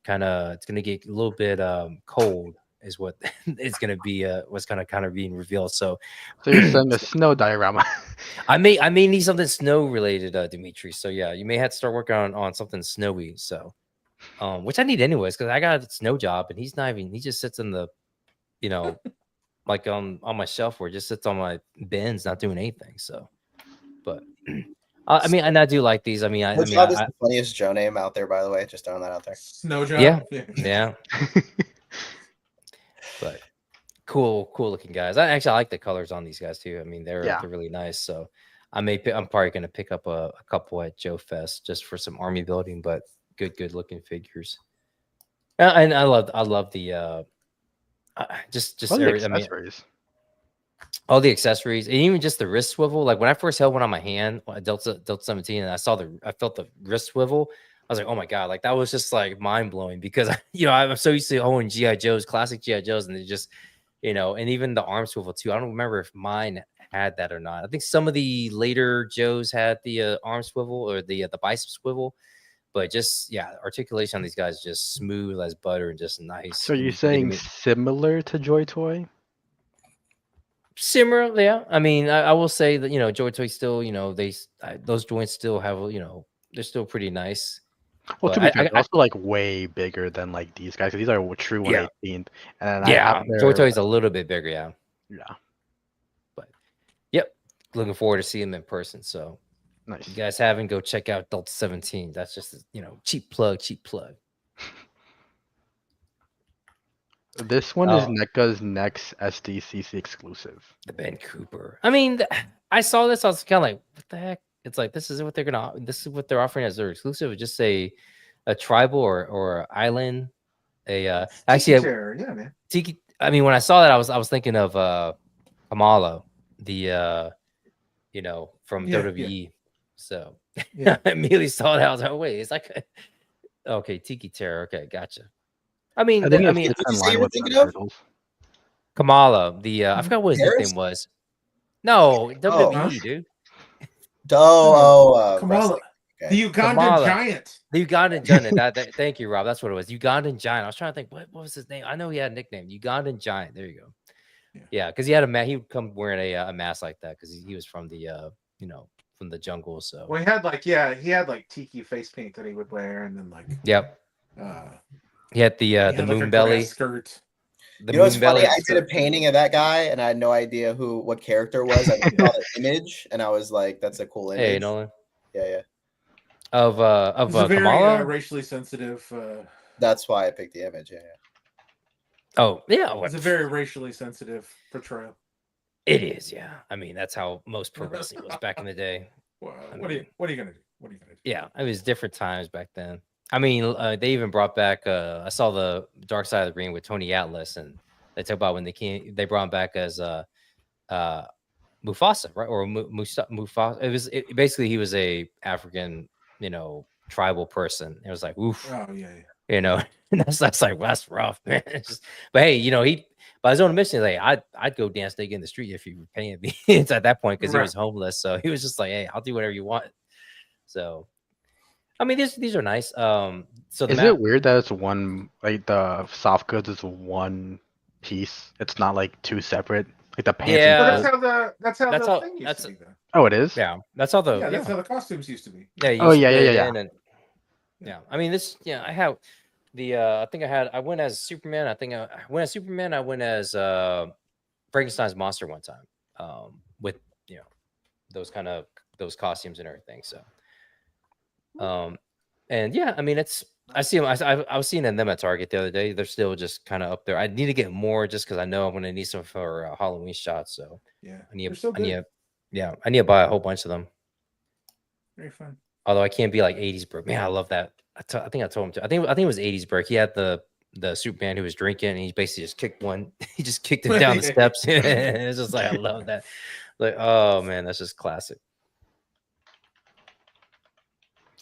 Speaker 1: it's gonna get a little bit cold is what it's gonna be what's kind of being revealed. So
Speaker 4: you're saying a snow diorama.
Speaker 1: I may need something snow related, Dimitri. So yeah, you may have to start working on something snowy. So which I need anyways, because I got a snow job and he just sits in the like on my shelf where it just sits on my bins, not doing anything. So, but I mean, and I do like these. I mean,
Speaker 2: Snow Job is the funniest Joe name out there, by the way. Just throwing that out there.
Speaker 3: Snow Job.
Speaker 1: Yeah. But cool looking guys. I like the colors on these guys too. I mean, they're really nice. So I'm probably gonna pick up a couple at Joe Fest just for some army building, but good looking figures. And I love the just
Speaker 4: accessories.
Speaker 1: All the accessories, and even just the wrist swivel. Like when I first held one on my hand, Delta 17, and I felt the wrist swivel. I was like, oh my god, like that was just like mind blowing, because I'm so used to owning GI Joes, classic GI Joes, and they just and even the arm swivel too. I don't remember if mine had that or not. I think some of the later Joes had the arm swivel or the bicep swivel. But just articulation on these guys just smooth as butter and just nice.
Speaker 4: So you're saying similar to Joy Toy?
Speaker 1: Similar, yeah. I mean, I will say that Joy Toy still, those joints still have, they're still pretty nice.
Speaker 4: Well, to be fair, they're also like way bigger than like these guys. These are true 1/18. And
Speaker 1: Joy Toy is a little bit bigger, yeah. But yep, looking forward to seeing them in person. So. Nice. If you guys haven't, go check out Delta 17. That's just cheap plug.
Speaker 4: This one is NECA's next SDCC exclusive.
Speaker 1: The Ben Cooper. I mean, I saw this. I was kind of like, what the heck? It's like this is what they're offering as their exclusive. It's just a tribal or island. Actually,
Speaker 3: man.
Speaker 1: Tiki. I mean, when I saw that, I was thinking of Kamala, the from WWE. Yeah. So I immediately saw that. I was like, oh, wait, it's like Tiki Terror. Okay, gotcha. I mean, Kamala, I forgot what his nickname was. No, WWE, dude.
Speaker 3: Kamala. The Ugandan Giant.
Speaker 1: The Ugandan Giant. Thank you, Rob. That's what it was. Ugandan Giant. I was trying to think, what was his name? I know he had a nickname. Ugandan Giant. There you go. Yeah, because he had he would come wearing a mask like that because he was from the from the jungle. So
Speaker 3: he had like tiki face paint that he would wear, and then like
Speaker 1: he had the moon belly
Speaker 3: skirt.
Speaker 2: It's funny. I did a painting of that guy, and I had no idea what character it was. I saw the image, and I was like, "That's a cool image."
Speaker 1: Hey, Nolan.
Speaker 2: Yeah.
Speaker 1: Of
Speaker 3: very,
Speaker 1: Kamala,
Speaker 3: racially sensitive.
Speaker 2: That's why I picked the image. Yeah.
Speaker 1: Oh yeah,
Speaker 3: it's a very racially sensitive portrayal.
Speaker 1: It is, yeah. I mean, that's how most pro wrestling was back in the day.
Speaker 3: Well, what are you gonna do?
Speaker 1: Yeah, it was different times back then. I mean, they even brought back. I saw the Dark Side of the Ring with Tony Atlas, and they talk about when they brought him back as Mufasa, right? Or Mufasa. Basically he was a African, tribal person. It was like, oof.
Speaker 3: Oh yeah.
Speaker 1: And that's like, well, that's rough, man. But hey, he by his own admission, like I'd go dance naked in the street if you were paying me. It's at that point because he was homeless, so he was just like, hey, I'll do whatever you want. So, I mean, these are nice. So
Speaker 4: is it weird that it's one, like the soft goods is one piece? It's not like two separate, like the pants.
Speaker 3: Yeah, that's how the thing used to be. Though.
Speaker 4: Oh, it is.
Speaker 1: Yeah, that's how
Speaker 3: that's how the costumes used to be.
Speaker 1: Yeah.
Speaker 2: Yeah.
Speaker 1: I mean, I have the. I went as Superman. I went as Superman. I went as Frankenstein's monster one time. With those costumes and everything. So. And yeah, I mean, I see them. I was seeing them at Target the other day. They're still just kind of up there. I need to get more just because I know I'm going to need some for Halloween shots. So
Speaker 3: yeah,
Speaker 1: Yeah, I need to buy a whole bunch of them.
Speaker 3: Very fun.
Speaker 1: Although I can't be like 80s Burke. Man, I love that. I think I told him to. I think it was 80s Burke. He had the Superman who was drinking, and he basically just kicked one. He just kicked him down the steps. It's just like I love that. Like, oh man, that's just classic.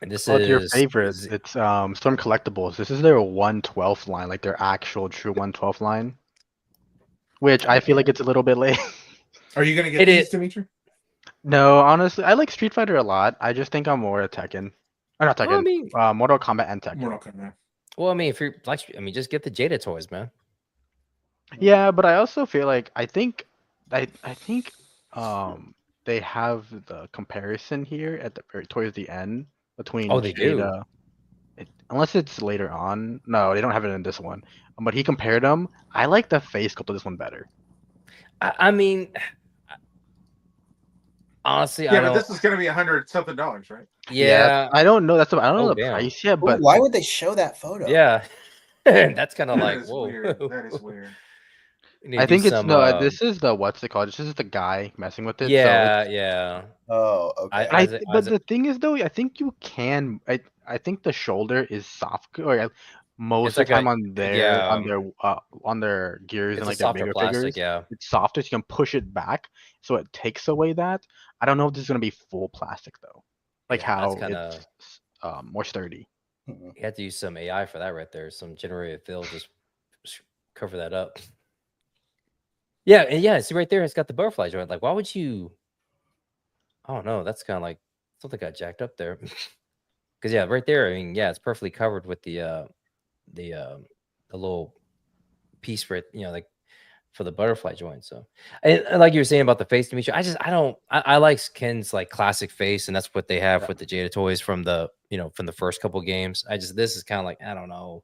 Speaker 1: And this
Speaker 4: What's your
Speaker 1: is
Speaker 4: favorite? It's Storm Collectibles. This is their 1/12 line, like their actual true 1/12 line. Which I feel like it's a little bit late.
Speaker 3: Are you gonna get
Speaker 1: It
Speaker 3: these,
Speaker 1: is-
Speaker 3: Dimitri?
Speaker 4: No, honestly, I like Street Fighter a lot. I just think I'm more a Tekken. Or not
Speaker 1: Well,
Speaker 4: Tekken.
Speaker 1: I mean,
Speaker 4: Mortal Kombat and Tekken.
Speaker 3: Mortal Kombat.
Speaker 1: well, I mean, if you're like, I mean, just get the Jada toys, man.
Speaker 4: Yeah, but I also feel like I think they have the comparison here at the towards the end between
Speaker 1: Oh, they do.
Speaker 4: Jada. Unless it's later on. No, they don't have it in this one. But he compared them. I like the face sculpt of this one better.
Speaker 1: I mean, honestly, I
Speaker 3: Yeah,
Speaker 1: don't.
Speaker 3: but this is gonna be $100-something, right?
Speaker 1: Yeah.
Speaker 4: I don't know. I don't know
Speaker 1: Oh,
Speaker 4: the
Speaker 1: damn.
Speaker 4: price yet,
Speaker 2: Well,
Speaker 4: but
Speaker 2: why would they show that photo?
Speaker 1: Yeah. That's kind of
Speaker 3: That
Speaker 1: like
Speaker 3: is
Speaker 1: whoa.
Speaker 3: weird. That is weird.
Speaker 1: You need
Speaker 4: I
Speaker 1: to do
Speaker 4: think it's
Speaker 1: some,
Speaker 4: no. This is the what's it called? This is the guy messing with it. So
Speaker 1: Yeah, yeah.
Speaker 2: Oh, okay.
Speaker 4: but the thing is though, I think you can. I think the shoulder is soft, or most
Speaker 1: It's
Speaker 4: of the
Speaker 1: like a-
Speaker 4: time on their gears
Speaker 1: It's
Speaker 4: and
Speaker 1: a
Speaker 4: like their
Speaker 1: softer
Speaker 4: bigger
Speaker 1: plastic,
Speaker 4: figures,
Speaker 1: yeah.
Speaker 4: it's softer. So you can push it back, so it takes away that. I don't know if this is gonna be full plastic though, like
Speaker 1: Yeah, that's
Speaker 4: how
Speaker 1: kinda-
Speaker 4: it's more sturdy.
Speaker 2: Mhm.
Speaker 1: You have to use some AI for that right there. Some generated fill, just cover that up. Yeah, and yeah, see right there, it's got the butterfly joint. Like, why would you? I don't know. That's kind of like something got jacked up there. Because yeah, right there. I mean, yeah, it's perfectly covered with the little piece for it. You know, like for the butterfly joint. So, and like you were saying about the face, Dimitri, I like Ken's like classic face, and that's what they have with the Jada toys from the from the first couple games. This is kind of like I don't know.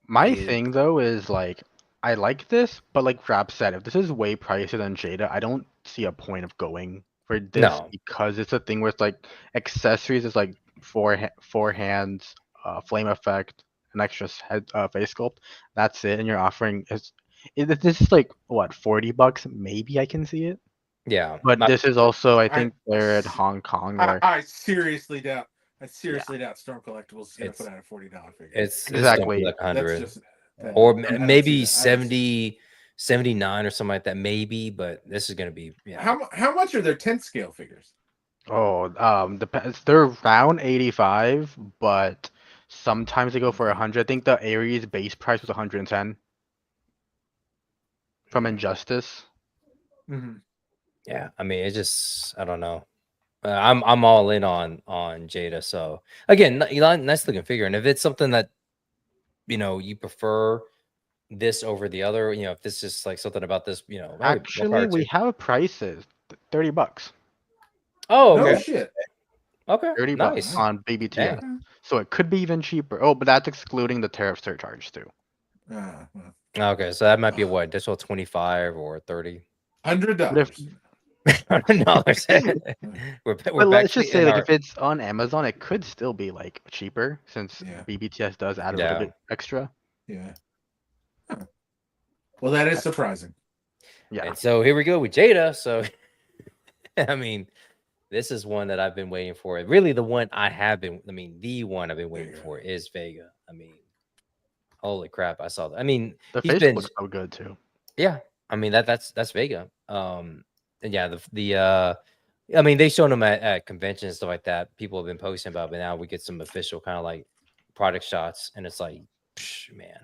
Speaker 4: My
Speaker 1: It-
Speaker 4: thing though is like I like this, but like Rap said, if this is way pricier than Jada, I don't see a point of going for this
Speaker 1: No.
Speaker 4: because it's a thing where it's like accessories is like four hands, flame effect, an extra head face sculpt. That's it, and you're offering this is like what $40 maybe I can see it.
Speaker 1: Yeah,
Speaker 4: But this is also I think they're at
Speaker 3: s-
Speaker 4: Hong Kong where
Speaker 3: I seriously doubt. I seriously doubt Storm Collectibles is gonna
Speaker 1: It's-
Speaker 3: put out a $40 figure.
Speaker 1: it's
Speaker 4: Exactly.
Speaker 1: gonna be like
Speaker 3: That's
Speaker 1: 100
Speaker 3: just
Speaker 1: or
Speaker 3: I don't see
Speaker 1: maybe
Speaker 3: that. I don't see
Speaker 1: 70, 79 or something like that. Maybe, but this is gonna be
Speaker 3: that. How much are their 10th scale figures?
Speaker 4: Oh, depends. They're around 85, but sometimes they go for 100. I think the Ares base price was 110 from Injustice.
Speaker 3: Mm-hmm.
Speaker 1: Yeah, I mean, it's just I don't know. I'm all in on Jada. So again, nice looking figure, and if it's something that you prefer this over the other, if this is like something about this, hey, more power
Speaker 4: Actually, we
Speaker 1: to-
Speaker 4: have prices. $30.
Speaker 1: Oh,
Speaker 3: No
Speaker 1: okay,
Speaker 3: shit.
Speaker 1: okay,
Speaker 4: 30
Speaker 1: nice.
Speaker 4: bucks on BBTS.
Speaker 1: Dang.
Speaker 4: So it could be even cheaper. Oh, but that's excluding the tariff surcharge too.
Speaker 3: Well,
Speaker 1: Okay, so that might be what additional 25 or 30.
Speaker 3: $100.
Speaker 1: $100. We're
Speaker 4: But
Speaker 1: back
Speaker 4: let's
Speaker 1: to
Speaker 4: just say,
Speaker 1: in
Speaker 4: like,
Speaker 1: our-
Speaker 4: if it's on Amazon, it could still be like cheaper since
Speaker 3: Yeah.
Speaker 4: BBTS does add a
Speaker 1: Yeah.
Speaker 4: little bit extra.
Speaker 3: Yeah. Huh. Well, that is surprising.
Speaker 4: Yeah.
Speaker 1: And so here we go with Jada. So, I mean, this is one that I've been waiting for. Really, the one the one I've been waiting
Speaker 3: Vega.
Speaker 1: for is Vega. I mean, holy crap, I saw that. I mean,
Speaker 4: The
Speaker 1: he's
Speaker 4: face
Speaker 1: been,
Speaker 4: looks so good too.
Speaker 1: yeah. I mean, that's Vega. And yeah, I mean, they shown him at conventions and stuff like that. People have been posting about, it, but now we get some official kind of like product shots, and it's like, man,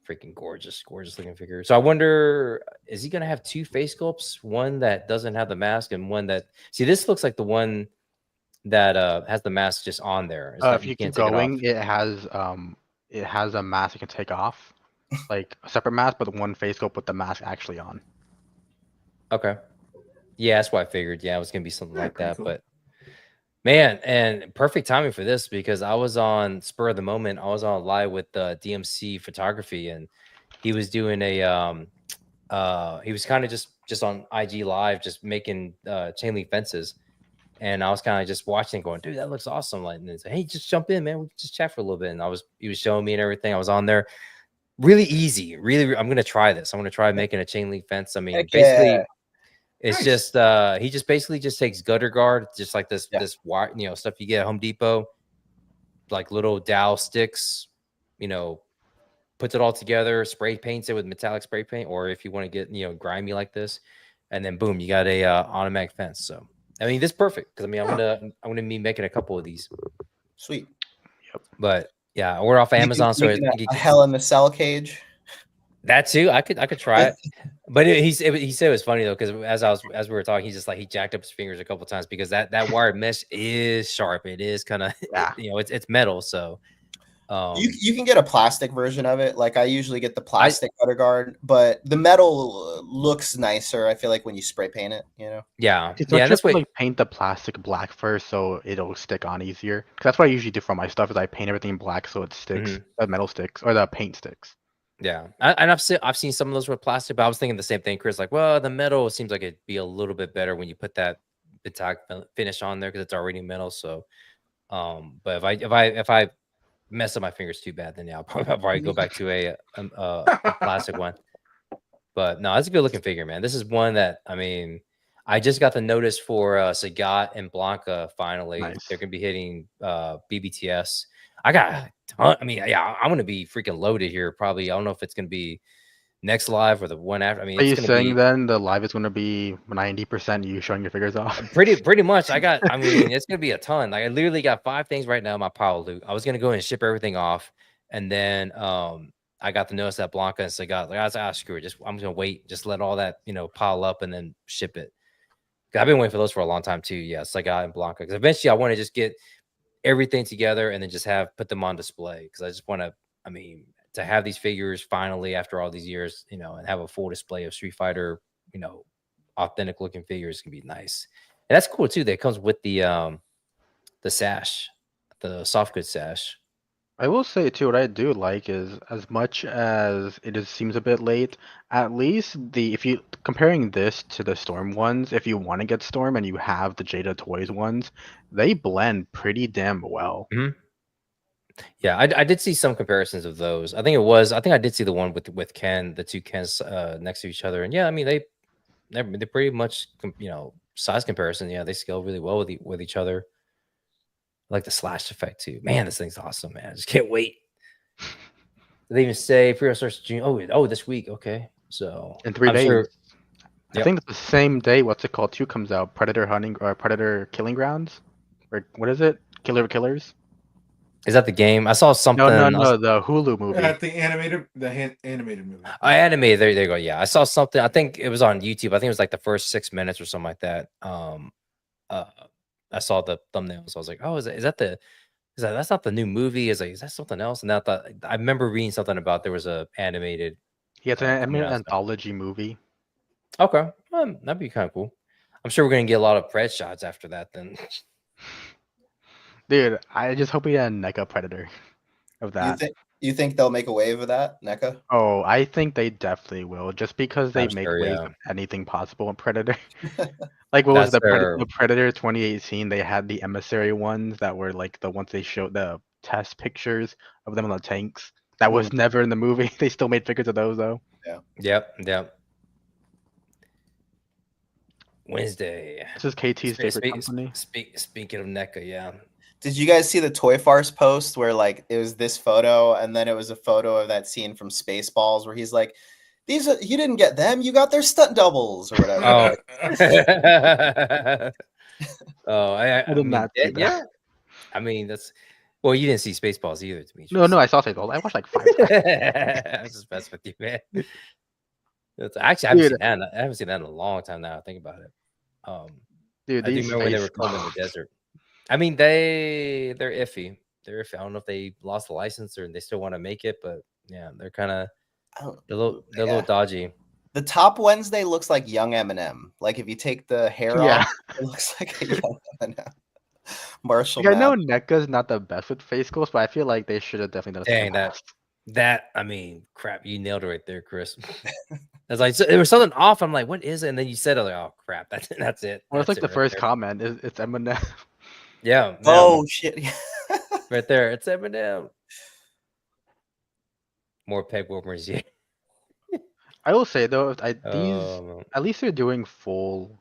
Speaker 1: freaking gorgeous looking figure. So I wonder, is he gonna have two face sculpts? One that doesn't have the mask, and one that this looks like the one that has the mask just on there. It's not-
Speaker 4: If you keep
Speaker 1: can't take it off.
Speaker 4: going, it has a mask you can take off, like a separate mask, but one face sculpt with the mask actually on.
Speaker 1: Okay. Yeah, that's why I figured. Yeah, it was gonna be something
Speaker 3: Yeah,
Speaker 1: like
Speaker 3: pretty
Speaker 1: that.
Speaker 3: cool.
Speaker 1: But man, and perfect timing for this because I was on spur of the moment. I was on live with DMC Photography, and he was doing a he was kind of just on IG Live, just making chain link fences. And I was kind of just watching, going, dude, that looks awesome. Like, and then say, hey, just jump in, man. We can just chat for a little bit. And he was showing me and everything. I was on there. Really easy. Really, I'm gonna try this. I'm gonna try making a chain link fence. I mean,
Speaker 2: Heck
Speaker 1: basically,
Speaker 2: yeah.
Speaker 1: It's
Speaker 3: Nice.
Speaker 1: just he just basically just takes gutter guard, just like this wire, stuff you get at Home Depot, like little dowel sticks, puts it all together, spray paints it with metallic spray paint, or if you want to get grimy like this, and then boom, you got a automatic fence. So I mean, this is perfect because I mean, I'm gonna be making a couple of these.
Speaker 2: Sweet.
Speaker 1: But yeah, we're off Amazon, so I
Speaker 2: Making
Speaker 1: think
Speaker 2: a Hell in the Cell cage.
Speaker 1: that too. I could try it. But he said it was funny though, because as we were talking, he's just like he jacked up his fingers a couple times because that wire mesh is sharp. It is kind of it's metal. So
Speaker 2: you can get a plastic version of it. Like I usually get the plastic gutter guard, but the metal looks nicer. I feel like when you spray paint it,
Speaker 1: Yeah,
Speaker 4: Don't
Speaker 1: yeah.
Speaker 4: you
Speaker 1: That's
Speaker 4: have to,
Speaker 1: what.
Speaker 4: like paint the plastic black first so it'll stick on easier? 'Cause that's what I usually do for my stuff is I paint everything black so it sticks. The metal sticks or the paint sticks.
Speaker 1: Yeah, and I've seen some of those with plastic, but I was thinking the same thing, Chris. Like, well, the metal seems like it'd be a little bit better when you put that metallic finish on there because it's already metal. So, but if I mess up my fingers too bad, then yeah, I'll probably go back to a plastic one. But no, it's a good looking figure, man. This is one that I mean, I just got the notice for Sagat and Blanca. Finally,
Speaker 4: Nice.
Speaker 1: they're gonna be hitting BBTS. I got a ton. I mean, yeah, I'm gonna be freaking loaded here. Probably, I don't know if it's gonna be next live or the one after. I mean,
Speaker 4: Are
Speaker 1: it's
Speaker 4: you
Speaker 1: gonna
Speaker 4: saying
Speaker 1: be
Speaker 4: then the live is going to be 90% you showing your figures off?
Speaker 1: pretty much. I mean, it's gonna be a ton. Like I literally got 5 things right now in my pile of loot. I was gonna go and ship everything off, and then I got the notice that Blanca and Sagat. Like I was like, screw it. I'm just gonna wait. Just let all that pile up and then ship it. I've been waiting for those for a long time too. Yeah, Sagat and Blanca. Because eventually I want to just get everything together and then just put them on display. Because I just want to. I mean, to have these figures finally after all these years, and have a full display of Street Fighter, authentic looking figures can be nice. And that's cool too. That comes with the sash, the soft goods sash.
Speaker 4: I will say too, what I do like is as much as seems a bit late, at least if you comparing this to the Storm ones, if you want to get Storm and you have the Jada Toys ones, they blend pretty damn well.
Speaker 1: Mm-hmm. Yeah, I did see some comparisons of those. I think I did see the one with Ken, the two Kens next to each other, and yeah, I mean they're pretty much size comparison. Yeah, they scale really well with each other. I like the slash effect too. Man, this thing's awesome, man. I just can't wait. They even say pre-order starts June. Oh, this week. Okay, so
Speaker 4: In 3
Speaker 1: I'm
Speaker 4: days.
Speaker 1: sure.
Speaker 4: I think it's the same day. What's it called? 2 comes out. Predator Hunting or Predator Killing Grounds, or what is it? Killers.
Speaker 1: Is that the game? I saw something.
Speaker 4: No, the Hulu movie.
Speaker 3: The animated movie.
Speaker 1: I animated. There you go. Yeah, I saw something. I think it was on YouTube. I think it was like the first 6 minutes or something like that. I saw the thumbnail, so I was like, "Oh, that's not the new movie? Is that something else?" And I remember reading something about there was a animated.
Speaker 4: Yeah, it's an anthology movie.
Speaker 1: Okay, that'd be kind of cool. I'm sure we're gonna get a lot of Pred shots after that. Then,
Speaker 4: dude, I just hope we get a NECA Predator of that.
Speaker 2: You think they'll make a wave of that, NECA?
Speaker 4: Oh, I think they definitely will, just because they make waves of anything possible in Predator. Like what was the Predator 2018? They had the emissary ones that were like the ones they showed the test pictures of them on the tanks. That was never in the movie. They still made figures of those though.
Speaker 2: Yeah.
Speaker 1: Yep. Wednesday.
Speaker 4: This is KT's favorite company.
Speaker 1: Speaking of NECA, yeah.
Speaker 2: Did you guys see the Toy Farce post where like it was this photo and then it was a photo of that scene from Spaceballs where he's like, you didn't get them, you got their stunt doubles or whatever.
Speaker 1: I
Speaker 4: did not see that.
Speaker 1: Yeah. I mean, you didn't see Spaceballs either, Demetrius.
Speaker 4: No, I saw Spaceballs. I watched like 5 times.
Speaker 1: I was just messing with you, man. Actually, I haven't seen that in a long time now. I think about it.
Speaker 4: Dude,
Speaker 1: I do remember when they were filming in the desert. I mean, they're iffy. They're iffy. I don't know if they lost the license or they still want to make it, but yeah, they're kind of they're a little dodgy.
Speaker 2: The top Wednesday looks like young Eminem. Like if you take the hair off, it looks like a young Eminem. Marshall.
Speaker 4: I know NECA's not the best with face goals, but I feel like they should have definitely done
Speaker 1: something. That I mean, crap, you nailed it right there, Chris. I was like, there was something off. I'm like, what is it? And then you said, like, oh crap, that's it.
Speaker 4: Well, it's like the first comment. It's Eminem.
Speaker 1: Yeah.
Speaker 2: Oh shit.
Speaker 1: Right there, it's Eminem. More peg warmers, yeah.
Speaker 4: I will say though, these
Speaker 1: Um,
Speaker 4: at least they're doing full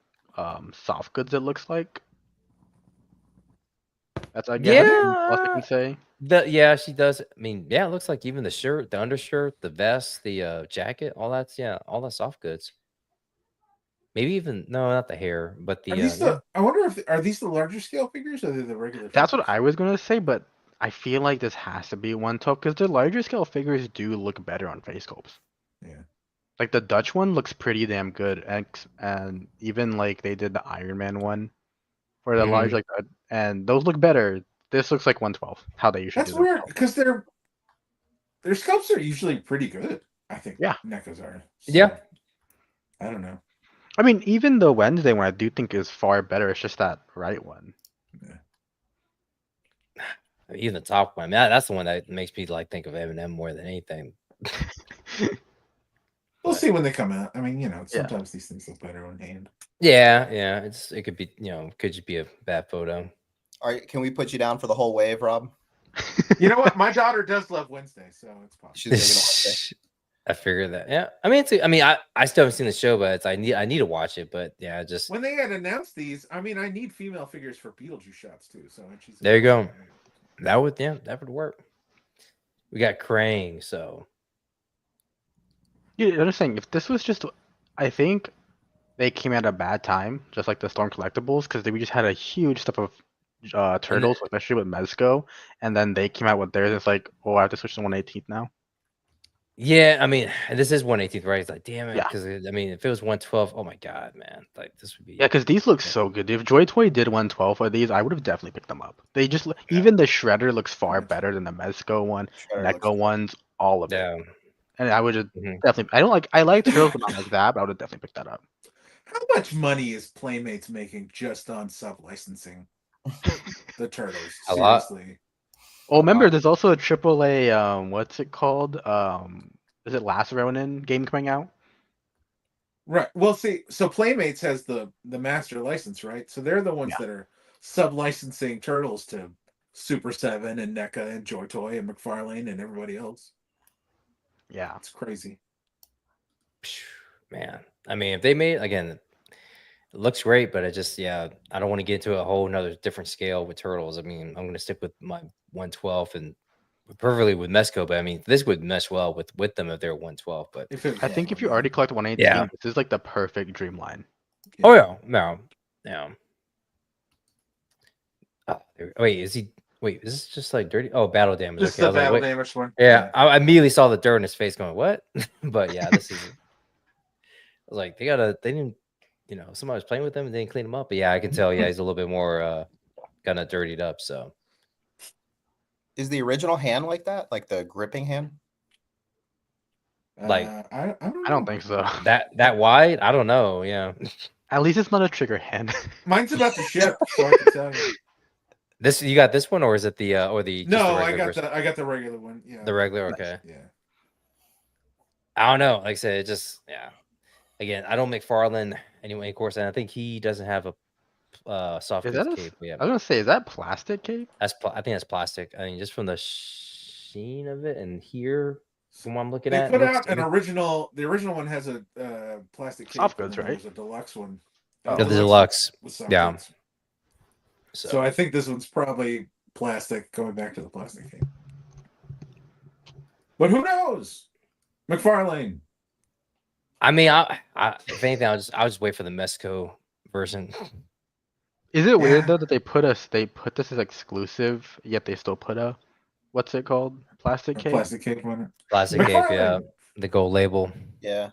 Speaker 4: soft goods. It looks like that's I guess the plus I
Speaker 1: yeah,
Speaker 4: can say.
Speaker 1: yeah, she does. I mean, yeah, it looks like even the shirt, the undershirt, the vest, the jacket, all that's all that soft goods. Maybe even no, not the hair, but
Speaker 3: Are
Speaker 1: the
Speaker 3: these
Speaker 1: yeah.
Speaker 3: the? I wonder if are these the larger scale figures or are they the regular?
Speaker 4: That's
Speaker 3: figures?
Speaker 4: what I was gonna say, but I feel like this has to be 112 because the larger scale figures do look better on face sculpts.
Speaker 3: Yeah.
Speaker 4: Like the Dutch one looks pretty damn good, and even like they did the Iron Man one for the large
Speaker 1: Mhm.
Speaker 4: like that, and those look better. This looks like 112, how they usually
Speaker 3: That's
Speaker 4: do them.
Speaker 3: weird because their sculpts are usually pretty good. I think
Speaker 4: Yeah.
Speaker 3: NECA's are. So,
Speaker 1: Yeah.
Speaker 3: I don't know.
Speaker 4: I mean, even the Wednesday one I do think is far better. It's just that right one.
Speaker 3: Yeah.
Speaker 1: I mean, even the top one. That's the one that makes me like think of Eminem more than anything.
Speaker 3: We'll
Speaker 1: But-
Speaker 3: see when they come out. I mean,
Speaker 4: Yeah.
Speaker 3: sometimes these things look better on hand.
Speaker 1: Yeah, it could be could just be a bad photo.
Speaker 2: Can we put you down for the whole wave, Rob?
Speaker 3: You know what? My daughter does love Wednesday, so it's possible.
Speaker 2: She's gonna watch it.
Speaker 1: I figured that. Yeah, I mean, I still haven't seen the show, but I need to watch it. But yeah, just
Speaker 3: When they had announced these, I mean, I need female figures for Beetlejuice shots too. So she's
Speaker 1: there you go. That would work. We got Krang, so
Speaker 4: Yeah, I'm just saying, if this was just, I think they came at a bad time, just like the Storm collectibles, because we just had a huge stuff of turtles, especially with Mezco, and then they came out with theirs. It's like, oh, I have to switch to 118th now.
Speaker 1: yeah. I mean, and this is 118th, right? It's like, damn it,
Speaker 4: Yeah.
Speaker 1: because I mean, if it was 112, oh my god, man, like this would be
Speaker 4: Yeah, because these look so good. If Joy Toy did 112 for these, I would have definitely picked them up. They just even the Shredder looks far better than the Mezco one,
Speaker 2: Shredder looks
Speaker 4: NECA
Speaker 2: good.
Speaker 4: ones, all of it.
Speaker 1: yeah.
Speaker 4: And I would just
Speaker 1: Mhm.
Speaker 4: definitely. I like turtles, but not like that. But I would have definitely picked that up.
Speaker 3: How much money is Playmates making just on sub licensing the turtles?
Speaker 1: A lot.
Speaker 3: Seriously.
Speaker 4: Oh, remember, there's also a AAA. What's it called? Is it Last Ronin game coming out?
Speaker 3: Right. Well, see, so Playmates has the master license, right? So they're the ones
Speaker 4: Yeah.
Speaker 3: that are sub licensing turtles to Super 7 and NECA and Joy Toy and McFarlane and everybody else.
Speaker 4: Yeah.
Speaker 3: It's crazy.
Speaker 1: Man, I mean, if they made again, it looks great, but I don't want to get into a whole nother different scale with turtles. I mean, I'm going to stick with my 112 and perfectly with Mesco, but I mean, this would mesh well with them if they're 112. But
Speaker 4: I think if you already collect 118,
Speaker 1: Yeah.
Speaker 4: this is like the perfect dream line.
Speaker 1: oh yeah, no. Wait, is this just like dirty? Oh, battle damage.
Speaker 3: This is
Speaker 1: Okay, I
Speaker 3: the
Speaker 1: was like,
Speaker 3: battle
Speaker 1: wait.
Speaker 3: damage one.
Speaker 1: Yeah, I immediately saw the dirt in his face, going, "What?" But yeah, this is. I was like, they didn't, somebody was playing with them and didn't clean him up. But yeah, I can tell. Yeah, he's a little bit more kind of dirtied up. So
Speaker 2: Is the original hand like that? Like the gripping hand?
Speaker 1: Like-
Speaker 3: I don't
Speaker 4: I don't
Speaker 3: know.
Speaker 4: think so.
Speaker 1: that wide, I don't know. Yeah,
Speaker 4: At least it's not a trigger hand.
Speaker 3: Mine's about to ship, so I can tell you.
Speaker 1: this you got this one, or is it the or the just the
Speaker 3: No,
Speaker 1: regular version?
Speaker 3: I got the regular one. Yeah.
Speaker 1: The regular. Okay,
Speaker 3: Yeah.
Speaker 1: I don't know. Like I said, it just Again, I don't McFarlane anyway. Of course, and I think he doesn't have a soft
Speaker 4: Is
Speaker 1: goods
Speaker 4: that
Speaker 1: cape. Yeah,
Speaker 4: I was gonna say, is that plastic cape?
Speaker 1: I think that's plastic. I mean, just from the sheen of it and here, from what I'm looking
Speaker 3: They
Speaker 1: at,
Speaker 3: put
Speaker 1: it looks
Speaker 3: out an original. The original one has a plastic cape.
Speaker 4: Soft
Speaker 3: and
Speaker 4: goods,
Speaker 3: then
Speaker 4: right?
Speaker 3: There's a deluxe one.
Speaker 4: Oh.
Speaker 1: the deluxe.
Speaker 3: with soft
Speaker 1: Yeah.
Speaker 3: goods.
Speaker 1: So,
Speaker 3: So I think this one's probably plastic. Going back to the plastic cape. But who knows? McFarlane.
Speaker 1: I mean, if anything, I'll just wait for the Mesco version.
Speaker 4: Is it weird
Speaker 3: Yeah.
Speaker 4: though that they put this as exclusive, yet they still put a what's it called? Plastic cape?
Speaker 3: Plastic cape on it.
Speaker 1: Plastic cape, yeah,
Speaker 3: McFarlane.
Speaker 1: the gold label.
Speaker 2: Yeah.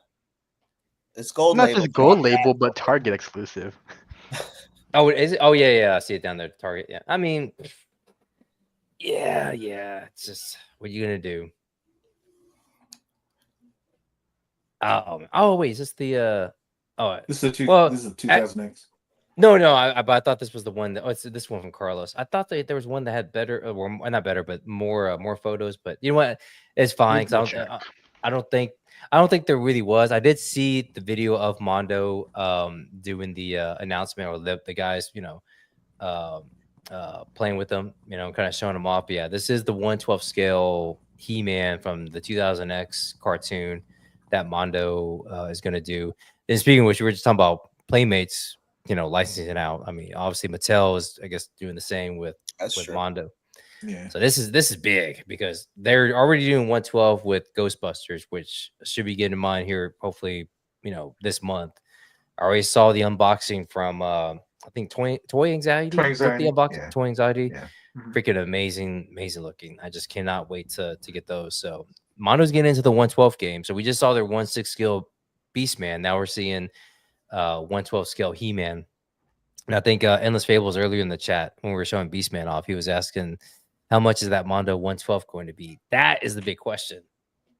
Speaker 2: It's gold
Speaker 4: Not
Speaker 2: label.
Speaker 4: just gold label, but Target exclusive.
Speaker 1: Oh, is it? Oh, yeah. I see it down there. Target. Yeah. I mean, yeah. It's just what are you gonna do? Oh, wait. Is this the? Oh,
Speaker 3: This is
Speaker 1: Well,
Speaker 3: a 2000X.
Speaker 1: no. But I thought this was the one that. Oh, it's this one from Carlos. I thought that there was one that had better, or not better, but more photos. But you know what? It's fine. 'Cause I don't think there really was. I did see the video of Mondo doing the announcement, or the guys, playing with them, kind of showing them off. But yeah, this is the 112 scale He-Man from the 2000X cartoon. that Mondo is going to do. And speaking of which, we were just talking about Playmates, licensing it out. I mean, obviously Mattel is, I guess, doing the same with
Speaker 2: true.
Speaker 1: Mondo.
Speaker 3: Yeah.
Speaker 1: So this is big because they're already doing 112 with Ghostbusters, which should be getting in mind here. Hopefully, this month. I already saw the unboxing from I think Toy Anxiety.
Speaker 3: Toy
Speaker 1: Is that the
Speaker 3: Anxiety,
Speaker 1: unboxing?
Speaker 3: yeah.
Speaker 1: Toy Anxiety.
Speaker 3: Yeah. Mhm.
Speaker 1: Freaking amazing looking. I just cannot wait to get those. So Mondo's getting into the 112 game. So we just saw their 1/6 scale Beastman. Now we're seeing 112 scale He-Man. And I think Endless Fables earlier in the chat when we were showing Beastman off, he was asking how much is that Mondo 112 going to be? That is the big question.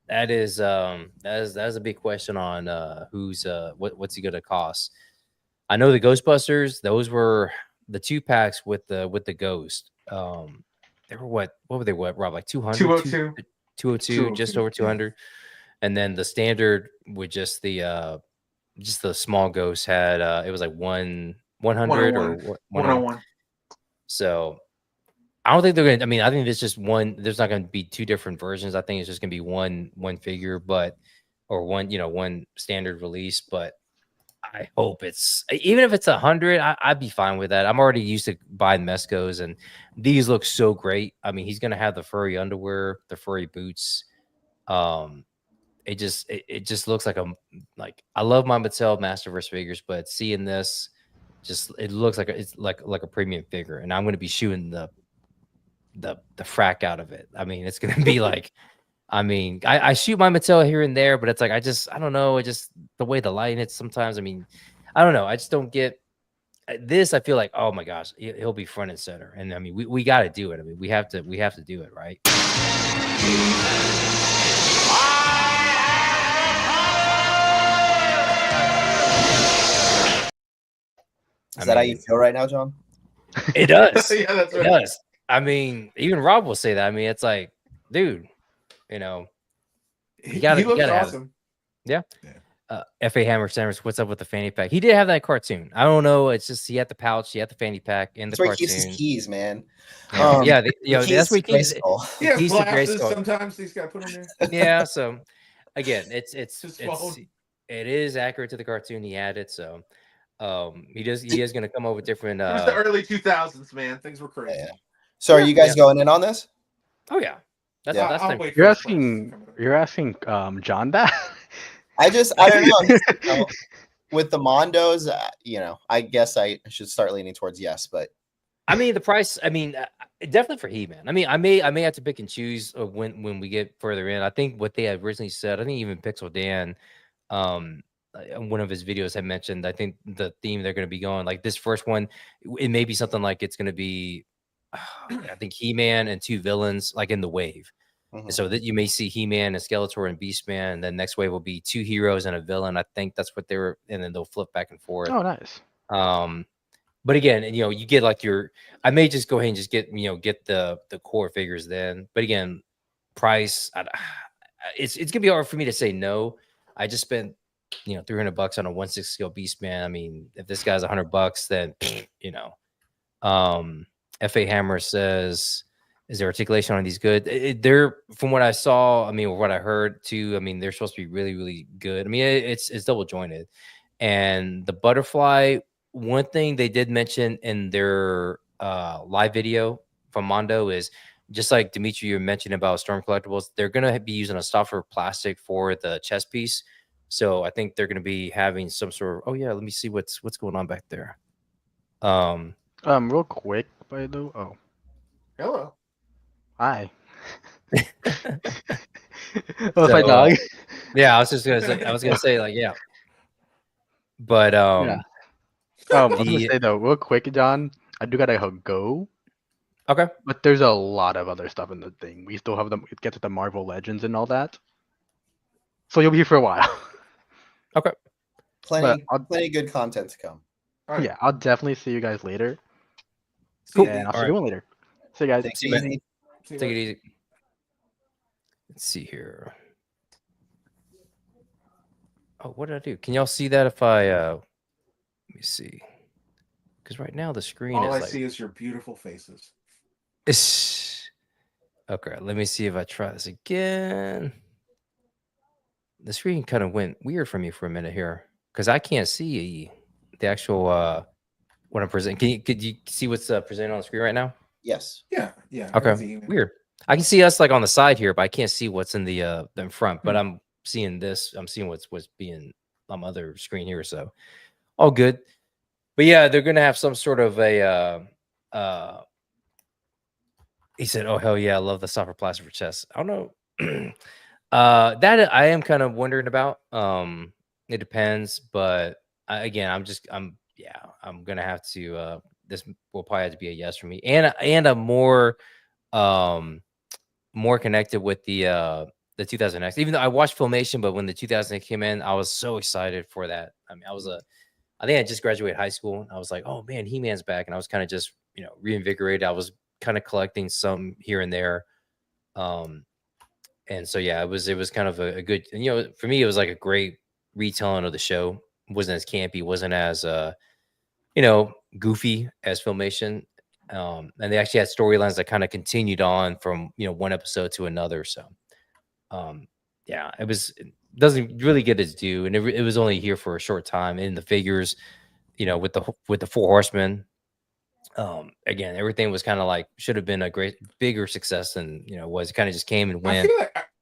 Speaker 1: That is a big question on who's what's he gonna cost. I know the Ghostbusters, those were the 2-packs with the ghost. They were what were they, Rob? Like 200,
Speaker 3: 202.
Speaker 1: 202, just over 200. And then the standard with just the small ghost had it was like 100 or
Speaker 3: 101.
Speaker 1: So I don't think they're gonna. I mean, I think it's just one. There's not going to be two different versions. I think it's just going to be one figure, or one standard release. But I hope it's, even if it's 100, I'd be fine with that. I'm already used to buying Mescos, and these look so great. I mean, he's going to have the furry underwear, the furry boots. It just looks like I love my Mattel Masterverse figures, but seeing this, it looks like it's like a premium figure, and I'm going to be shooting the frack out of it. I mean, it's gonna be like, I mean, I shoot my Mattel here and there, but it's like I don't know, it just the way the light hits sometimes. I mean, I don't know. I just don't get this. I feel like, oh my gosh, he'll be front and center. And I mean, we got to do it. I mean, we have to do it, right?
Speaker 2: Is that how you feel right now, John?
Speaker 1: It does.
Speaker 3: Yeah, that's
Speaker 1: it
Speaker 3: right.
Speaker 1: does. I mean, even Rob will say that. I mean, it's like, dude,
Speaker 3: He
Speaker 1: gotta
Speaker 3: looks
Speaker 1: have it.
Speaker 3: awesome.
Speaker 1: Yeah. F.A. Hammer Sanders, what's up with the fanny pack? He did have that cartoon. I don't know. It's just he had the pouch, he had the fanny pack in the
Speaker 2: That's where
Speaker 1: cartoon.
Speaker 2: he keeps his keys, man.
Speaker 1: Yeah, that's where he
Speaker 2: keys
Speaker 1: keeps
Speaker 3: He has
Speaker 1: keys to
Speaker 3: glasses
Speaker 1: Grayskull.
Speaker 3: sometimes he's got to put in there.
Speaker 1: Yeah, so again, it's
Speaker 3: His phone.
Speaker 1: it is accurate to the cartoon. He had it, so he is going to come up with different.
Speaker 3: It was the early 2000s, man. Things were crazy.
Speaker 2: Yeah. So are you guys going in on this?
Speaker 1: Oh yeah, that's
Speaker 3: I'll wait for
Speaker 4: You're
Speaker 3: the
Speaker 4: asking
Speaker 3: price.
Speaker 4: you're asking John that?
Speaker 2: I don't know. With the Mondos, I guess I should start leaning towards yes, but
Speaker 1: I mean the price. I mean, definitely for He-Man. I mean, I may have to pick and choose when we get further in. I think what they had originally said. I think even Pixel Dan, one of his videos had mentioned. I think the theme they're going to be going like this first one. It may be something like it's going to be, I think He-Man and two villains like in the wave.
Speaker 2: mhm.
Speaker 1: So that you may see He-Man and Skeletor and Beastman, and then next wave will be two heroes and a villain. I think that's what and then they'll flip back and forth.
Speaker 4: Oh, nice.
Speaker 1: But again, you get like I may just go ahead and just get the core figures then. But again, price, it's gonna be hard for me to say no. I just spent $300 on a 1/6 scale Beastman. I mean, if this guy's $100, then F.A. Hammer says, is their articulation on these good? They're, from what I saw, I mean, or what I heard too, I mean, they're supposed to be really, really good. I mean, it's double jointed. And the butterfly, one thing they did mention in their live video from Mondo is, just like Dimitri, you mentioned about Storm Collectibles, they're going to be using a softer plastic for the chest piece. So I think they're going to be having some sort of, oh yeah, let me see what's going on back there.
Speaker 4: Real quick, by the way. Oh,
Speaker 3: Hello.
Speaker 4: hi. Oh, my dog.
Speaker 1: Yeah, I was gonna say like, yeah. But
Speaker 4: Yeah. I was gonna say though, real quick, John, I do gotta go.
Speaker 1: Okay.
Speaker 4: But there's a lot of other stuff in the thing. We still have them get to the Marvel Legends and all that. So you'll be here for a while.
Speaker 1: Okay.
Speaker 2: Plenty good content to come.
Speaker 3: Right.
Speaker 4: Yeah, I'll definitely see you guys later.
Speaker 3: Cool.
Speaker 4: And I'll
Speaker 1: All
Speaker 4: see you later. See you guys.
Speaker 2: Thanks,
Speaker 1: See you, man.
Speaker 2: easy.
Speaker 1: Take it easy. Let's see here. Oh, what did I do? Can y'all see that if I let me see. Because right now the screen
Speaker 3: All
Speaker 1: is
Speaker 3: I see is your beautiful faces.
Speaker 1: Okay, let me see if I try this again. the screen kind of went weird for me for a minute here because I can't see the actual what I'm presenting. Could you see what's presented on the screen right now?
Speaker 2: Yes.
Speaker 3: Yeah, yeah.
Speaker 1: Okay,
Speaker 3: everything.
Speaker 1: weird. I can see us like on the side here, but I can't see what's in the in front. But
Speaker 3: Hmm.
Speaker 1: I'm seeing this. I'm seeing what's being on my other screen here. So all good. But yeah, they're gonna have some sort of a. He said, "Oh hell yeah, I love the software plastic for chess." I don't know. That I am kind of wondering about. It depends, but again, I'm gonna have to. This will probably have to be a yes for me, and I'm um more connected with the 2000X. Even though I watched Filmation, but when the 2000X came in, I was so excited for that. I mean, I think I just graduated high school. And I was like, oh man, He-Man's back, and I was kind of just reinvigorated. I was kind of collecting some here and there. And so yeah, it was kind of a good, for me it was like a great retelling of the show. It wasn't as campy, wasn't as goofy as Filmation. And they actually had storylines that kind of continued on from one episode to another. So yeah, it doesn't really get its due, and it was only here for a short time. In the figures, with the Four Horsemen, again, everything was kind of like should have been a great bigger success than was. It kind of just came and went.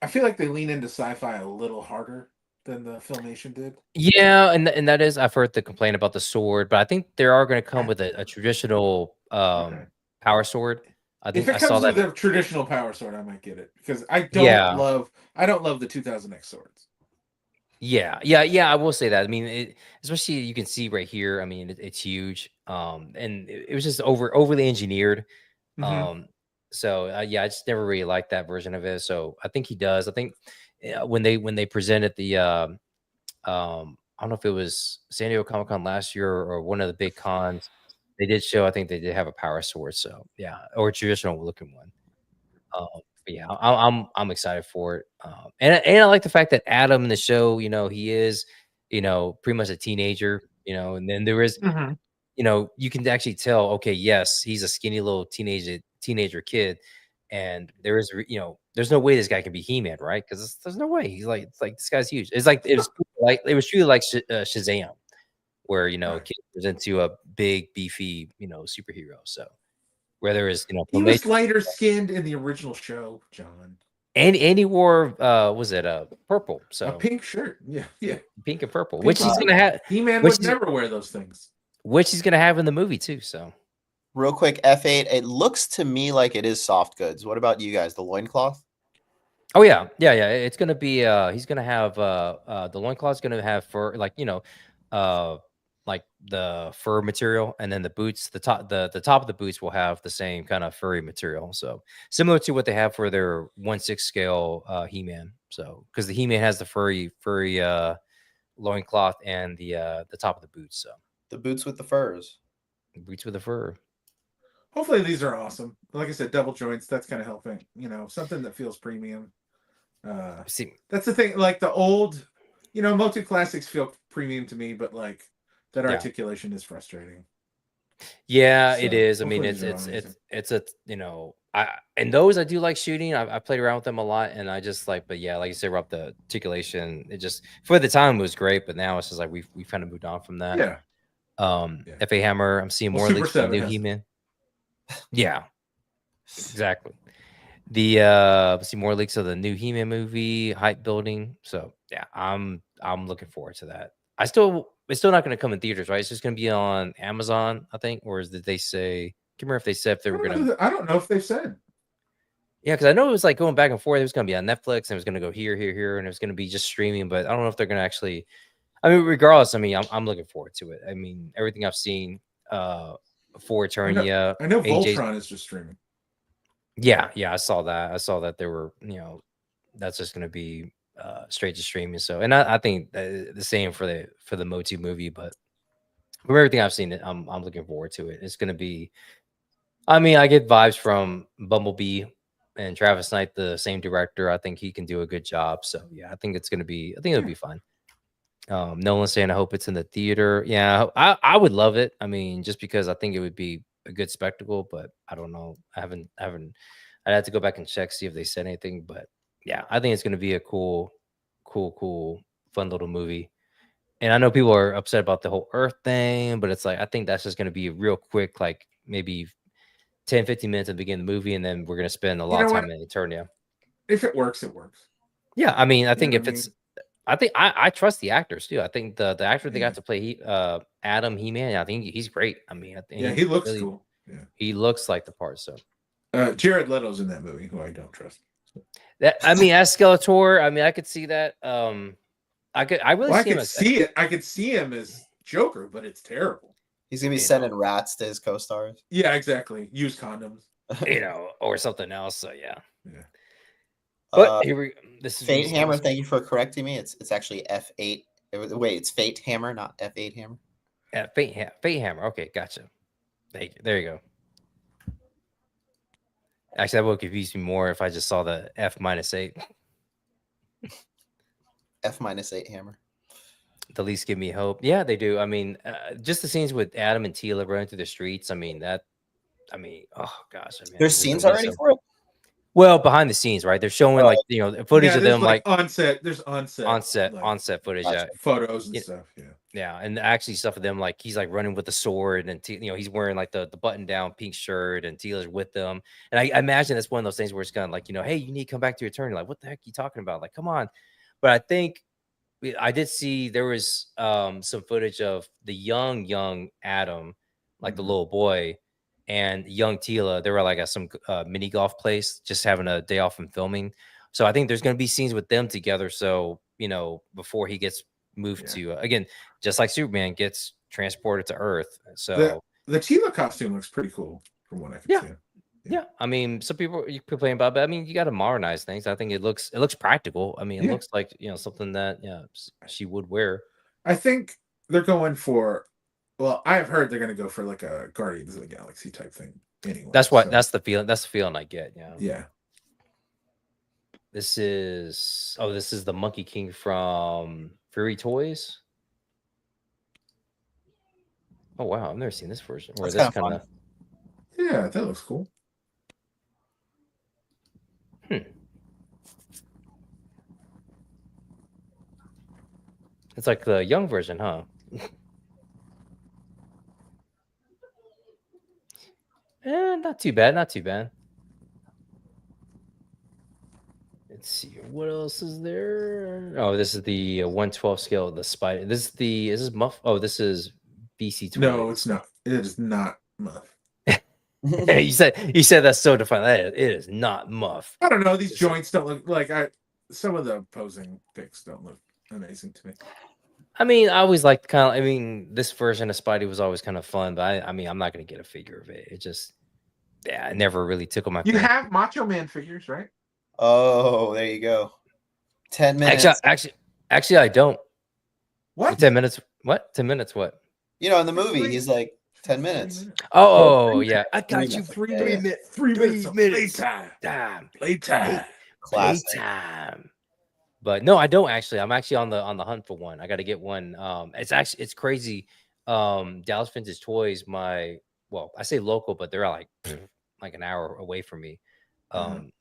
Speaker 3: I feel like they lean into sci-fi a little harder than the Filmation did.
Speaker 1: Yeah, and that is, I've heard the complaint about the sword, but I think they are going to come with a traditional
Speaker 3: Okay.
Speaker 1: power sword. I think
Speaker 3: If it
Speaker 1: I saw
Speaker 3: comes with
Speaker 1: that.
Speaker 3: a traditional power sword, I might get it because I don't
Speaker 1: Yeah.
Speaker 3: love the 2000X swords.
Speaker 1: Yeah. I will say that. I mean, especially you can see right here. I mean, it's huge. And it was just overly engineered.
Speaker 3: Mhm.
Speaker 1: So yeah, I just never really liked that version of it. So I think he does. I think when they presented the I don't know if it was San Diego Comic Con last year or one of the big cons, they did show. I think they did have a power sword. So yeah, or a traditional looking one. But yeah, I'm excited for it. And I like the fact that Adam in the show, he is, pretty much a teenager, and then there is,
Speaker 3: Mhm.
Speaker 1: you can actually tell, okay, yes, he's a skinny little teenager kid. And there is, there's no way this guy can be He-Man, right? Because there's no way. It's like this guy's huge. It's like it was truly like Shazam, where a
Speaker 3: Right.
Speaker 1: kid turns into a big, beefy, superhero. So where there is,
Speaker 3: He was lighter skinned in the original show, John.
Speaker 1: and he wore was it purple?
Speaker 3: A
Speaker 1: So
Speaker 3: pink shirt. Yeah, yeah.
Speaker 1: pink and purple,
Speaker 3: Pink
Speaker 1: which
Speaker 3: and
Speaker 1: he's
Speaker 3: pink.
Speaker 1: gonna have,
Speaker 3: He-Man
Speaker 1: which
Speaker 3: would
Speaker 1: is
Speaker 3: never wear those things.
Speaker 1: which he's gonna have in the movie too. So
Speaker 2: Real quick, F8. It looks to me like it is soft goods. What about you guys? The loincloth?
Speaker 1: oh yeah. It's gonna be he's gonna have the loincloth's gonna have fur, uh like the fur material, and then the boots, the top of the boots will have the same kind of furry material. So similar to what they have for their 1/6 scale He-Man. So because the He-Man has the furry loincloth and the top of the boots. So
Speaker 2: The boots with the furs.
Speaker 1: boots with the fur.
Speaker 3: Hopefully these are awesome. Like I said, double joints, that's kind of helping. Something that feels premium.
Speaker 1: See,
Speaker 3: That's the thing. Like the old, Motu classics feel premium to me, but like that
Speaker 1: Yeah.
Speaker 3: articulation is frustrating.
Speaker 1: yeah,
Speaker 3: So,
Speaker 1: it is. I mean,
Speaker 3: hopefully
Speaker 1: it's
Speaker 3: these are amazing.
Speaker 1: it's a I and those I do like shooting. I played around with them a lot, and I just like, but yeah, like you said, Rob, the articulation, it just for the time it was great, but now it's just like we've kind of moved on from that.
Speaker 3: Yeah. Yeah.
Speaker 1: FA Hammer, I'm seeing
Speaker 3: Well,
Speaker 1: more
Speaker 3: Super
Speaker 1: leaks for the
Speaker 3: 7
Speaker 1: new
Speaker 3: has
Speaker 1: He-Man. Yeah, exactly. The see more leaks of the new He-Man movie, hype building. So yeah, I'm looking forward to that. It's still not going to come in theaters, right? It's just going to be on Amazon, I think, or did they say? I can't remember if they said if they were going to.
Speaker 3: I don't know if they've said.
Speaker 1: Yeah, because I know it was like going back and forth. It was going to be on Netflix, and it was going to go here, and it was going to be just streaming. But I don't know if they're going to actually. I mean, regardless, I mean, I'm looking forward to it. I mean, everything I've seen for Eternia,
Speaker 3: I know
Speaker 1: AJ's.
Speaker 3: Voltron is just streaming.
Speaker 1: Yeah, I saw that. I saw that there were, that's just going to be straight to streaming. So, and I think the same for the Motu movie. But from everything I've seen, I'm looking forward to it. It's going to be. I mean, I get vibes from Bumblebee and Travis Knight, the same director. I think he can do a good job. So yeah, I think it'll be fun. Nolan's saying, I hope it's in the theater. Yeah, I would love it. I mean, just because I think it would be a good spectacle, but I don't know. I haven't. I'd have to go back and check, see if they said anything. But yeah, I think it's going to be a cool cool, fun little movie. And I know people are upset about the whole Earth thing, but it's like I think that's just going to be real quick, like maybe 10, 15 minutes at the beginning of the movie, and then we're going to spend a lot of time in Eternia.
Speaker 3: If it works, it works.
Speaker 1: Yeah, I mean, I think
Speaker 3: know
Speaker 1: if
Speaker 3: what I
Speaker 1: it's, I think I trust the actors too. I think the actor they
Speaker 3: Yeah.
Speaker 1: got to play Adam He-Man, I think he's great. I mean, I think
Speaker 3: Yeah, he looks
Speaker 1: really,
Speaker 3: cool. Yeah,
Speaker 1: he looks like the part. So
Speaker 3: Jared Leto's in that movie, who I don't trust.
Speaker 1: that, I mean, as Skeletor, I mean, I could see that. I really
Speaker 3: Well,
Speaker 1: see him as,
Speaker 3: I could see him as Joker, but it's terrible.
Speaker 2: He's gonna be
Speaker 1: You
Speaker 2: sending rats to his co-stars.
Speaker 3: Yeah, exactly. Use condoms.
Speaker 1: you know, or something else. So yeah.
Speaker 3: Yeah.
Speaker 1: But here we. This is
Speaker 2: Fate Hammer. Thank you for correcting me. It's actually F8. Wait, it's Fate Hammer, not F8 Hammer.
Speaker 1: Fate Hammer. Okay, gotcha. There you go. Actually, that would confuse me more if I just saw the F-8.
Speaker 2: F-8 Hammer.
Speaker 1: The least give me hope. Yeah, they do. I mean, just the scenes with Adam and Tila running through the streets. I mean, oh gosh. I mean,
Speaker 2: There's scenes already for it?
Speaker 1: Well, behind the scenes, right? They're showing like, you know, footage of them like
Speaker 3: onset. There's onset
Speaker 1: footage.
Speaker 2: Gotcha.
Speaker 3: photos and stuff. Yeah.
Speaker 1: Yeah, and actually stuff of them like he's like running with the sword, and you know he's wearing like the button down pink shirt, and Tila's with them. And I imagine that's one of those things where it's kind of like, you know, hey, you need to come back to your turn. Like, what the heck are you talking about? Like, come on. But I think I did see there was some footage of the young Adam, like the little boy, and young Tila. They were like at some mini golf place, just having a day off from filming. So I think there's going to be scenes with them together. So, you know, before he gets moved to again, just like Superman gets transported to Earth. So
Speaker 3: the Tila costume looks pretty cool from what I can see.
Speaker 1: Yeah, I mean, some people you complain about, but I mean, you got to modernize things. I think it looks practical. I mean, it looks like, you know, something that she would wear.
Speaker 3: I think they're going for. Well, I've heard they're going to go for like a Guardians of the Galaxy type thing. Anyway,
Speaker 1: that's the feeling. That's the feeling I get. Yeah.
Speaker 3: Yeah.
Speaker 1: This is the Monkey King from Fury Toys. Oh wow, I've never seen this version. Or this kind of.
Speaker 3: Yeah, that looks cool.
Speaker 1: It's like the young version, huh? Not too bad. Not too bad. Let's see. What else is there? Oh, this is the 1/12 scale of the spider. Is this Muff? Oh, this is BC 20.
Speaker 3: No, it's not. It is not Muff.
Speaker 1: you said that's so defined. It is not Muff.
Speaker 3: I don't know. These joints don't look like some of the posing pics don't look amazing to me.
Speaker 1: I mean, I always liked this version of Spidey was always kind of fun, but I mean, I'm not going to get a figure of it. It just, it never really tickled my.
Speaker 3: You have Macho Man figures, right?
Speaker 2: Oh, there you go. 10 minutes.
Speaker 1: Actually, I don't.
Speaker 3: What?
Speaker 1: 10 minutes? What? 10 minutes? What?
Speaker 2: You know, in the movie, he's like 10 minutes.
Speaker 1: Oh, yeah. I got you.
Speaker 3: 3 minutes. 3 minutes. Playtime.
Speaker 2: Classic.
Speaker 1: But no, I don't actually. I'm actually on the hunt for one. I got to get one. It's crazy. Dallas Vintage Toys, I say local, but they're like an hour away from me.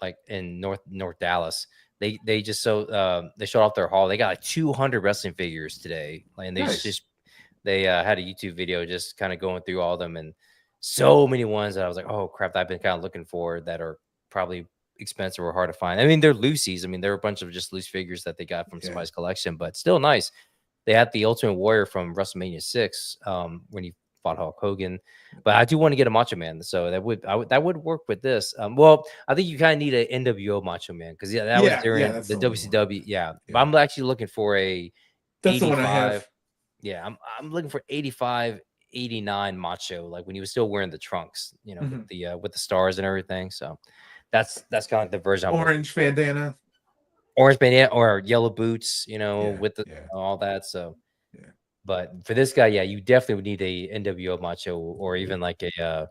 Speaker 1: Like in North Dallas. They just they showed off their haul. They got like 200 wrestling figures today, and they had a YouTube video just kind of going through all of them, and so many ones that I was like, oh crap, I've been kind of looking for that are probably expensive or hard to find. I mean, they're loosies. I mean, they're a bunch of just loose figures that they got from somebody's collection, but still nice. They had the Ultimate Warrior from WrestleMania 6 when he fought Hulk Hogan, but I do want to get a Macho Man, so that would work with this. Well, I think you kind of need an NWO Macho Man because that was during the WCW. Yeah, but I'm actually looking for a.
Speaker 3: That's
Speaker 1: 85.
Speaker 3: the one I have.
Speaker 1: Yeah, I'm looking for 85, 89 Macho, like when he was still wearing the trunks, you know, with the stars and everything. So that's kind of like the version.
Speaker 3: Orange bandana
Speaker 1: or yellow boots, you know, with all that. So, but for this guy, you definitely would need a NWO Macho or even like a.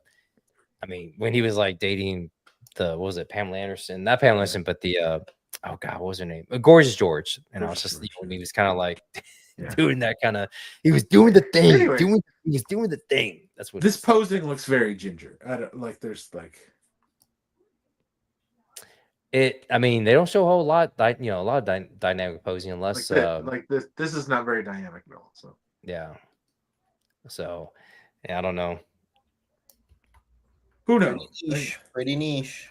Speaker 1: I mean, when he was like dating Pamela Anderson, not Pamela Anderson, but the oh god, what was her name? Gorgeous George. And I was just when he was kind of like doing that kind of, he was doing the thing,
Speaker 3: anyway,
Speaker 1: he was doing the thing. That's what
Speaker 3: this posing looks very ginger. I don't like. There's like.
Speaker 1: I mean, they don't show a whole lot, a lot of dynamic posing unless,
Speaker 3: like this. This is not very dynamic at all. So
Speaker 1: yeah. So, yeah, I don't know.
Speaker 3: who
Speaker 2: Pretty
Speaker 3: knows?
Speaker 2: niche. Pretty niche.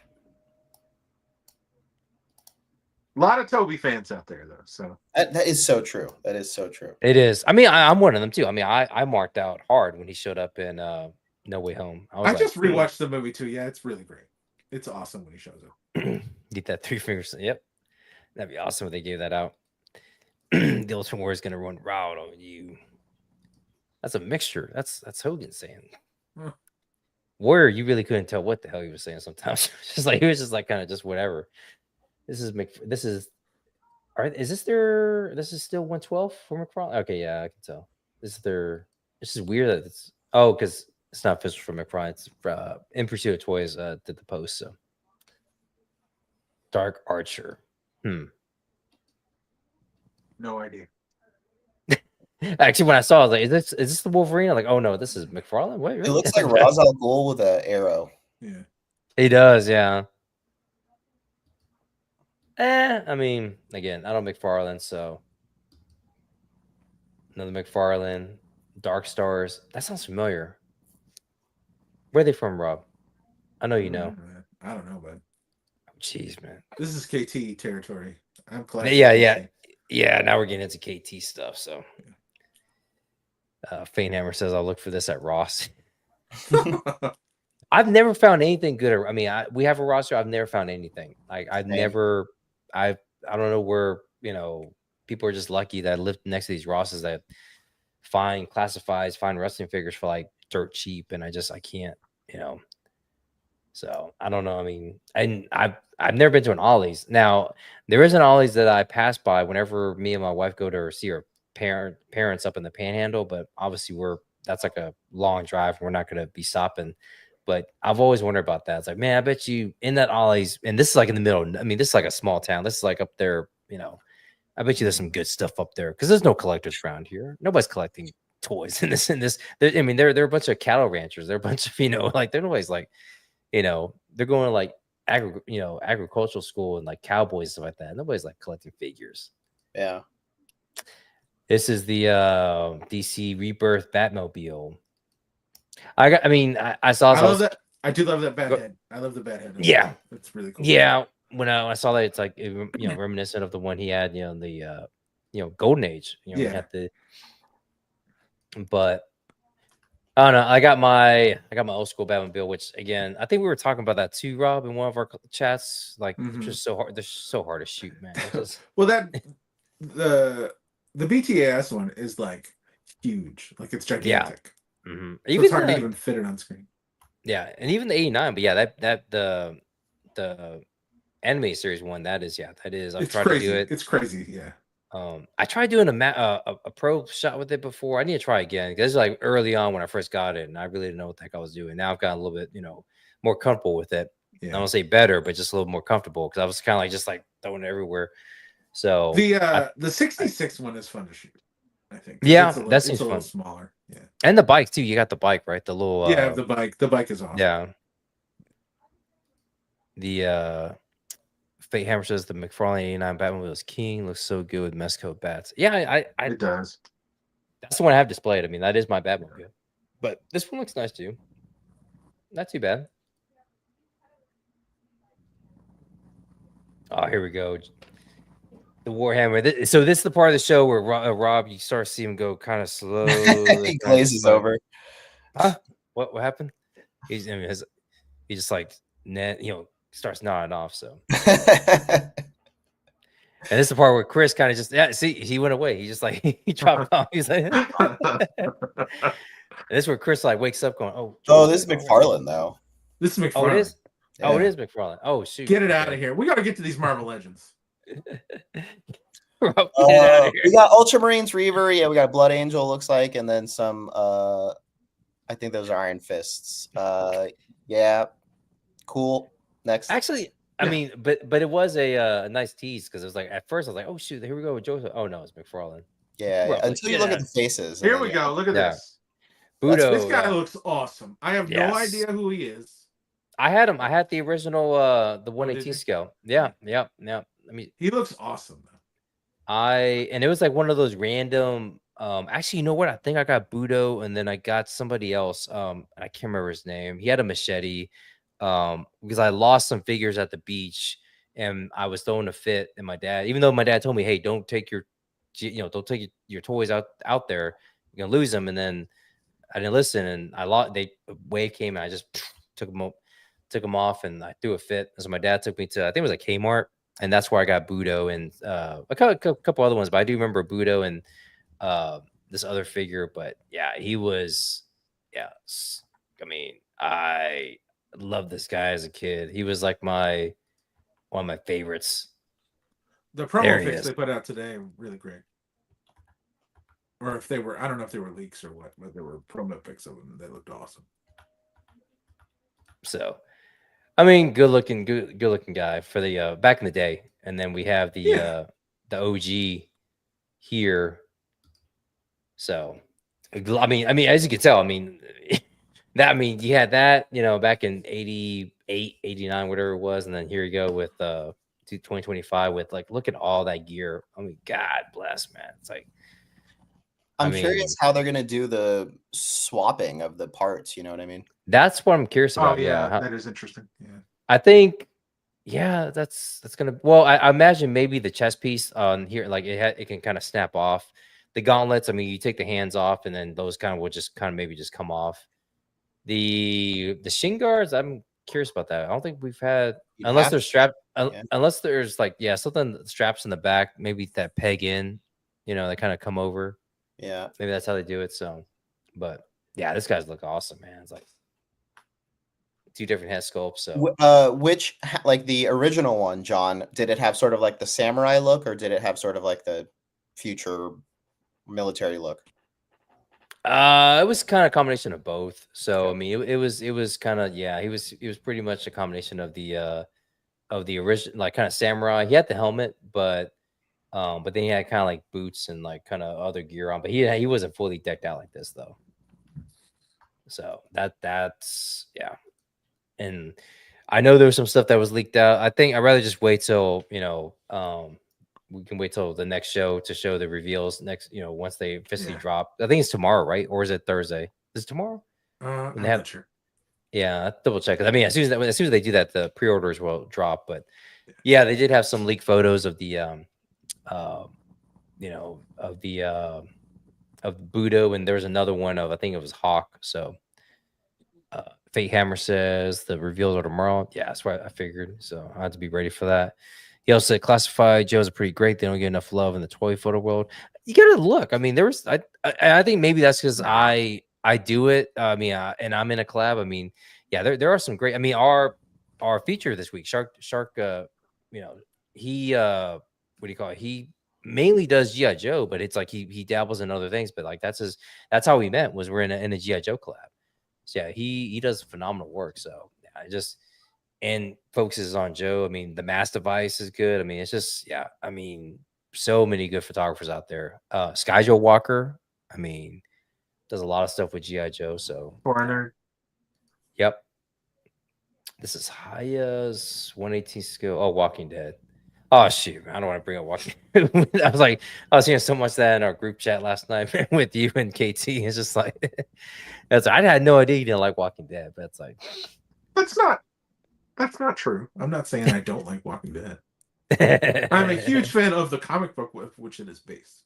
Speaker 3: A lot of Toby fans out there, though. So
Speaker 2: That is so true. That is so true.
Speaker 1: It is. I mean, I'm one of them too. I mean, I marked out hard when he showed up in No Way Home. I was like,
Speaker 3: just rewatched the movie too. Yeah, it's really great. It's awesome when he shows up.
Speaker 1: Get that 3 fingers. Yep. That'd be awesome if they gave that out. The Ultimate Warrior is gonna run wild on you. That's a mixture. That's Hogan saying.
Speaker 3: Huh.
Speaker 1: Warrior, you really couldn't tell what the hell he was saying sometimes. Just like he was just like kind of just whatever. This is all right. Is this still 112 for McFarlane? Okay, yeah, I can tell. This is weird that it's because it's not official for McFarlane. It's In Pursuit of Toys did the post. So Dark Archer.
Speaker 3: No idea.
Speaker 1: Actually, when I saw it, I was like, is this the Wolverine? I'm like, oh no, this is McFarlane. What? Really?
Speaker 2: It looks like Ra's al Ghul with an arrow.
Speaker 3: Yeah.
Speaker 1: He does, yeah. I mean, again, I don't McFarlane, so another McFarlane, Dark Stars. That sounds familiar. Where are they from, Rob? I know you know.
Speaker 3: I don't know, but
Speaker 1: Jeez, man.
Speaker 3: this is KT territory. I'm glad.
Speaker 1: Yeah. Now we're getting into KT stuff. So, Fainthammer says I'll look for this at Ross. I've never found anything good. I mean, we have a roster. I've never found anything. I've never. I don't know where people are just lucky that I live next to these rosters that find wrestling figures for like dirt cheap, and I can't. So I don't know. I mean, and I've never been to an Ollie's. Now there is an Ollie's that I pass by whenever me and my wife go to see her parents up in the Panhandle, but obviously that's like a long drive. We're not going to be stopping. But I've always wondered about that. It's like, man, I bet you in that Ollie's, and this is like in the middle. I mean, this is like a small town. This is like up there. I bet you there's some good stuff up there because there's no collectors around here. Nobody's collecting toys in this. I mean, they're a bunch of cattle ranchers. They're a bunch of like they're nobody's like. They're going to like agricultural school and like cowboys and stuff like that. Nobody's like collecting figures.
Speaker 2: Yeah.
Speaker 1: This is the DC Rebirth Batmobile. I saw.
Speaker 3: I love that. I do love that bat head. I love the bat head.
Speaker 1: Yeah,
Speaker 3: it's really cool.
Speaker 1: Yeah, when I saw that, it's like reminiscent of the one he had. In the Golden Age. He had the. But I don't know. I got my old school Batmobile, which again, I think we were talking about that too, Rob, in one of our chats. Like, they're just so hard. They're so hard to shoot, man.
Speaker 3: Well, the BTAS one is like huge. Like it's gigantic.
Speaker 1: Yeah. Mm-hmm.
Speaker 3: So it's hard to even fit it on screen.
Speaker 1: Yeah, and even the 89, but yeah, that the anime series one, that is. I've tried to do it.
Speaker 3: It's crazy, yeah.
Speaker 1: I tried doing a pro shot with it before. I need to try again because like early on when I first got it, and I really didn't know what the heck I was doing. Now I've got a little bit, more comfortable with it. Yeah. I don't say better, but just a little more comfortable because I was kind of like just like throwing it everywhere. So
Speaker 3: the 66 one is fun to shoot. I think.
Speaker 1: Yeah, that seems fun.
Speaker 3: A little smaller. Yeah,
Speaker 1: and the bike too. You got the bike, right? The little
Speaker 3: the bike. The bike is awesome.
Speaker 1: Yeah. The Fate Hammer says the McFarlane 89 Batmobile is king. Looks so good with mess coat bats. Yeah,
Speaker 3: it does.
Speaker 1: That's the one I have displayed. I mean, that is my Batmobile. But this one looks nice too. Not too bad. Oh, here we go. The Warhammer. So this is the part of the show where Rob, you start to see him go kind of slow.
Speaker 2: He glazes over.
Speaker 1: Huh? What happened? He just like starts nodding off. So, and this is the part where Chris kind of just he went away. He just like he dropped off. He's like, and this is where Chris like wakes up going,
Speaker 2: oh, this is McFarlane though.
Speaker 3: This is McFarlane.
Speaker 1: Oh, it is.
Speaker 2: Yeah.
Speaker 1: Oh, it is McFarlane. Oh shoot!
Speaker 3: Get it out of here. We got to get to these Marvel Legends.
Speaker 2: We got Ultramarines Reaver. Yeah, we got Blood Angel. Looks like, and then some. I think those are Iron Fists. Yeah, cool. Next.
Speaker 1: Actually, I mean, but it was a nice tease because it was like at first I was like, oh shoot, here we go with Joseph. Oh no, it's McFarlane.
Speaker 2: Yeah, until you look at the faces.
Speaker 3: Here we go. Look at this.
Speaker 1: Budo,
Speaker 3: This guy looks awesome. I have no idea who he is.
Speaker 1: I had him. I had the original, the
Speaker 3: Oh, did
Speaker 1: 118
Speaker 3: you?
Speaker 1: scale. Yeah, yeah, yeah. I mean,
Speaker 3: He looks awesome though.
Speaker 1: and it was like one of those random. Actually, you know what? I think I got Budo, and then I got somebody else. I can't remember his name. He had a machete. Because I lost some figures at the beach, and I was throwing a fit, and my dad, even though my dad told me, "Hey, don't take don't take your toys out there. You're gonna lose them," and then I didn't listen, and I lost. A wave came, and I just took them off, and I threw a fit. So my dad took me to, I think it was a Kmart, and that's where I got Budo and a couple other ones. But I do remember Budo and this other figure. But yeah, he was, yeah. I mean, I loved this guy as a kid. He was like one of my favorites.
Speaker 3: The
Speaker 1: There
Speaker 3: promo
Speaker 1: he
Speaker 3: pics
Speaker 1: is.
Speaker 3: they put out today were really great. Or if they were, I don't know if they were leaks or what, but there were promo pics of them and they looked awesome.
Speaker 1: So, I mean, good looking guy for the back in the day. And then we have the OG here. So, I mean, as you can tell, I mean, you had that, back in 88, 89, whatever it was, and then here you go with 2025 with, like, look at all that gear. I mean, God bless, man. It's like,
Speaker 2: I'm curious how they're gonna do the swapping of the parts. You know what I mean?
Speaker 1: that's what I'm curious about.
Speaker 3: Oh yeah,
Speaker 1: Yeah,
Speaker 3: that is interesting. Yeah,
Speaker 1: I think, yeah, that's gonna. Well, I imagine maybe the chest piece on here, like it can kind of snap off. The gauntlets, I mean, you take the hands off, and then those kind of will just kind of maybe just come off. The shin guards, I'm curious about that. I don't think we've had,
Speaker 2: You'd
Speaker 1: unless
Speaker 2: have
Speaker 1: they're
Speaker 2: to,
Speaker 1: strapped,
Speaker 2: yeah.
Speaker 1: unless there's like, yeah, something straps in the back, maybe that peg in, they kind of come over.
Speaker 2: Yeah.
Speaker 1: Maybe that's how they do it. So, but yeah, this guy's look awesome, man. It's like two different head sculpts. So,
Speaker 2: Which like the original one, John? Did it have sort of like the samurai look, or did it have sort of like the future military look?
Speaker 1: it was kind of a combination of both. So, I
Speaker 2: Okay.
Speaker 1: mean, it was kind of, yeah, he was pretty much a combination of the original, like, kind of samurai. He had the helmet, but then he had kind of like boots and like kind of other gear on. But he wasn't fully decked out like this though. So that's yeah. And I know there was some stuff that was leaked out. I think I'd rather just wait till we can wait till the next show to show the reveals next. Once they officially
Speaker 3: Yeah.
Speaker 1: drop. I think it's tomorrow, right? Or is it Thursday? Is it tomorrow?
Speaker 3: I'm
Speaker 1: When they have,
Speaker 3: not sure.
Speaker 1: yeah, I'll double check. I mean, as soon as they do that, the pre-orders will drop. But yeah, they did have some leaked photos of the uh, of Budo, and there was another one of, I think it was Hawk. So Fate Hammer says the reveals are tomorrow. Yeah, that's what I figured. So I had to be ready for that. He also said classified Joes are pretty great. They don't get enough love in the toy photo world. You gotta look. I mean, there was I think maybe that's because
Speaker 3: Nah.
Speaker 1: I do it. I mean, and I'm in a collab. I mean, yeah, there are some great. I mean, our feature this week, Shark. He what do you call it? He mainly does GI Joe, but it's like he dabbles in other things. But like that's how we met, was we're in a GI Joe collab. So yeah, he does phenomenal work. So yeah, and focuses on Joe. I mean, the mass device is good. I mean, it's just, yeah. I mean, so many good photographers out there. Sky Joe Walker, I mean, does a lot of stuff with GI Joe. So
Speaker 3: Foreigner.
Speaker 1: yep. This is Haya's 118 skill. Oh, Walking Dead. Oh shoot, I don't want to bring up Walking. I was seeing so much of that in our group chat last night with you and KT. It's just like I had no idea you didn't like Walking Dead, but it's like
Speaker 3: That's not true. I'm not saying I don't like Walking Dead. I'm a huge fan of the comic book with which it is based.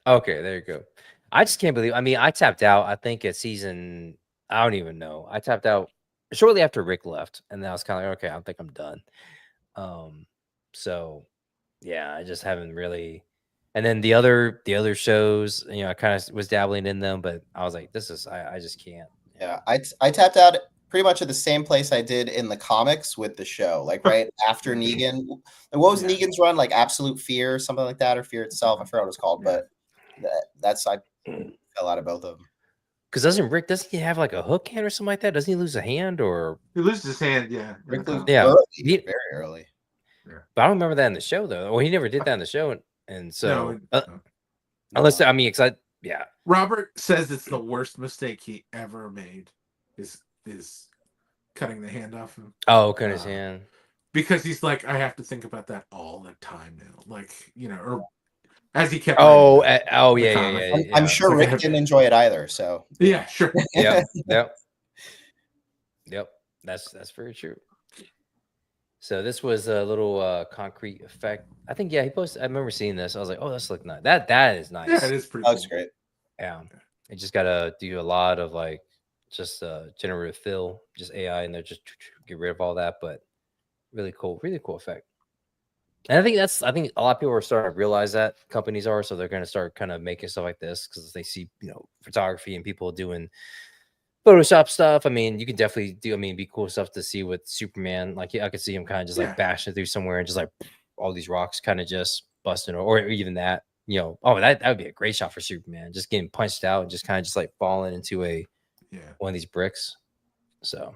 Speaker 1: Okay, there you go. I just can't believe. I mean, I tapped out. I think at season, I don't even know. I tapped out shortly after Rick left, and then I was kind of like, okay, I think I'm done. So yeah, I just haven't really. And then the other shows, I kind of was dabbling in them, but I was like, this is, I just can't.
Speaker 2: Yeah, I tapped out pretty much at the same place I did in the comics with the show, like right after Negan. And what was Negan's run, like Absolute Fear or something like that, or Fear Itself? I forgot what it was called, but that's I fell out of both of them.
Speaker 1: Because doesn't he have like a hook hand or something like that? Doesn't he lose a hand or
Speaker 3: he loses his hand? Yeah,
Speaker 2: Rick loses
Speaker 1: early,
Speaker 2: very early.
Speaker 1: Yeah. But I don't remember that in the show though. Well, he never did that in the show, and so
Speaker 3: no.
Speaker 1: unless I mean, because yeah.
Speaker 3: Robert says it's the worst mistake he ever made. Is cutting the hand off him.
Speaker 1: Oh, cutting his hand.
Speaker 3: Because he's like, I have to think about that all the time now. Like, or as he kept.
Speaker 1: Oh,
Speaker 3: writing
Speaker 1: oh
Speaker 3: the
Speaker 1: yeah,
Speaker 3: comic.
Speaker 1: yeah, yeah.
Speaker 2: I'm sure
Speaker 3: Like I
Speaker 2: Rick
Speaker 3: have-
Speaker 2: didn't enjoy it either. So
Speaker 3: Yeah, sure.
Speaker 1: Yep, yep. That's very true. So this was a little concrete effect. I think he posted. I remember seeing this. I was like, oh, this looks nice. That is nice.
Speaker 3: Yeah, it is pretty.
Speaker 2: that looks great.
Speaker 1: Yeah, you just gotta do a lot of like just generative fill, just AI, and they're just get rid of all that. But really cool effect. And I think a lot of people are starting to realize that companies are, so they're going to start kind of making stuff like this because they see photography and people doing Photoshop stuff. I mean, you can definitely do. I mean, be cool stuff to see with Superman. Like I could see him kind of just like bashing through somewhere and just like all these rocks kind of just busting, or even that. Oh, that would be a great shot for Superman, just getting punched out and just kind of just like falling into one of these bricks. So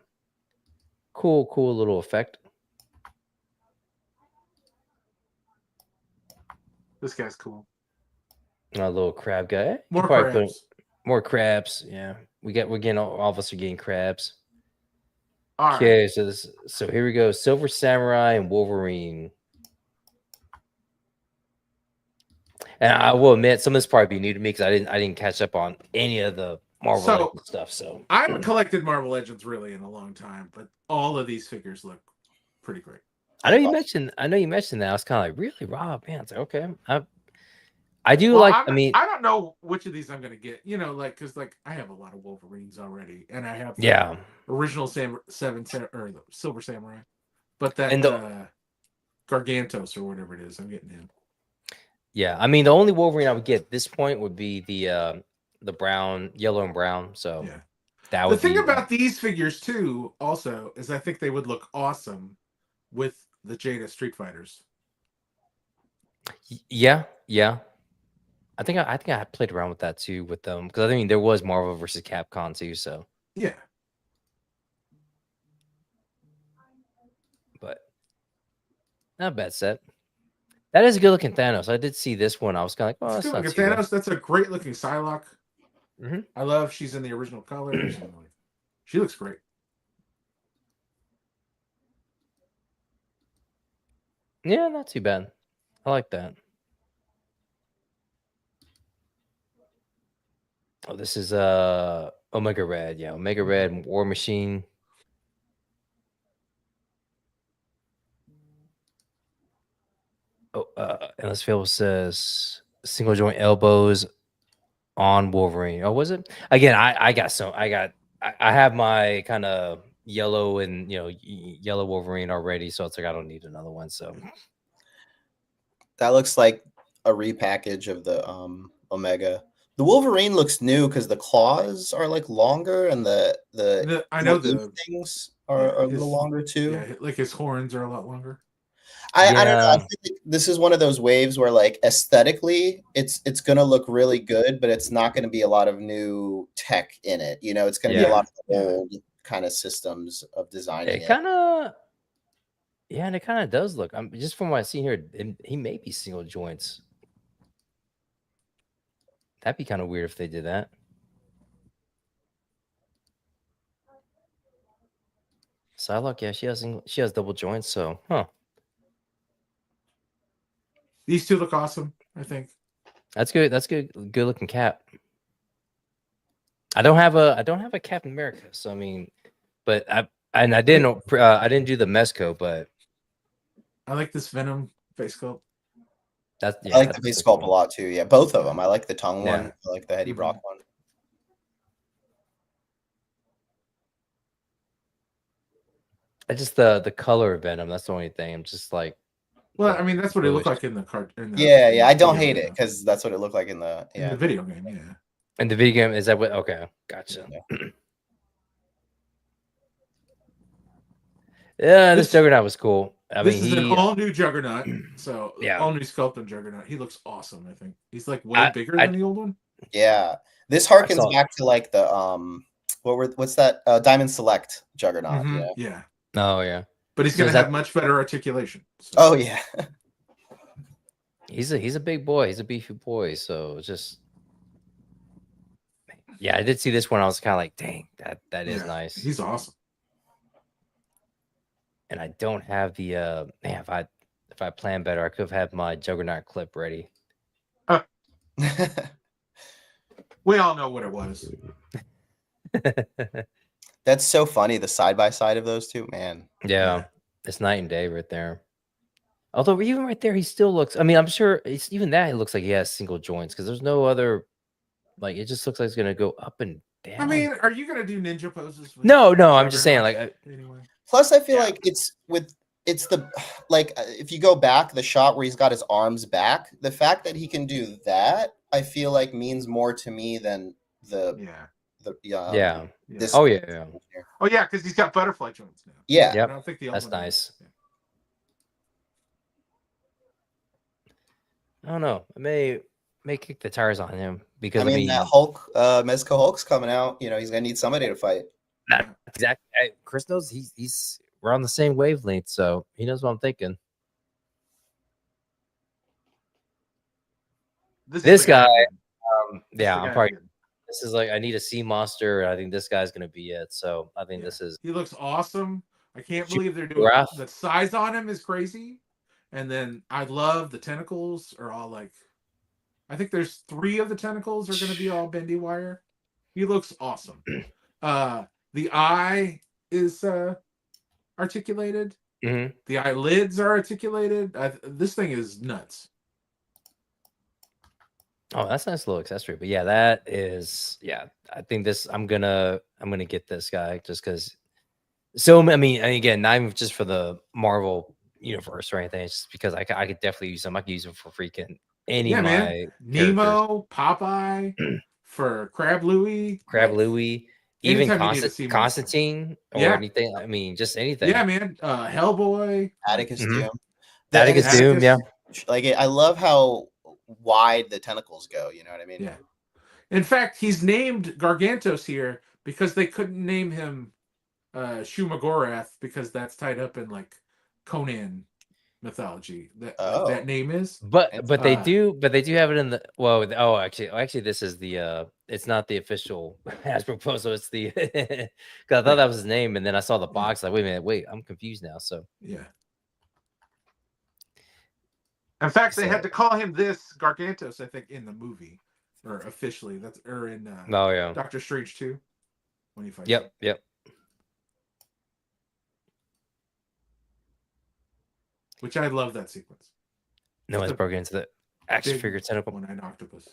Speaker 1: cool little effect.
Speaker 3: This guy's cool.
Speaker 1: A little crab guy.
Speaker 3: More crabs.
Speaker 1: More crabs. Yeah, we're getting all of us are getting crabs.
Speaker 3: All
Speaker 1: okay, right. So here we go. Silver Samurai and Wolverine. And I will admit, some of this probably be new to me because I didn't catch up on any of the Marvel stuff. So
Speaker 3: I haven't collected Marvel Legends really in a long time, but all of these figures look pretty great.
Speaker 1: I know you mentioned that. I was kind of like, really, Rob? Man, it's like, okay. I do like. I mean,
Speaker 3: I don't know which of these I'm gonna get. Because I have a lot of Wolverines already, and I have original the Silver Samurai, but that Gargantos or whatever it is, I'm getting him.
Speaker 1: Yeah, I mean, the only Wolverine I would get at this point would be the brown, yellow, and brown. So
Speaker 3: yeah,
Speaker 1: that
Speaker 3: the thing about these figures too, also, is I think they would look awesome with the Jada Street Fighters.
Speaker 1: Yeah. I think I played around with that too with them because I mean there was Marvel versus Capcom too. So
Speaker 3: yeah,
Speaker 1: but not a bad set. That is a good looking Thanos. I did see this one. I was kind of like, oh, that's not too
Speaker 3: Thanos.
Speaker 1: bad.
Speaker 3: That's a great looking Psylocke.
Speaker 1: Mm-hmm.
Speaker 3: I love she's in the original colors. And she looks great.
Speaker 1: Yeah, not too bad. I like that. Oh, this is Omega Red. Yeah, Omega Red War Machine. Oh, Endless Fable says single joint elbows on Wolverine. Oh, was it? Again, I have my kind of yellow and yellow Wolverine already, so it's like I don't need another one. So
Speaker 2: that looks like a repackage of the Omega. The Wolverine looks new because the claws are like longer and the
Speaker 3: I know the
Speaker 2: things are a little longer too.
Speaker 3: Yeah, like his horns are a lot longer.
Speaker 2: I don't know. I think this is one of those waves where, like, aesthetically, it's gonna look really good, but it's not gonna be a lot of new tech in it. It's gonna be a lot of old kind of systems of designing.
Speaker 1: It kind of, and it kind of does look. Just from what I see here, he may be single joints. That'd be kind of weird if they did that. Psylocke, yeah, she has double joints, so
Speaker 3: These two look awesome, I think.
Speaker 1: That's good. That's good looking cap. I don't have a Captain America, so I mean, but I didn't do the Mezco, but
Speaker 3: I like this Venom face sculpt.
Speaker 2: I like the face sculpt a lot too. Yeah, both of them. I like the tongue one. I like the Eddie Brock one.
Speaker 1: I just the color of Venom. That's the only thing. I'm just like,
Speaker 3: well, I mean, that's what it looked like in the card.
Speaker 2: Yeah. I don't hate it because that's what it looked like in the
Speaker 3: video game. Yeah.
Speaker 1: In the video game, is that what? Okay, gotcha. Yeah, this Juggernaut was cool.
Speaker 3: This is an all new Juggernaut. So all new sculpt on Juggernaut. He looks awesome. I think he's like way bigger than the old one.
Speaker 2: Yeah, this harkens back to like the what's that Diamond Select Juggernaut?
Speaker 3: Mm-hmm. Yeah.
Speaker 1: Oh yeah.
Speaker 3: But he's gonna have much better articulation.
Speaker 2: So. Oh yeah.
Speaker 1: He's a big boy. He's a beefy boy. So just I did see this one. I was kind of like, dang, that is nice.
Speaker 3: He's awesome.
Speaker 1: and I don't have the man. If I planned better, I could have had my Juggernaut clip ready.
Speaker 3: We all know what it was.
Speaker 2: That's so funny. The side by side of those two, man.
Speaker 1: Yeah, it's night and day right there. Although even right there, he still looks. I mean, I'm sure it's even that it looks like he has single joints because there's no other. Like it just looks like it's gonna go up and down.
Speaker 3: I mean, are you gonna do ninja poses? With
Speaker 1: no. I'm just saying, like,
Speaker 3: anyway.
Speaker 2: Plus, I feel like it's the like if you go back, the shot where he's got his arms back, the fact that he can do that, I feel like means more to me than the
Speaker 1: yeah.
Speaker 2: This
Speaker 1: Oh yeah.
Speaker 3: Oh yeah, because he's got butterfly joints now.
Speaker 2: Yeah.
Speaker 1: Yep.
Speaker 3: I don't think the
Speaker 1: That's
Speaker 3: other one
Speaker 1: nice.
Speaker 3: did.
Speaker 1: I don't know. I may kick the tires on him because
Speaker 2: I mean that Hulk, Mezco Hulk's coming out. You know, he's gonna need somebody to fight.
Speaker 1: exactly. Chris knows he's we're on the same wavelength, so he knows what I'm thinking. This guy, yeah, I'm probably. This is like I need a sea monster. I think this guy's gonna be it. So I think this is.
Speaker 3: He looks awesome. I can't believe they're doing the size on him is crazy, and then I love the tentacles are all like. I think there's 3 of the tentacles are gonna be all bendy wire. He looks awesome. The eye is articulated.
Speaker 1: Mm-hmm.
Speaker 3: The eyelids are articulated. This thing is nuts.
Speaker 1: Oh, that's a nice little accessory. But yeah, that is I think this I'm gonna get this guy just because. So I mean, again, not even just for the Marvel universe or anything. It's just because I could definitely use them. I could use them for freaking any of my
Speaker 3: Nemo, Popeye, for Crab Louie,
Speaker 1: even Constantine or anything. I mean, just anything.
Speaker 3: Yeah, man. Hellboy,
Speaker 2: Atticus Doom.
Speaker 1: Atticus Doom. Yeah.
Speaker 2: Like I love how wide the tentacles go. You know what I mean?
Speaker 3: Yeah. In fact, he's named Gargantos here because they couldn't name him Shumagorath because that's tied up in like Conan mythology. That name is.
Speaker 1: But they do have it in the actually this is the it's not the official Hasbro proposal. It's the because I thought that was his name, and then I saw the box like wait a minute, I'm confused now. So
Speaker 3: yeah. In fact, they had to call him this Gargantos, I think, in the movie or officially. That's in Doctor Strange 2 when he fights.
Speaker 1: Yep.
Speaker 3: Which I love that sequence.
Speaker 1: No one's broken into the action figure tentacle.
Speaker 3: One-eyed octopus.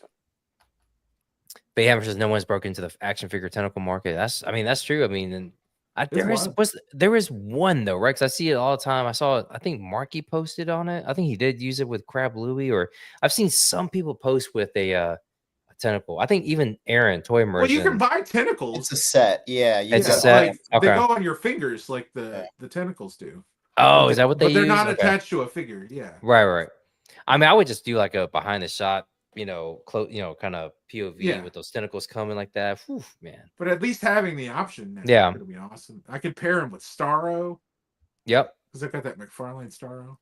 Speaker 1: Bayhammer says no one's broken into the action figure tentacle market. That's true. I mean, and there is one though, right? Because I see it all the time. I saw it. I think Marky posted on it. I think he did use it with Crab Louie, or I've seen some people post with a tentacle. I think even Aaron Toy Immersion.
Speaker 3: Well, you can buy tentacles.
Speaker 2: It's a set. Yeah,
Speaker 1: it's a set.
Speaker 3: Like, they go on your fingers like the tentacles do.
Speaker 1: Oh, is that what they use?
Speaker 3: But they're not attached to a figure. Yeah.
Speaker 1: Right. I mean, I would just do like a behind the shot, kind of POV with those tentacles coming like that. Whew, man.
Speaker 3: But at least having the option, man,
Speaker 1: yeah,
Speaker 3: it'll be awesome. I could pair him with Starro.
Speaker 1: Yep.
Speaker 3: Because I've got that McFarlane Starro.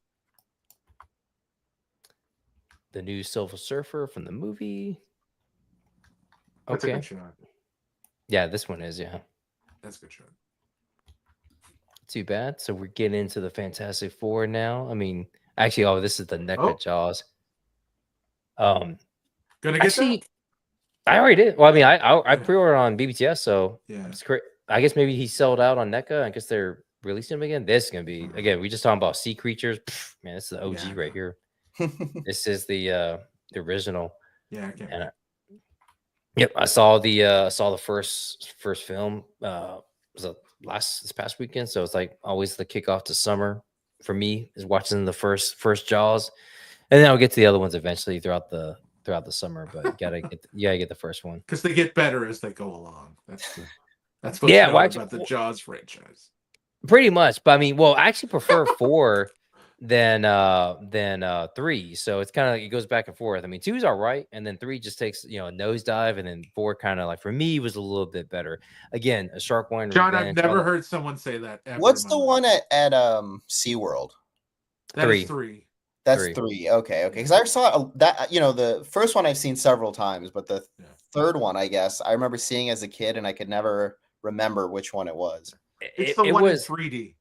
Speaker 1: The new Silver Surfer from the movie.
Speaker 3: That's a good shot.
Speaker 1: Yeah, this one is, yeah.
Speaker 3: That's a good shot.
Speaker 1: Too bad. So we're getting into the Fantastic Four now. I mean, actually, this is the NECA Jaws.
Speaker 3: Gonna get that?
Speaker 1: I already did. Well, I mean, I pre-ordered on BBTS, so
Speaker 3: yeah,
Speaker 1: it's great. I guess maybe he sold out on NECA. I guess they're releasing him again. This is gonna be again. We just talking about sea creatures. Pff, man, this is the OG right here. This is the original.
Speaker 3: Yeah, I can't.
Speaker 1: Yep, I saw the first film. Was this past weekend, so it's like always the kickoff to summer for me is watching the first Jaws, and then I'll get to the other ones eventually throughout the summer. But you gotta get the first one
Speaker 3: because they get better as they go along. That's what's about the Jaws franchise.
Speaker 1: Pretty much, but I mean, I actually prefer 4 than 3. So it's kind of it goes back and forth. I mean, 2 is all right, and then 3 just takes a nosedive, and then 4 kind of like for me was a little bit better. Again, a shark wine.
Speaker 3: John, I've never heard someone say that. Ever
Speaker 2: What's the one at SeaWorld?
Speaker 3: That is 3.
Speaker 2: That's 3. Okay. Because I saw that the first one I've seen several times, but the third one, I guess, I remember seeing as a kid, and I could never remember which one it was.
Speaker 3: It's the one in 3D.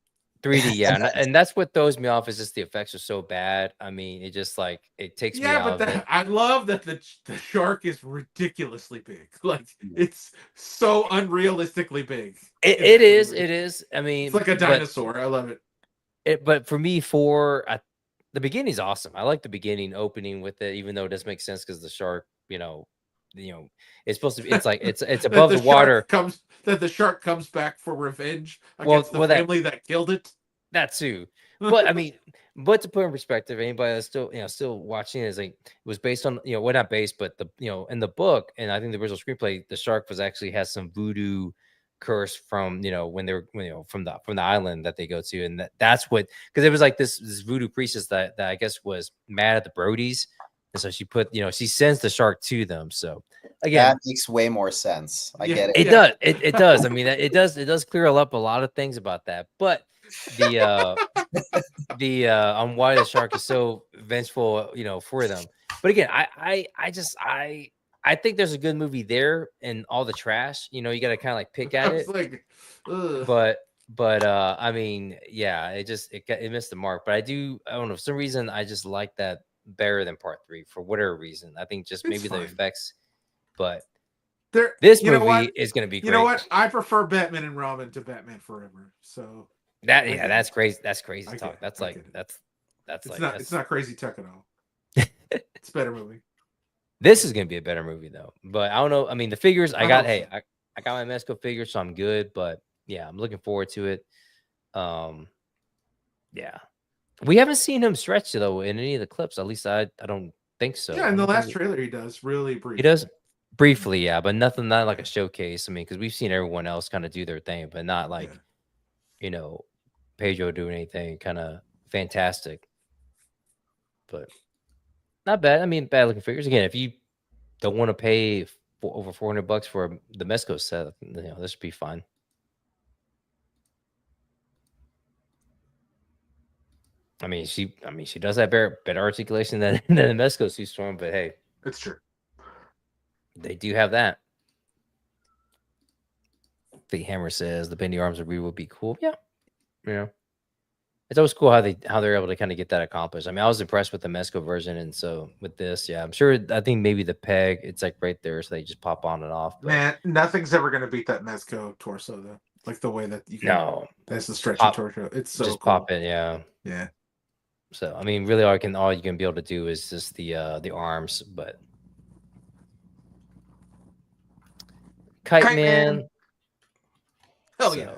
Speaker 1: 3D, yeah, and that's what throws me off is just the effects are so bad. I mean, it just like it takes me
Speaker 3: Yeah,
Speaker 1: out
Speaker 3: but
Speaker 1: of it.
Speaker 3: I love that the shark is ridiculously big. Like it's so unrealistically big.
Speaker 1: It is. I mean,
Speaker 3: It's like a dinosaur. I love it.
Speaker 1: But for me, the beginning's awesome. I like the beginning opening with it, even though it doesn't make sense because the shark, it's supposed to be. It's like it's
Speaker 3: That
Speaker 1: above the water.
Speaker 3: That the shark comes back for revenge
Speaker 1: Well,
Speaker 3: against the family that killed it.
Speaker 1: That too. But I mean, but to put in perspective, anybody that's still watching is like it was based on well, not based, but in the book, and I think the original screenplay, the shark has some voodoo curse from when they were from the island that they go to, and that's what, because it was like this voodoo priestess that I guess was mad at the Brodies, and so she sends the shark to them. So again,
Speaker 2: that makes way more sense. I get it.
Speaker 1: It does. It does. I mean, it does clear up a lot of things about that. But the on why the shark is so vengeful, for them. But again, I think there's a good movie there and all the trash. You got to kind of like pick at it.
Speaker 3: Like, ugh.
Speaker 1: But I mean, yeah, it missed the mark. But I don't know, for some reason I just like that better than part 3 for whatever reason. I think just maybe the effects, but this movie is going to be great.
Speaker 3: You know what? I prefer Batman and Robin to Batman Forever. So
Speaker 1: that's crazy. That's crazy talk. That's
Speaker 3: it's not crazy talk at all. It's a better movie.
Speaker 1: This is going to be a better movie though. But I don't know. I mean, the figures I got my Mezco figures, so I'm good. But yeah, I'm looking forward to it. Yeah, we haven't seen him stretch though in any of the clips. At least I don't think so.
Speaker 3: Yeah, in the last trailer he does really briefly.
Speaker 1: He does briefly, yeah, but not like a showcase. I mean, because we've seen everyone else kind of do their thing, but not like Pedro doing anything kind of fantastic. But not bad. I mean, bad looking figures. Again, if you don't want to pay over $400 for the Mezco set, this should be fun. I mean, she does have better articulation than the Mezco suit storm, but hey,
Speaker 3: it's true.
Speaker 1: They do have that. The Hammer says the bendy arms of Ryu would be cool. Yeah. It's always cool how they're able to kind of get that accomplished. I mean, I was impressed with the Mezco version, and so with this, yeah, I'm sure. I think maybe the peg, it's like right there, so they just pop on and off.
Speaker 3: But man, nothing's ever gonna beat that Mezco torso though. Like the way that you can. That's the stretchy torso. It's so
Speaker 1: just
Speaker 3: cool.
Speaker 1: Pop it, yeah.
Speaker 3: Yeah.
Speaker 1: So I mean, really, all you can be able to do is just the arms, but. Kite Man.
Speaker 3: Hell yeah.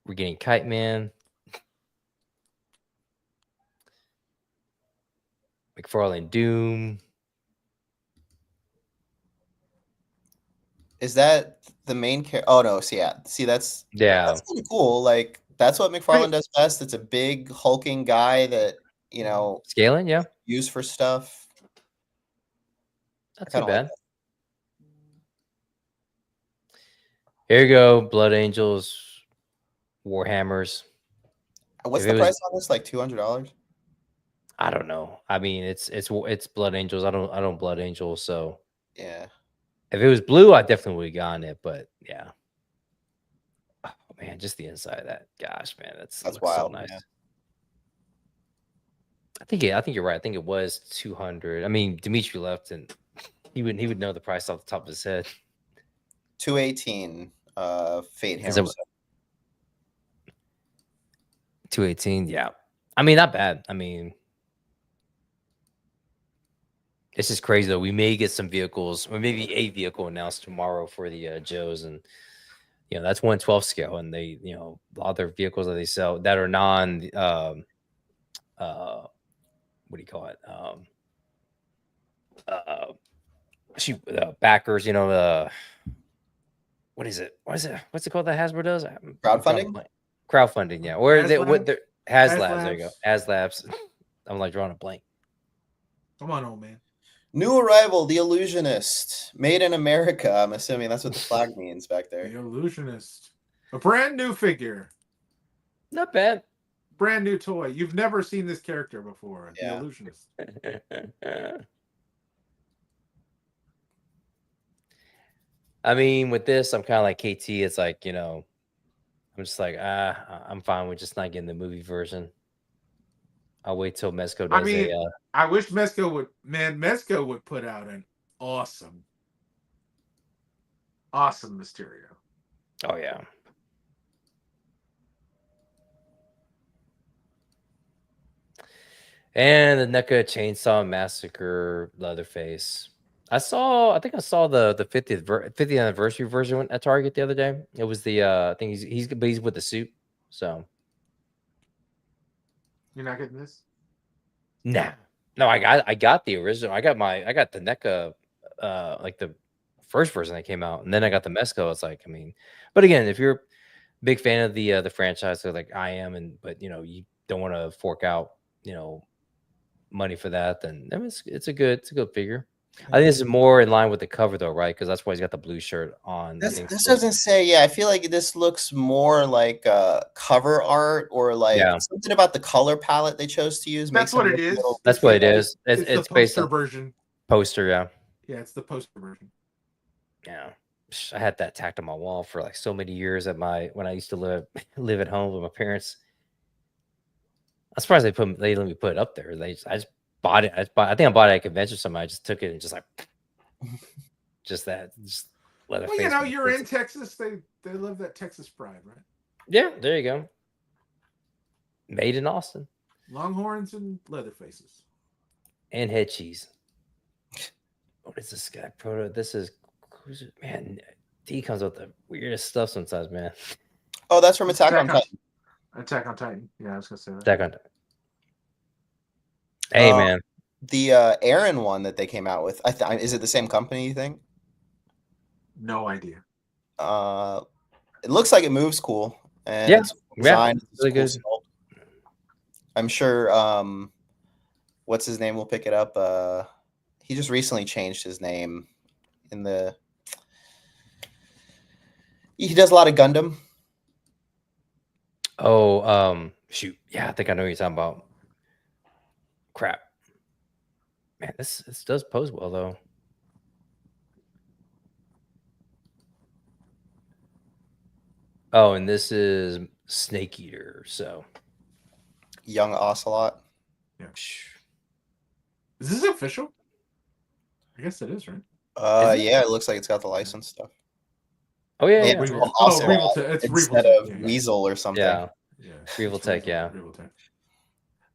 Speaker 1: We're getting Kite Man. McFarlane Doom.
Speaker 2: Is that the main character? Oh no, see that's kind of cool. Like that's what McFarlane does best. It's a big hulking guy that
Speaker 1: scaling, yeah,
Speaker 2: used for stuff.
Speaker 1: Not too bad. Like here you go, Blood Angels, Warhammers.
Speaker 2: What's the price on this? Like $200?
Speaker 1: I don't know. I mean, it's Blood Angels. I don't Blood Angels, so
Speaker 2: yeah.
Speaker 1: If it was blue, I definitely would have gotten it. But yeah, oh man, just the inside of that. Gosh, man, that's wild. So nice. Yeah. I think you're right. I think it was 200. I mean, Dimitri left, and he would know the price off the top of his head.
Speaker 2: 218. Fate Hammer.
Speaker 1: 218. Yeah, I mean, not bad. I mean, it's just crazy though. We may get some vehicles, or maybe a vehicle announced tomorrow for the Joes, and that's 1/12 scale, and they a lot of their vehicles that they sell that are non what do you call it? Backers, what is it? What's it called that Hasbro does? Crowdfunding, yeah. Or HasLabs. There you go. HasLabs. I'm like drawing a blank.
Speaker 3: Come on, old man.
Speaker 2: New arrival, the Illusionist, made in America. I'm assuming that's what the flag means back there.
Speaker 3: The Illusionist, a brand new figure.
Speaker 1: Not bad.
Speaker 3: Brand new toy. You've never seen this character before. Yeah. The Illusionist. I
Speaker 1: mean, with this, I'm kind of like KT. It's like, I'm I'm just like, I'm fine with just not getting the movie version. I'll wait till Mezco does
Speaker 3: I wish Mezco would put out an awesome Mysterio.
Speaker 1: Oh yeah. And the NECA Chainsaw Massacre Leatherface. I think I saw the 50th anniversary version at Target the other day. It was the I think he's with the suit. So
Speaker 3: You're not getting this?
Speaker 1: nah. No, I got the original. I got the NECA like the first version that came out, and then I got the Mezco. It's like, I mean, but again, if you're a big fan of the franchise, so like I am, but you know, you don't want to fork out, you know, money for that, then I mean, it's a good figure. I think this is more in line with the cover though, right? Because that's why he's got the blue shirt on.
Speaker 2: This doesn't say. Yeah, I feel like this looks more like cover art or like something about the color palette they chose to use.
Speaker 3: That's what it is.
Speaker 1: That's what it is.
Speaker 3: It's the poster version.
Speaker 1: Poster, yeah.
Speaker 3: Yeah, it's the poster version.
Speaker 1: Yeah, I had that tacked on my wall for like so many years when I used to live at home with my parents. I'm surprised they let me put it up there. I just bought it. I think I bought it at a convention. Somebody I just took it and just like just let it.
Speaker 3: Well, you know, you're in Texas. They love that Texas pride, right?
Speaker 1: Yeah, there you go. Made in Austin.
Speaker 3: Longhorns and leather faces.
Speaker 1: And head cheese. What is this guy? This is, man, D comes with the weirdest stuff sometimes, man.
Speaker 2: Oh, that's from Attack on Titan.
Speaker 3: Attack on Titan. Yeah, I was gonna say that.
Speaker 1: Attack on Titan. Hey, man.
Speaker 2: The Aaron one that they came out with, is it the same company, you think?
Speaker 3: No idea.
Speaker 2: It looks like it moves cool. And
Speaker 1: yeah,
Speaker 2: it's designed,
Speaker 1: it's really good.
Speaker 2: I'm sure what's his name will pick it up. He just recently changed his name he does a lot of Gundam.
Speaker 1: Oh, shoot. Yeah, I think I know what you're talking about. Crap. Man, this does pose well though. Oh, and this is Snake Eater, so
Speaker 2: Young Ocelot.
Speaker 3: Yeah. Is this official? I guess it is, right?
Speaker 2: Yeah, it looks like it's got the license stuff.
Speaker 1: Oh yeah, yeah.
Speaker 2: It's instead of Weasel or something.
Speaker 1: Yeah. Revoltech, yeah.
Speaker 3: Revoltech.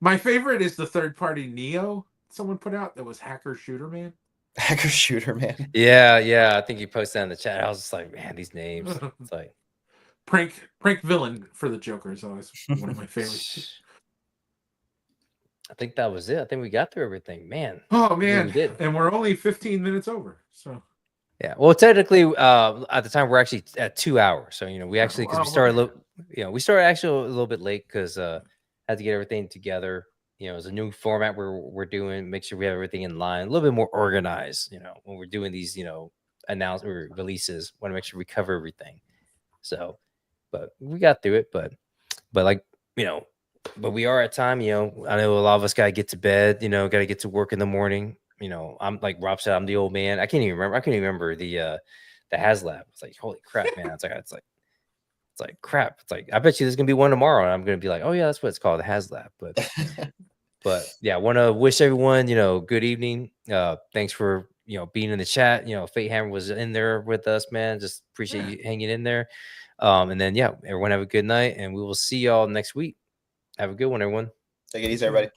Speaker 3: My favorite is the third-party Neo someone put out that was Hacker Shooter Man.
Speaker 2: Hacker Shooter Man.
Speaker 1: Yeah. I think you posted that in the chat. I was just like, man, these names. It's like
Speaker 3: prank villain for the Joker is always one of my favorites.
Speaker 1: I think that was it. I think we got through everything, man.
Speaker 3: Oh man, we did. And we're only 15 minutes over. So
Speaker 1: yeah, well, technically, at the time we're actually at 2 hours. So you know, we actually because we started we started actually a little bit late because had to get everything together. You know, it's a new format we're doing. Make sure we have everything in line, a little bit more organized. You know, when we're doing these, you know, releases, want to make sure we cover everything. So, but we got through it. But like, you know, but we are at time. You know, I know a lot of us got to get to bed. You know, got to get to work in the morning. You know, I'm like Rob said, I'm the old man. I can't even remember the HasLab. It's like, holy crap, man. It's like crap. It's like, I bet you there's gonna be one tomorrow, and I'm gonna be like, oh yeah, that's what it's called, the HasLab. But yeah, I want to wish everyone, you know, good evening. Thanks for, you know, being in the chat. You know, Fate Hammer was in there with us, man. Just appreciate you hanging in there. And then yeah, everyone have a good night, and we will see y'all next week. Have a good one, everyone.
Speaker 2: Take it easy, everybody.